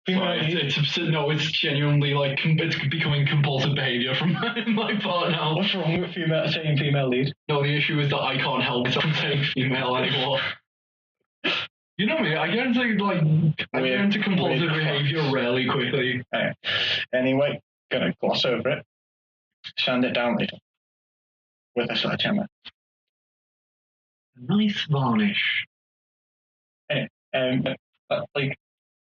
Speaker 1: It's genuinely like it's becoming compulsive behavior from my part now.
Speaker 2: What's wrong with saying female lead?
Speaker 1: No, the issue is that I can't help myself from saying female anymore. You know me, I get into compulsive behavior really quickly.
Speaker 2: Anyway, gonna gloss over it, sand it down later with a sledgehammer.
Speaker 1: Nice varnish.
Speaker 2: Anyway,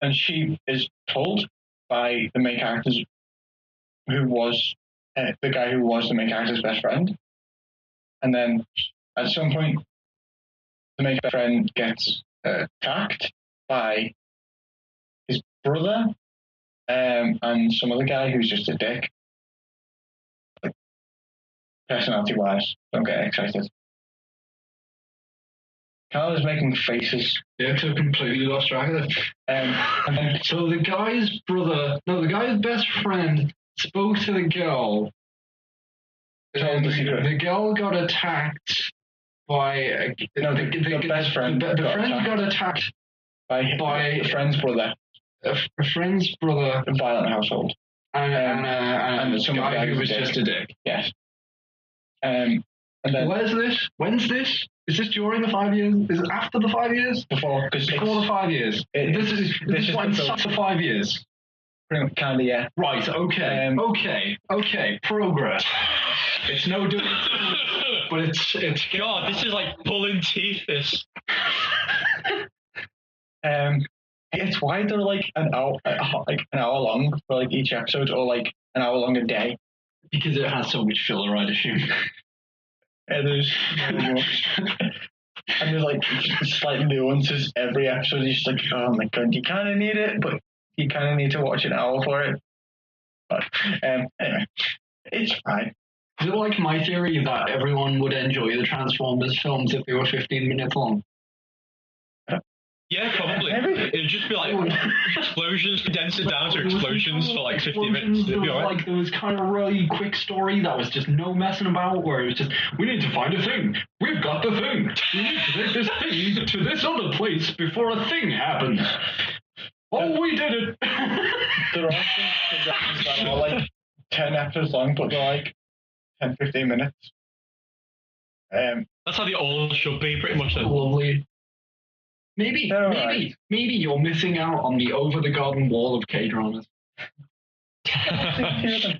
Speaker 2: and she is told by the main character's, who was the guy who was the main character's best friend, and then at some point, the main friend gets attacked by his brother and some other guy who's just a dick. Like, personality-wise, don't get excited. Carl is making faces.
Speaker 1: Yeah, I completely lost track of it.
Speaker 2: And then,
Speaker 1: so the guy's best friend spoke to the girl.
Speaker 2: Told the secret.
Speaker 1: The girl got attacked by
Speaker 2: the best friend.
Speaker 1: The friend got attacked
Speaker 2: by a friend's brother.
Speaker 1: A friend's brother.
Speaker 2: A violent household.
Speaker 1: And some guy who was just a dick.
Speaker 2: Yes. And then,
Speaker 1: where's this? When's this? Is this during the 5 years? Is it after the 5 years?
Speaker 2: Before
Speaker 1: the 5 years. This is when after 5 years.
Speaker 2: Kind of, yeah.
Speaker 1: Right. Okay. Okay. Progress. It's no different, but it's.
Speaker 3: God, this is like pulling teeth. This.
Speaker 2: It's why they're like an hour long for like each episode, or like an hour long a day.
Speaker 1: Because it has so much filler, I'd assume.
Speaker 2: And there's and there's like slight nuances every episode. You're just like, oh my god, you kind of need it, but you kind of need to watch an hour for it. But anyway, it's fine.
Speaker 1: Is it like my theory that everyone would enjoy the Transformers films if they were 15 minutes long?
Speaker 3: Yeah, probably. It'd just be like explosions, condense it down to explosions for like 50 minutes. It'd be alright.
Speaker 1: Like there was kind of a really quick story that was just no messing about, where it was just, we need to find a thing. We've got the thing. We need to take this thing to this other place before a thing happens. Oh, we did it.
Speaker 2: There are things that are like 10 episodes long, but they're like 10, 15 minutes.
Speaker 3: That's how they all should be, pretty much.
Speaker 1: Lovely. Maybe you're missing out on the over the garden wall of K-dramas.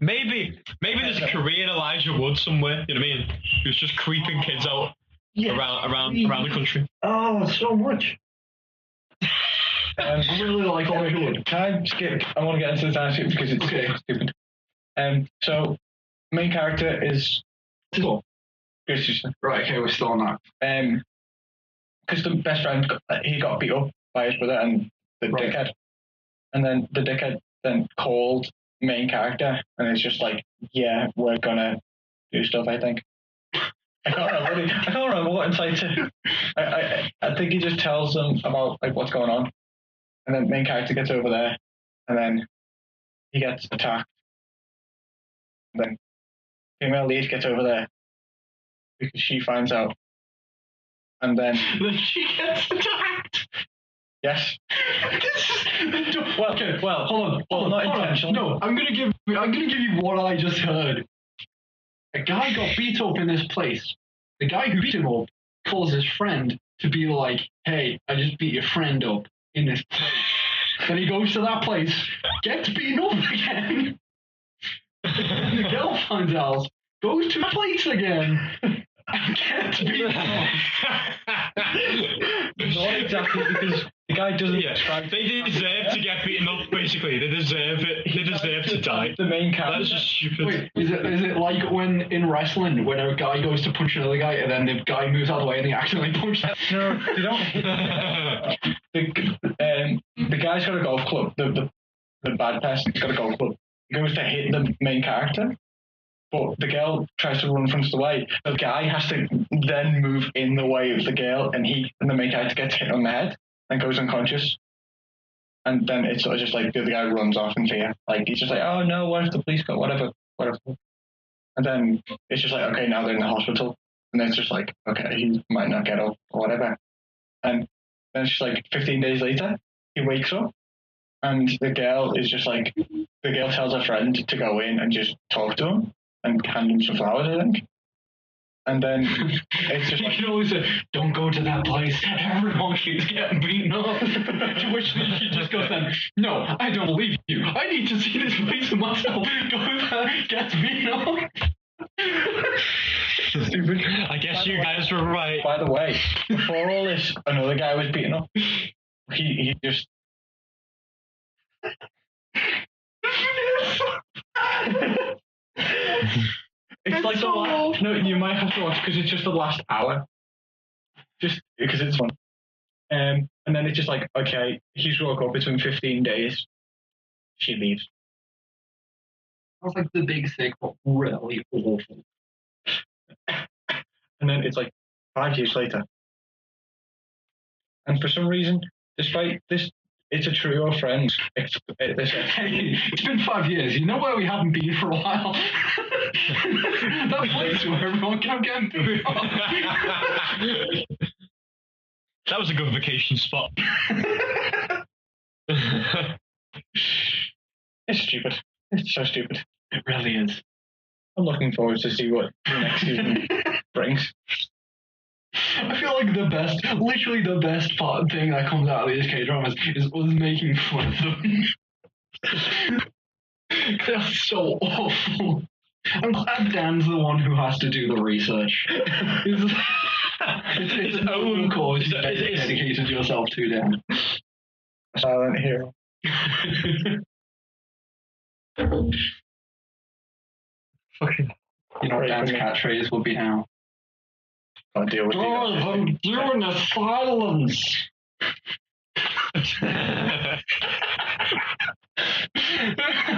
Speaker 3: maybe there's a Korean Elijah Wood somewhere, you know what I mean? Who's just creeping kids out around the country.
Speaker 1: Oh, so much. I really like Elijah Wood.
Speaker 2: Can I skip? I want to get into the dynasty because it's stupid. So, main character is Great Seducer.
Speaker 1: Right, okay, we're still on that.
Speaker 2: Because the best friend, he got beat up by his brother and the dickhead. And then the dickhead then called main character and it's just like, yeah, we're gonna do stuff, I think. I can't remember what insight to. I think he just tells them about like what's going on. And then main character gets over there and then he gets attacked. And then female lead gets over there because she finds out. And then
Speaker 1: she gets attacked.
Speaker 2: Yes.
Speaker 1: Well, hold on.
Speaker 2: Not intentionally.
Speaker 1: No, I'm gonna give you what I just heard. A guy got beat up in this place. The guy who beat him up calls his friend to be like, "Hey, I just beat your friend up in this place." Then he goes to that place, gets beaten up again. And the girl finds out, goes to the place again. I can't be
Speaker 2: not exactly The guy doesn't.
Speaker 3: Yeah, they deserve to get beaten up. Basically, they deserve it. They deserve to die.
Speaker 2: The main character.
Speaker 3: That's just stupid.
Speaker 1: Wait, is it like when in wrestling when a guy goes to punch another guy and then the guy moves out of the way and they accidentally punch that?
Speaker 2: No, they don't. The guy's got a golf club. The bad person's got a golf club. He goes to hit the main character, but the girl tries to run from the way. The guy has to then move in the way of the girl, and the main character gets hit on the head and goes unconscious. And then it's sort of just like the other guy runs off in fear. Like he's just like, oh no, what if the police got whatever. And then it's just like, okay, now they're in the hospital. And then it's just like, okay, he might not get up or whatever. And then it's just like 15 days later, he wakes up and the girl tells her friend to go in and just talk to him and hand him some flowers, I think. And then it's just
Speaker 1: You
Speaker 2: like,
Speaker 1: can always say, don't go to that place. Everyone keeps getting beaten up. To which she just goes then, no, I don't believe you. I need to see this place for myself. Goes there, gets beaten up.
Speaker 2: stupid.
Speaker 3: I guess you guys were right.
Speaker 2: By the way, before all this, another guy was beaten up. He just... It's like the last... No, you might have to watch because it's just the last hour. Just because it's fun. And then it's just like, okay, he's woke up, it's been 15 days. She leaves.
Speaker 1: Sounds like the big sick, but really awful.
Speaker 2: And then it's like 5 years later. And for some reason, despite this, it's a trio of friends.
Speaker 1: Hey, it's been 5 years. You know where we haven't been for a while? That place where everyone kept getting beat up.
Speaker 3: That was a good vacation spot.
Speaker 2: It's stupid. It's so stupid.
Speaker 1: It really is.
Speaker 2: I'm looking forward to see what the next season brings.
Speaker 1: I feel like literally the best thing that comes out of these K-dramas is us making fun of them. They're so awful. I'm glad Dan's the one who has to do the research. It's an own cause you dedicated yourself to, Dan.
Speaker 2: Silent hero.
Speaker 1: Fucking, you know what Dan's catchphrase will be now?
Speaker 2: I'll deal with
Speaker 1: I'm doing the silence. I'm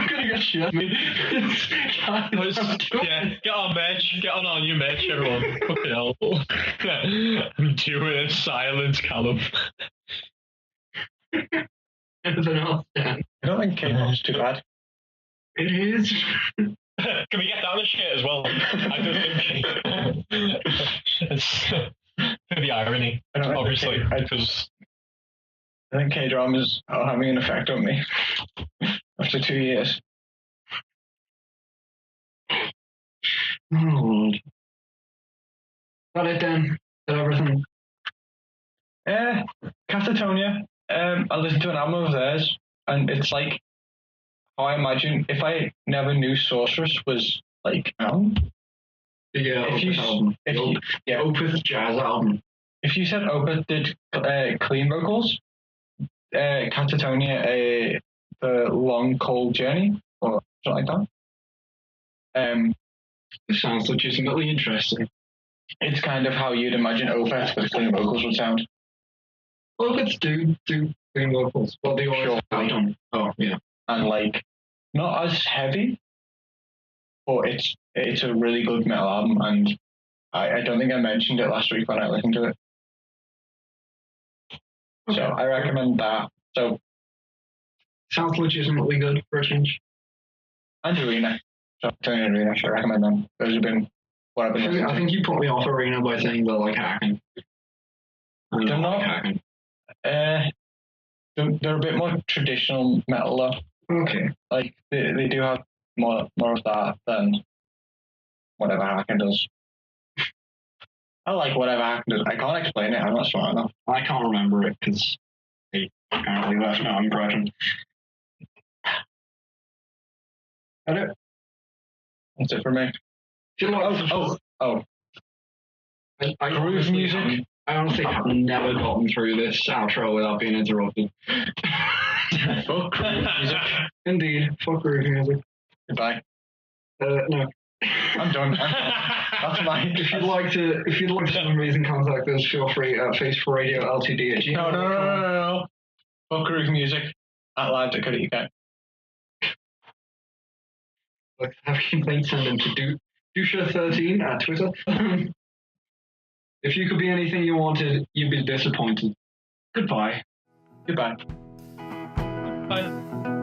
Speaker 1: gonna get shit.
Speaker 3: Yeah, get on merch. Get on our new merch, everyone. Fucking hell. I'm doing a silence, Callum.
Speaker 1: Anything else, Dan?
Speaker 2: I don't think K-pop's too bad.
Speaker 1: It is.
Speaker 3: Can we get down the shit as well? I don't think it's for the irony, obviously, because
Speaker 2: I think K-dramas are having an effect on me after 2 years.
Speaker 1: Oh, Lord. Got it, Dan. Got everything.
Speaker 2: Catatonia. I listened to an album of theirs, and it's like how I imagine if I never knew Sorceress was like
Speaker 1: Yeah, Opeth album. Opeth jazz album.
Speaker 2: If you said Opeth did clean vocals, Catatonia, the Long Cold Journey or something like that.
Speaker 1: It sounds legitimately interesting.
Speaker 2: It's kind of how you'd imagine Opeth with clean vocals would sound.
Speaker 1: Opeth do clean vocals, but they always have done. Oh yeah.
Speaker 2: And like not as heavy, but it's a really good metal album, and I don't think I mentioned it last week when I listened to it. Okay. So I recommend that. So
Speaker 1: sounds legitimately good for a change.
Speaker 2: And Arena. So Tony and Arena, I recommend them. Those have been what I've been listening to.
Speaker 1: I think you put me off Arena by saying they're like hacking.
Speaker 2: They're not hacking. They're a bit more traditional metal though.
Speaker 1: Okay.
Speaker 2: Like they do have more of that than whatever Hacken does. I like whatever Hacken does. I can't explain it. I'm not smart enough.
Speaker 1: I can't remember it because they apparently left no impression.
Speaker 2: That's it for me.
Speaker 1: I
Speaker 2: Groove music.
Speaker 1: I honestly have never gotten through this outro without being interrupted.
Speaker 2: Fuck groove music.
Speaker 1: Indeed, fuck groove music.
Speaker 2: Goodbye.
Speaker 1: No.
Speaker 2: I'm done. That's mine.
Speaker 1: If you'd like to for some reason contact us, feel free at faceforradioltd@gmail.com.
Speaker 2: No. Fuck groove music at live.co.uk.
Speaker 1: Have complaints, send them to Dusha13 at Twitter. If you could be anything you wanted, you'd be disappointed. Goodbye.
Speaker 2: Goodbye.
Speaker 3: Bye.